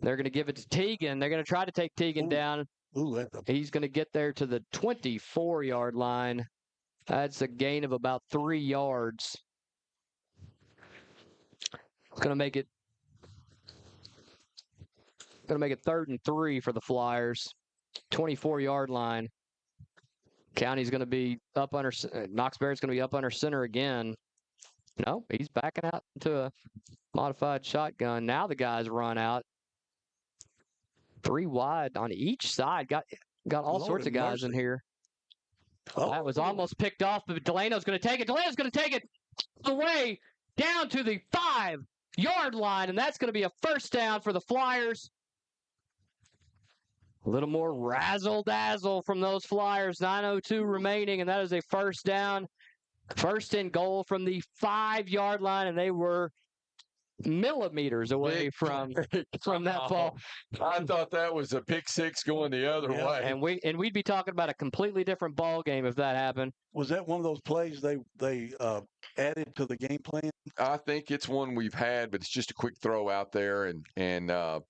They're going to give it to Teagan. They're going to try to take Teagan down. Ooh, He's going to get there to the 24-yard line. That's a gain of about 3 yards. It's going to make it 3rd and 3 for the Flyers. 24-yard line. County's going to be up under. Knoxbury's going to be up under center again. No, he's backing out into a modified shotgun. Now the guys run out. 3 wide on each side. Got all sorts of guys in here. That was almost picked off, but Delano's going to take it. Delano's going to take it away down to the 5-yard line, and that's going to be a first down for the Flyers. A little more razzle-dazzle from those Flyers. 9:02 remaining, and that is a first down. First and goal from the 5-yard line, and they were millimeters away from that ball. I thought that was a pick six going the other way. And we'd be talking about a completely different ball game if that happened. Was that one of those plays they added to the game plan? I think it's one we've had, but it's just a quick throw out there, and the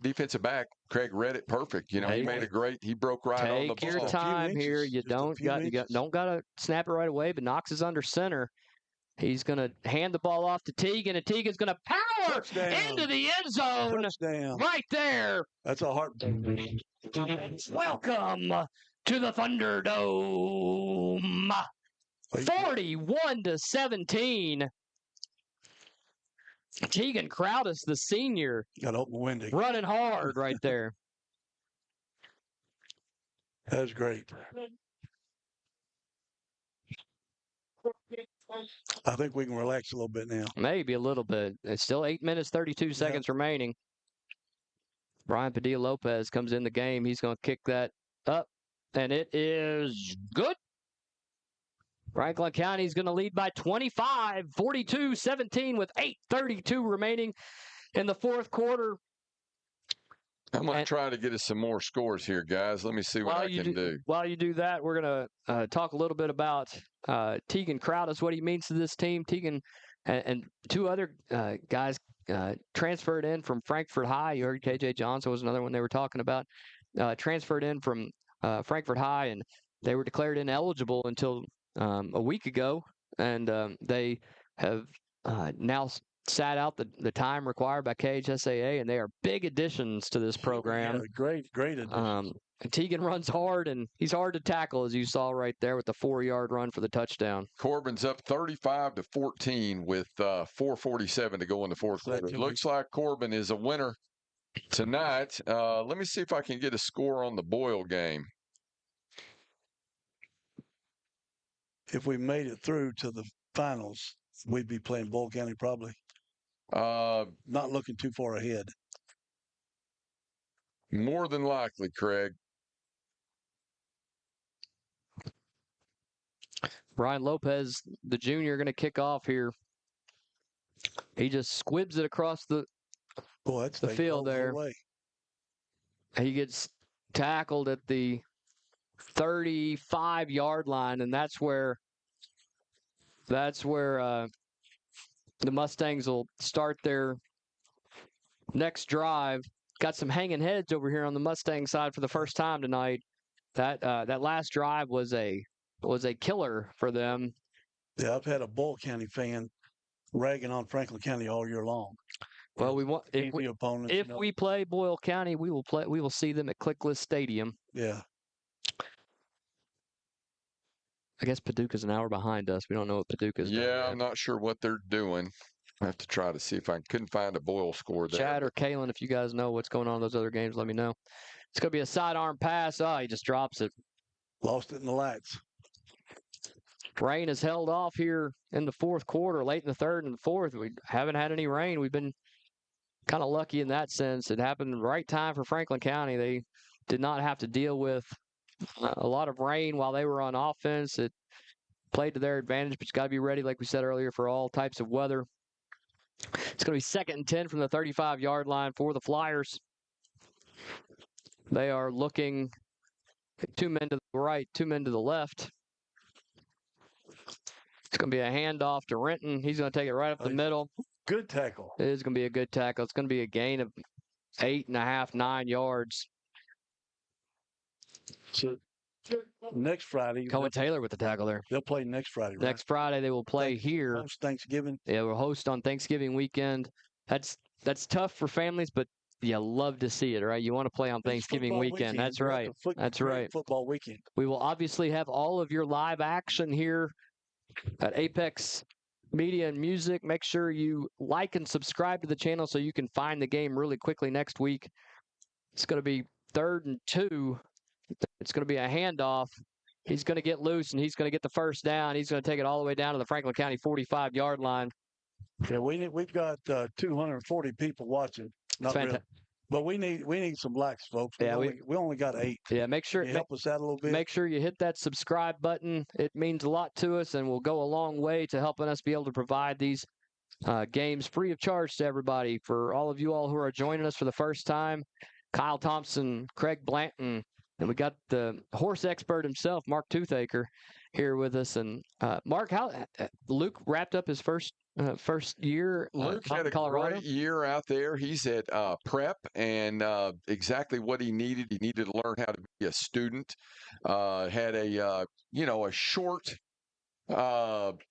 defensive back Craig read it perfect. He made he broke right on the ball. Take your time here. You don't got to snap it right away. But Knox is under center. He's going to hand the ball off to Teagan, and Teagan's going to power into the end zone. Touchdown. Right there. That's a heart. Welcome to the Thunderdome. 41-17. Teagan Crowdus, the senior, got open windy, running hard right there. That was great. I think we can relax a little bit now. Maybe a little bit. It's still 8 minutes, 32 seconds remaining. Brian Padilla-Lopez comes in the game. He's going to kick that up, and it is good. Franklin County is going to lead by 25, 42-17 with 8:32 remaining in the fourth quarter. I'm going to try to get us some more scores here, guys. Let me see what I can do. While you do that, we're going to talk a little bit about Teagan Crowdus, what he means to this team. Teagan and 2 other guys transferred in from Frankfort High. You heard KJ Johnson was another one they were talking about. Transferred in from Frankfort High, and they were declared ineligible until a week ago, and they have now sat out the time required by KHSAA, and they are big additions to this program. Yeah, great addition. Teagan runs hard, and he's hard to tackle, as you saw right there with the 4-yard run for the touchdown. Corbin's up 35-14 with 4:47 to go in the fourth quarter. Looks like Corbin is a winner tonight. Let me see if I can get a score on the Boyle game. If we made it through to the finals, we'd be playing Boyle County probably. Not looking too far ahead. More than likely, Craig. Brian Lopez, the junior, going to kick off here. He just squibs it across the field there. He gets tackled at the 35-yard line, and that's where the Mustangs will start their next drive. Got some hanging heads over here on the Mustang side for the first time tonight. That last drive was a killer for them. Yeah, I've had a Boyle County fan ragging on Franklin County all year long. Well, if we play Boyle County, we will see them at Clickless Stadium. Yeah. I guess Paducah's an hour behind us. We don't know what Paducah's doing. Yeah, I'm not sure what they're doing. I have to try to see if I couldn't find a Boyle score there. Chad or Kalen, if you guys know what's going on in those other games, let me know. It's going to be a sidearm pass. Oh, he just drops it. Lost it in the lights. Rain has held off here in the fourth quarter, late in the third and the fourth. We haven't had any rain. We've been kind of lucky in that sense. It happened the right time for Franklin County. They did not have to deal with a lot of rain while they were on offense. It played to their advantage, but you got to be ready, like we said earlier, for all types of weather. It's going to be 2nd and 10 from the 35-yard line for the Flyers. They are looking 2 men to the right, 2 men to the left. It's going to be a handoff to Renton. He's going to take it right up the middle. Good tackle. It is going to be a good tackle. It's going to be a gain of 8.5, 9 yards. So next Friday, Cohen Taylor with the tackle there. they'll play next Friday, right? Next Friday they will play here. Post Thanksgiving. Yeah, we'll host on Thanksgiving weekend. That's tough for families, but you love to see it, right? You want to play on Thanksgiving weekend. That's right. That's right. Football weekend. We will obviously have all of your live action here at Apex Media and Music. Make sure you like and subscribe to the channel so you can find the game really quickly next week. It's going to be 3rd and 2. It's going to be a handoff. He's going to get loose, and he's going to get the first down. He's going to take it all the way down to the Franklin County 45-yard line. Yeah, we've got 240 people watching. Not really, but we need some likes, folks. We only got 8. Yeah, make sure help us out a little bit. Make sure you hit that subscribe button. It means a lot to us, and will go a long way to helping us be able to provide these games free of charge to everybody. For all of you all who are joining us for the first time, Kyle Thompson, Craig Blanton, and we got the horse expert himself, Mark Toothaker, here with us. And Mark, how Luke wrapped up his first year. Luke had a Colorado. Great year out there. He's at prep, and exactly what he needed. He needed to learn how to be a student. Had a short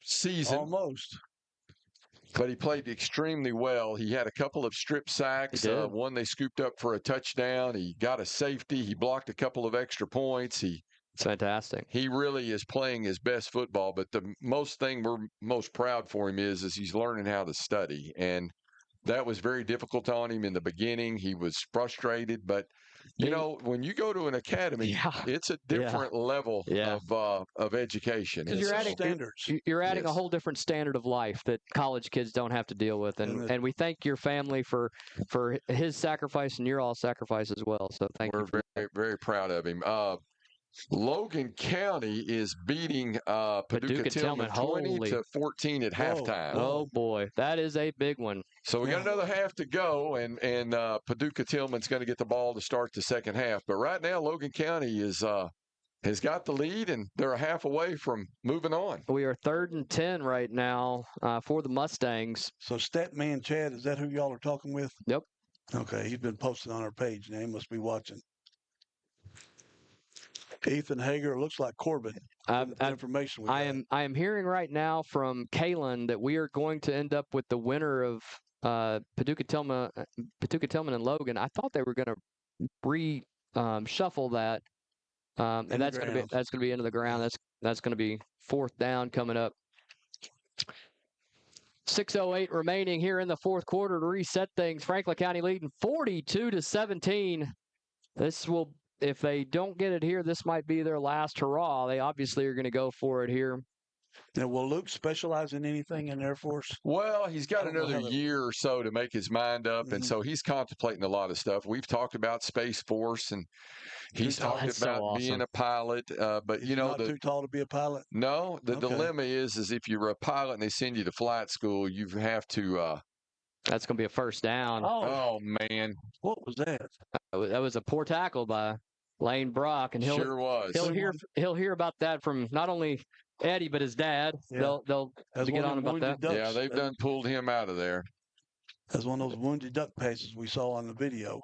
season almost. But he played extremely well. He had a couple of strip sacks. One they scooped up for a touchdown. He got a safety. He blocked a couple of extra points. It's fantastic. He really is playing his best football. But the thing we're most proud for him is he's learning how to study. And that was very difficult on him in the beginning. He was frustrated, but when you go to an academy, it's a different level of education. You're adding standards. You're adding a whole different standard of life that college kids don't have to deal with, and we thank your family for his sacrifice and your all sacrifice as well. So we're very, very proud of him. Logan County is beating Paducah Tillman 20-14 at halftime. Oh boy, that is a big one. So we got another half to go, and Paducah Tillman's going to get the ball to start the second half. But right now, Logan County has got the lead, and they're a half away from moving on. We are 3rd and 10 right now for the Mustangs. So Statman Chad, is that who y'all are talking with? Yep. Okay, he's been posted on our page now. He must be watching. Ethan Hager, looks like Corbin. Information I am hearing right now from Kalen that we are going to end up with the winner of Paducah Tillman and Logan. I thought they were going to shuffle that, and that's going to be into the ground. That's going to be 4th down coming up. 6:08 remaining here in the fourth quarter to reset things. Franklin County leading 42-17. This will. If they don't get it here, this might be their last hurrah. They obviously are going to go for it here. Now, will Luke specialize in anything in Air Force? Well, he's got another year or so to make his mind up, and so he's contemplating a lot of stuff. We've talked about Space Force, and he's talked about being a pilot. But he's not too tall to be a pilot? No. The dilemma is if you're a pilot and they send you to flight school, you have to that's going to be a first down. Oh, man. What was that? That was a poor tackle by Lane Brock, and he'll hear about that from not only Eddie but his dad. Yeah. They'll get on about that. Ducks. Yeah, they've done pulled him out of there. That's one of those wounded duck passes we saw on the video.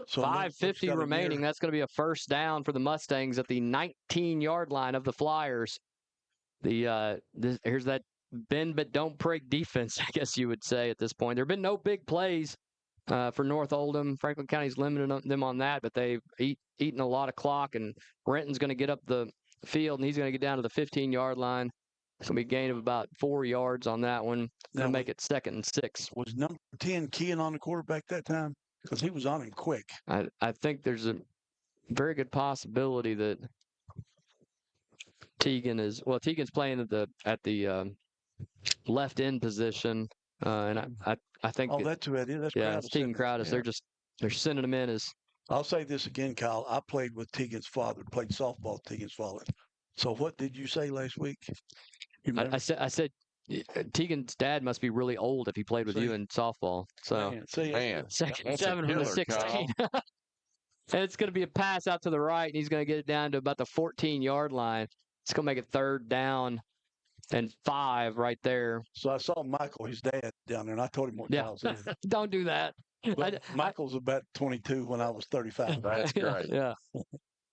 So 5:50 remaining. That's going to be a first down for the Mustangs at the 19-yard line of the Flyers. Here's that bend but don't break defense, I guess you would say at this point. There have been no big plays for North Oldham. Franklin County's limited them on that, but they've eaten a lot of clock, and Renton's going to get up the field, and he's going to get down to the 15-yard line. It's going to be a gain of about 4 yards on that one. Going to make it 2nd and 6. Was number 10 Kean on the quarterback that time? because he was on him quick. I think there's a very good possibility that Teagan's playing at the left end position, and I think That's who that is. That's it's Teagan Crowdis. Yeah. They're sending him in as. I'll say this again, Kyle. I played with Teagan's father, played softball with Teagan's father. So what did you say last week? You I said Teagan's dad must be really old if he played with you in softball. So Man, second that's a 7 from the killer, 16. And it's going to be a pass out to the right, and he's going to get it down to about the 14-yard line. It's going to make it 3rd down and 5 right there. So I saw Michael, his dad, down there, and I told him what Kyle said. Don't do that. Michael's about 22 when I was 35. That's great. Yeah.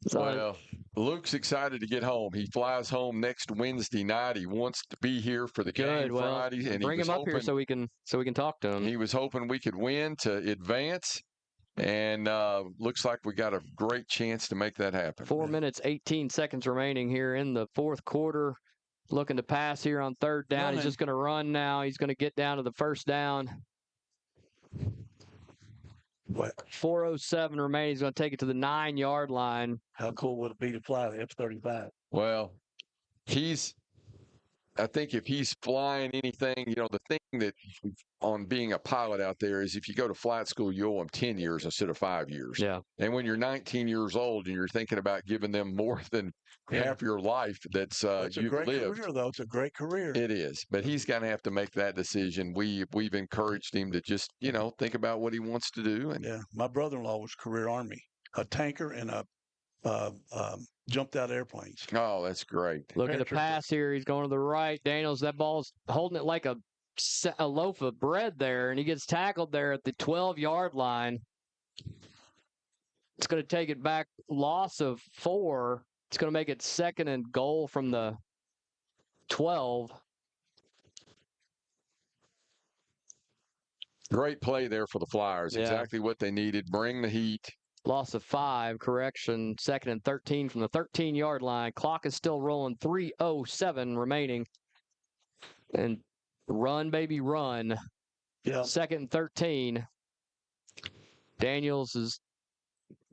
So, Well, Luke's excited to get home. He flies home next Wednesday night. He wants to be here for the game Friday, and bring him up here so we can talk to him. He was hoping we could win to advance, and looks like we got a great chance to make that happen. 4 minutes, 18 seconds remaining here in the fourth quarter. Looking to pass here on 3rd down. He's just going to run now. He's going to get down to the 1st down. What? 4:07 remaining. He's going to take it to the 9-yard line. How cool would it be to fly the F-35? Well, I think if he's flying anything, the thing that on being a pilot out there is if you go to flight school, you owe them 10 years instead of 5 years. Yeah. And when you're 19 years old and you're thinking about giving them more than half your life that's It's a you've great lived. career, though. It's a great career. It is. But he's going to have to make that decision. We've encouraged him to just, think about what he wants to do. And Yeah. My brother-in-law was career Army, a tanker and a jumped out airplanes. Oh, that's great. Look at the pass here. He's going to the right. Daniels, that ball's holding it like a loaf of bread there, and he gets tackled there at the 12-yard line. It's going to take it back, loss of 4. It's going to make it 2nd and goal from the 12. Great play there for the Flyers. Yeah. Exactly what they needed. Bring the heat. Loss of 5, correction, 2nd and 13 from the 13-yard line. Clock is still rolling, 3:07 remaining. And run, baby, run. Yeah. 2nd and 13. Daniels is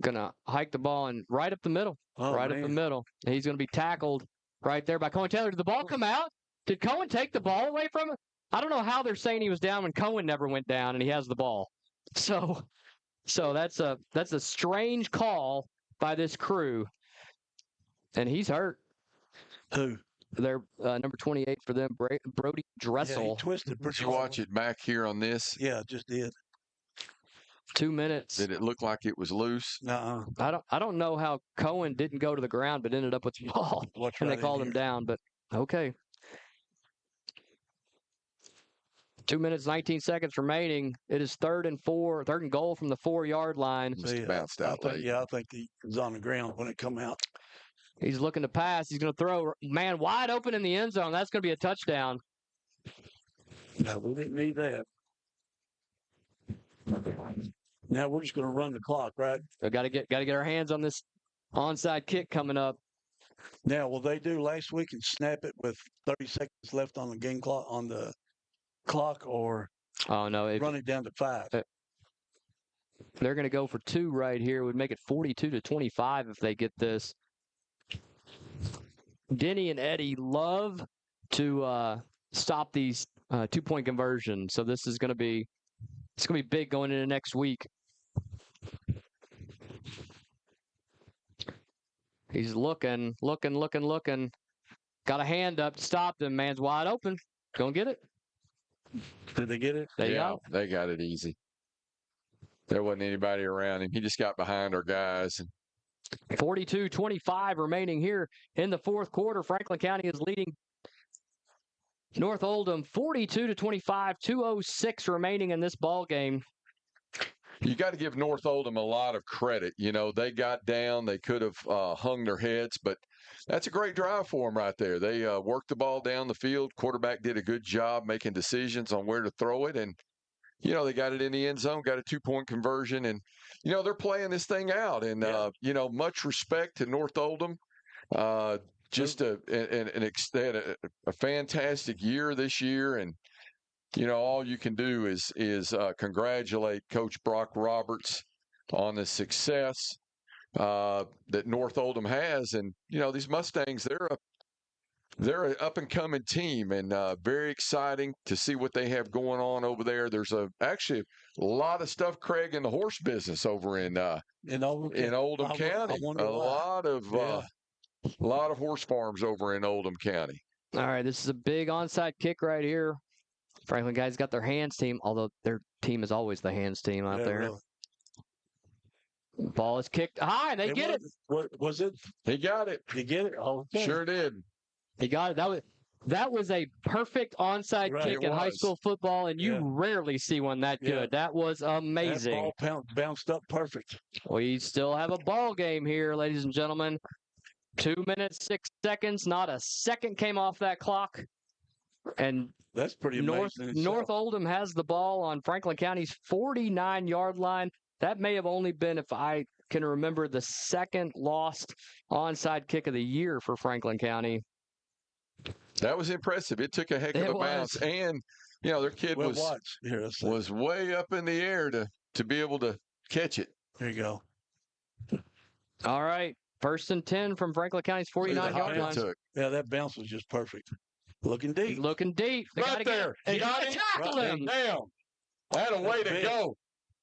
going to hike the ball and right up the middle. Up the middle. He's going to be tackled right there by Cohen Taylor. Did the ball come out? Did Cohen take the ball away from him? I don't know how they're saying he was down when Cohen never went down and he has the ball. So that's a strange call by this crew. And he's hurt. Who? They're number 28 for them, Brody Dressel. Yeah, he twisted. Did you watch it back here on this? Yeah, just did. 2 minutes. Did it look like it was loose? No. I don't know how Cohen didn't go to the ground but ended up with the ball. And they called him down, but okay. 2 minutes, 19 seconds remaining. It is 3rd and goal from the 4-yard line. Bounced out late. I think he was on the ground when it come out. He's looking to pass. He's going to throw, man, wide open in the end zone. That's going to be a touchdown. No, we didn't need that. Now we're just going to run the clock, right? We got to get our hands on this onside kick coming up. Now, will they do last week and snap it with 30 seconds left on the game clock or run it down to 5? They're going to go for 2 right here. Would make it 42-25 if they get this. Denny and Eddie love to stop these 2-point conversions, so this is going to be big going into next week. He's looking. Got a hand up to stop them. Man's wide open. Gonna get it. Did they get it? They got it. They got it easy. There wasn't anybody around him. He just got behind our guys. 42-25 remaining here in the fourth quarter. Franklin County is leading North Oldham 42-25, 2:06 remaining in this ball game. You got to give North Oldham a lot of credit. They got down. They could have hung their heads, but that's a great drive for them right there. They worked the ball down the field. Quarterback did a good job making decisions on where to throw it, and they got it in the end zone, got a 2-point conversion, and they're playing this thing out. And much respect to North Oldham. Just they had a fantastic year this year, and all you can do is congratulate Coach Brock Roberts on the success that North Oldham has. And, these Mustangs, they're an up-and-coming team, and very exciting to see what they have going on over there. There's actually a lot of stuff, Craig, in the horse business over in Oldham County. A lot of horse farms over in Oldham County. All right, this is a big onside kick right here. Franklin guys got their hands team, although their team is always the hands team out there. Really. Ball is kicked high. They get it. What was it? He got it. He get it? Oh, okay. Sure did. He got it. That was a perfect onside kick in high school football, and you rarely see one that good. That was amazing. That ball bounced up perfect. We still have a ball game here, ladies and gentlemen. 2 minutes, 6 seconds. Not a second came off that clock. And that's pretty amazing. North Oldham has the ball on Franklin County's 49-yard line. That may have only been, if I can remember, the second lost onside kick of the year for Franklin County. That was impressive. It took a heck of a bounce. And, their kid was way up in the air to be able to catch it. There you go. All right. 1st and 10 from Franklin County's 49-yard line. Yeah, that bounce was just perfect. Looking deep. Looking deep. Right there. They got to tackle him. Damn. That a way to go.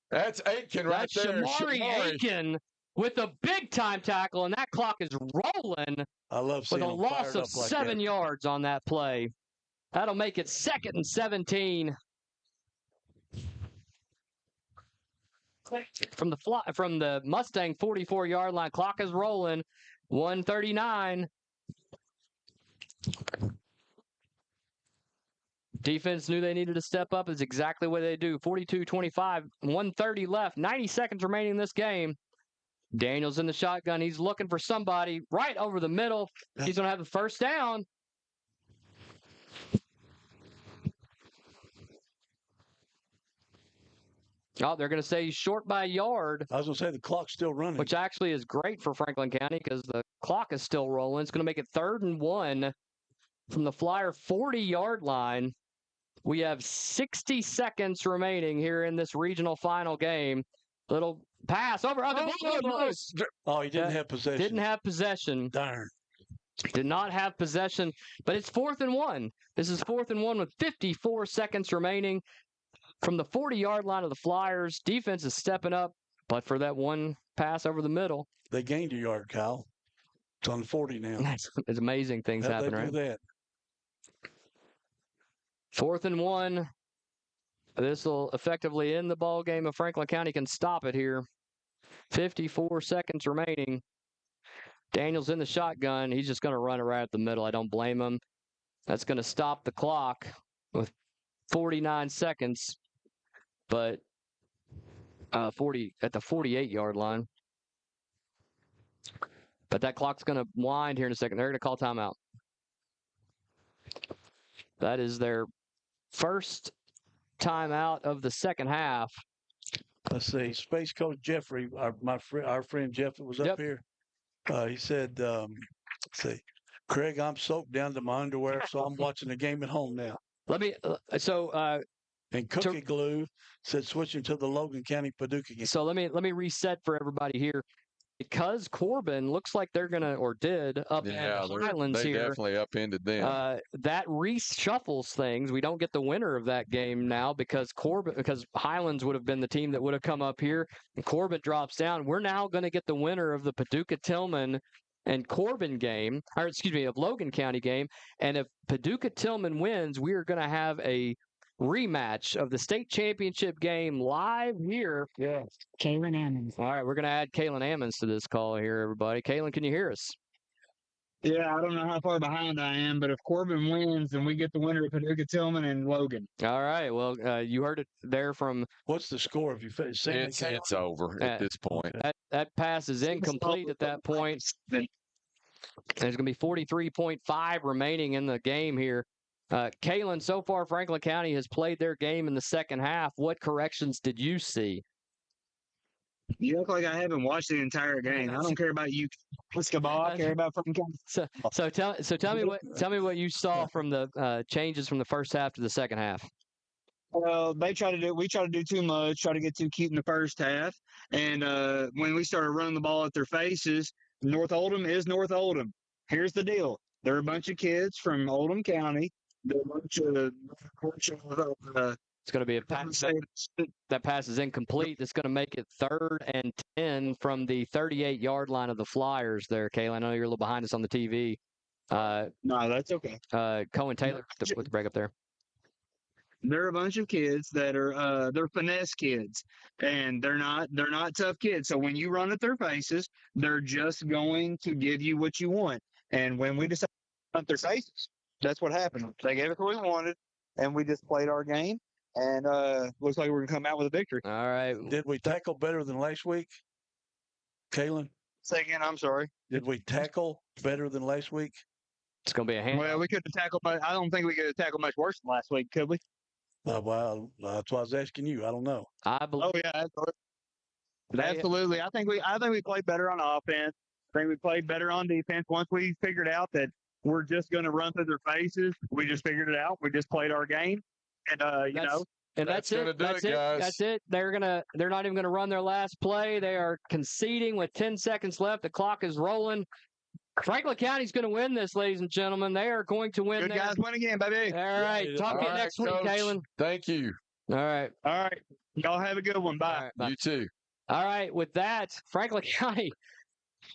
That's Aiken right there. Shamari Aiken with a big-time tackle, and that clock is rolling. I love seeing with a loss of 7 yards on that play. That'll make it 2nd and 17. From the Mustang 44-yard line, clock is rolling. 1:39. Defense knew they needed to step up. Is exactly what they do. 42-25, 1:30 left, 90 seconds remaining in this game. Daniel's in the shotgun. He's looking for somebody right over the middle. He's going to have the first down. Oh, they're going to say he's short by a yard. I was going to say the clock's still running. Which actually is great for Franklin County because the clock is still rolling. It's going to make it 3rd and 1 from the Flyer 40-yard line. We have 60 seconds remaining here in this regional final game. Little pass over. Oh, he didn't have possession. Didn't have possession. Darn. Did not have possession, but it's 4th and 1. This is 4th and 1 with 54 seconds remaining from the 40-yard line of the Flyers. Defense is stepping up, but for that one pass over the middle. They gained a yard, Kyle. It's on 40 now. It's amazing things happen, right? They do that. 4th and 1. This will effectively end the ball game if Franklin County can stop it here. 54 seconds remaining. Daniel's in the shotgun. He's just going to run it right at the middle. I don't blame him. That's going to stop the clock with 49 seconds, but 40 at the 48-yard line. But that clock's going to wind here in a second. They're going to call timeout. That is their first timeout of the second half. Let's see. Space Coach Jeffrey, our friend Jeff that was up here, he said, let's see, Craig, I'm soaked down to my underwear, so I'm watching the game at home now. Let me, and Cookie Glue said switching to the Logan County Paducah game. So let me reset for everybody here. Because Corbin looks like they're going to, or did, upend Highlands they here. They definitely upended them. That reshuffles things. We don't get the winner of that game now because Highlands would have been the team that would have come up here. And Corbin drops down. We're now going to get the winner of the Paducah-Tillman and Corbin game, of Logan County game. And if Paducah-Tillman wins, we are going to have a rematch of the state championship game live here. Yes. Kaylin Ammons. All right, we're going to add Kaylin Ammons to this call here, everybody. Kaylin, can you hear us? Yeah, I don't know how far behind I am, but if Corbin wins, then we get the winner of Paducah-Tillman and Logan. All right. Well, you heard it there from. What's the score? If you it's over at this point. That pass is incomplete at that point. There's going to be 43.5 remaining in the game here. Kaylin, so far Franklin County has played their game in the second half. What corrections did you see? You look like I haven't watched the entire game. I don't care about you, basketball. I care about Franklin County. So tell me what you saw from the changes from the first half to the second half. Well, we try to do too much, try to get too cute in the first half. And when we started running the ball at their faces, North Oldham is North Oldham. Here's the deal. They're a bunch of kids from Oldham County. They're a bunch of It's going to be a pass that pass is incomplete. It's going to make it 3rd and 10 from the 38-yard line of the Flyers there, Kayla. I know you're a little behind us on the TV. No, that's okay. Cohen Taylor with the break up there. They're a bunch of kids that are they're finesse kids, and they're not tough kids. So when you run at their faces, they're just going to give you what you want. And when we decided to run at their faces, that's what happened. They gave us what we wanted, and we just played our game. And looks like we're gonna come out with a victory. All right. Did we tackle better than last week, Kalen? Say again. I'm sorry. Did we tackle better than last week? It's going to be a hand. Well, we could have tackled, but I don't think we could have tackled much worse than last week, could we? Well, that's why I was asking you. I don't know. I believe. Oh yeah, absolutely. I think we played better on offense. I think we played better on defense. Once we figured out that we're just going to run through their faces, we just figured it out. We just played our game, and And that's it. That's it, guys. That's it. They're not even gonna run their last play. They are conceding with 10 seconds left. The clock is rolling. Franklin County's going to win this, ladies and gentlemen. They are going to win. Good guys, win again, baby. All right. Talk to you next week, Coach. Kalen. Thank you. All right. All right. Y'all have a good one. Bye. All right, bye. You too. All right. With that, Franklin County,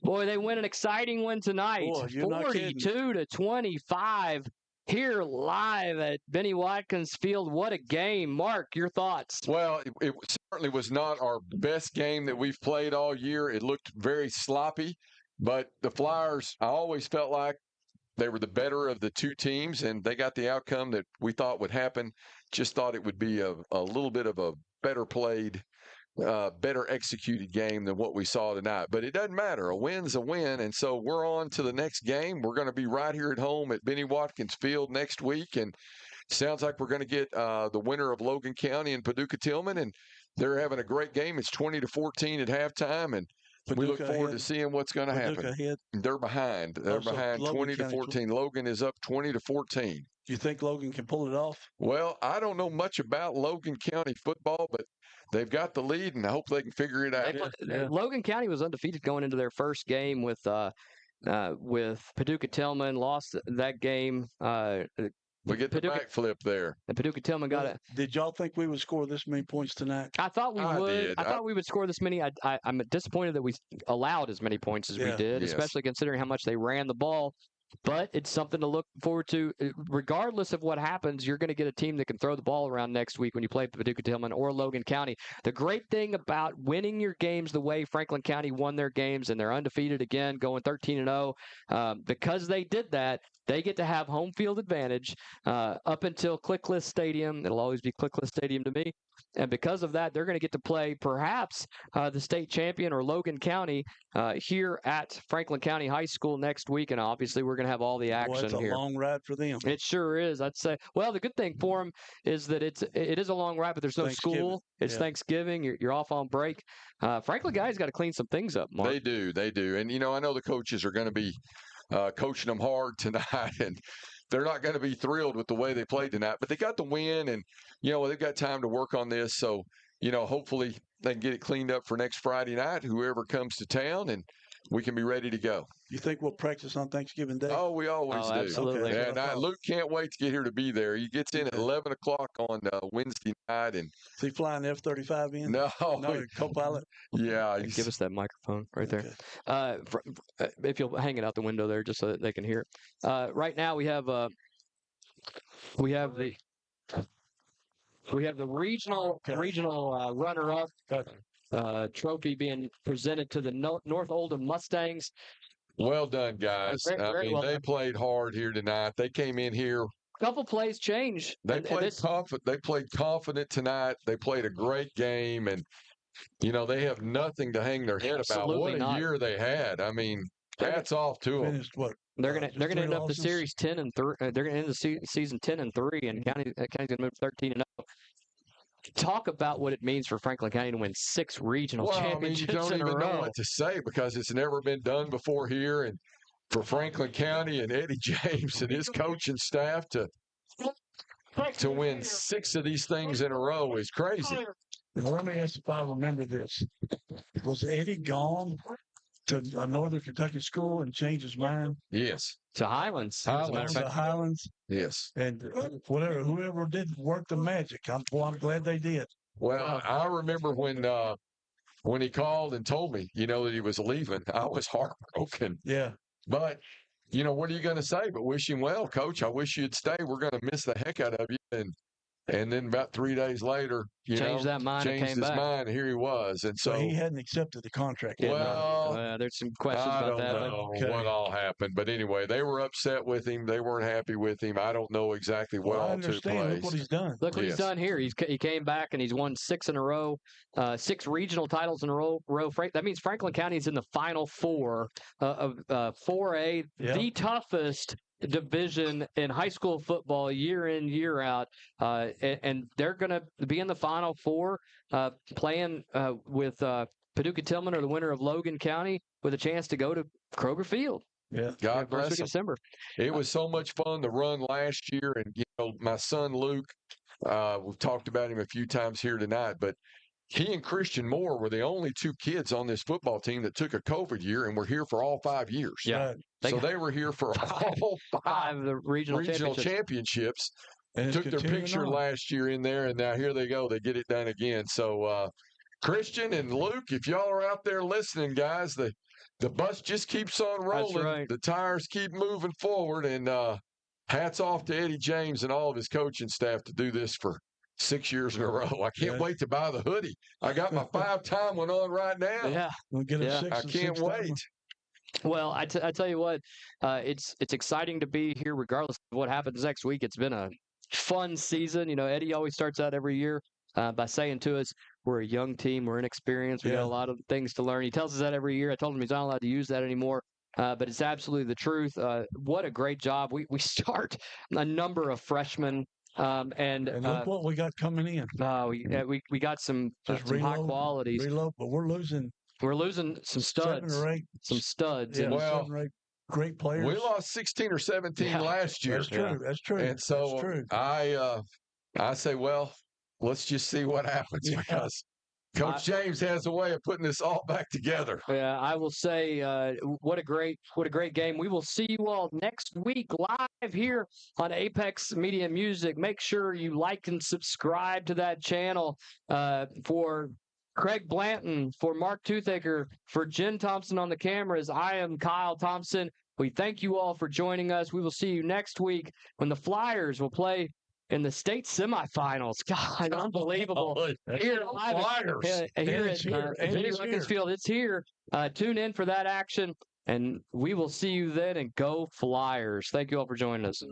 boy, they win an exciting win tonight. Boy, you're not kidding. 42-25 here live at Benny Watkins Field. What a game. Mark, your thoughts? Well, it certainly was not our best game that we've played all year. It looked very sloppy, but the Flyers, I always felt like they were the better of the two teams, and they got the outcome that we thought would happen. Just thought it would be a little bit of a better played, better executed game than what we saw tonight. But it doesn't matter. A win's a win, and so we're on to the next game. We're going to be right here at home at Benny Watkins Field next week, and sounds like we're going to get the winner of Logan County and Paducah Tillman, and they're having a great game. It's 20-14 at halftime, and we look forward to seeing what's going to happen. Ahead. They're behind. They're behind 20-14. Logan is up 20-14. You think Logan can pull it off? Well, I don't know much about Logan County football, but they've got the lead, and I hope they can figure it out. Logan County was undefeated going into their first game with Paducah Tillman. Lost that game. We get the backflip there. And Paducah Tillman got it. Did y'all think we would score this many points tonight? I thought we would. did. I thought we would score this many. I'm disappointed that we allowed as many points as we did, especially considering how much they ran the ball. But it's something to look forward to. Regardless of what happens, you're going to get a team that can throw the ball around next week when you play Paducah Tillman or Logan County. The great thing about winning your games the way Franklin County won their games, and they're undefeated again, going 13-0, because they did that, they get to have home field advantage up until Clickless Stadium. It'll always be Clickless Stadium to me. And because of that, they're going to get to play perhaps the state champion or Logan County here at Franklin County High School next week. And obviously, we're going to have all the action it's a here. long ride for them. It sure is. I'd say. Well, the good thing for them is that it is a long ride, but there's no school. It's Thanksgiving. You're off on break. Franklin guys got to clean some things up, Mark. They do. And I know the coaches are going to be coaching them hard tonight, and they're not going to be thrilled with the way they played tonight, but they got the win, and they've got time to work on this. So hopefully they can get it cleaned up for next Friday night, whoever comes to town, and we can be ready to go. You think we'll practice on Thanksgiving Day? Oh, we always do. Absolutely. Okay. And Luke can't wait to get here to be there. He gets in at 11 o'clock on Wednesday night. And is he flying the F-35 in? No, co-pilot? Yeah. Give us that microphone right there. If you'll hang it out the window there just so that they can hear it. Right now we have the regional runner-up trophy being presented to the North Oldham Mustangs. Well done, guys. Very well they done. played hard here tonight. They came in here. Couple plays changed. They played confident tonight. They played a great game, and they have nothing to hang their head about. What a year they had. I mean, hats off to them. Finished what? They're gonna end up the series 10-3. They're gonna end the season 10-3, and County's gonna move 13-0. Talk about what it means for Franklin County to win 6 regional championships you don't in a even row. know what to say because it's never been done before here, and for Franklin County and Eddie James and his coaching staff to to win 6 of these things in a row is crazy. Now, let me ask if I remember this. Was Eddie gone to a Northern Kentucky school and changed his mind? Yes. To Highlands. Highlands. To Highlands? Yes. And whoever did work the magic, I'm glad they did. Well, I remember when he called and told me, that he was leaving, I was heartbroken. Yeah. But, what are you going to say? But wish him well, Coach. I wish you'd stay. We're going to miss the heck out of you. And then about 3 days later, changed his mind, and here he was. And so he hadn't accepted the contract yet. Well, there's some questions about that. I don't know what all happened. But anyway, they were upset with him. They weren't happy with him. I don't know exactly what all took place. Look what he's done. Look what he's done here. He came back and he's won 6 in a row, 6 regional titles in a row. That means Franklin County is in the Final Four of 4A, the toughest division in high school football year in, year out. And they're going to be in the Final Four playing with Paducah Tillman or the winner of Logan County with a chance to go to Kroger Field. Yeah. God bless him. December. It was so much fun to run last year. And, my son Luke, we've talked about him a few times here tonight, but he and Christian Moore were the only 2 kids on this football team that took a COVID year and were here for all 5 years. Yeah. So they were here for all 5 the regional championships. And took their picture last year in there, and now here they go. They get it done again. So, Christian and Luke, if y'all are out there listening, guys, the bus just keeps on rolling. That's right. The tires keep moving forward, and hats off to Eddie James and all of his coaching staff to do this for 6 years in a row. I can't wait to buy the hoodie. I got my 5-time one on right now. Yeah. We'll get a 6 I can't wait. Well, I tell you what, it's exciting to be here regardless of what happens next week. It's been a fun season. Eddie always starts out every year by saying to us, we're a young team, we're inexperienced, we got a lot of things to learn. He tells us that every year. I told him he's not allowed to use that anymore, but it's absolutely the truth. What a great job. We start a number of freshmen. And look what we got coming in. We got some high qualities. But we're losing some studs. 7 or 8. Some studs. Yeah, 7 or 8 great players. We lost 16 or 17 last year. That's true. That's true. And so that's true. I say, well, let's just see what happens because Coach James has a way of putting this all back together. Yeah, I will say, what a great game. We will see you all next week live here on Apex Media Music. Make sure you like and subscribe to that channel. For Craig Blanton, for Mark Toothaker, for Jen Thompson on the cameras, I am Kyle Thompson. We thank you all for joining us. We will see you next week when the Flyers will play in the state semifinals. God, unbelievable. Here at Watkins Field. It's here. Tune in for that action, and we will see you then, and go Flyers. Thank you all for joining us.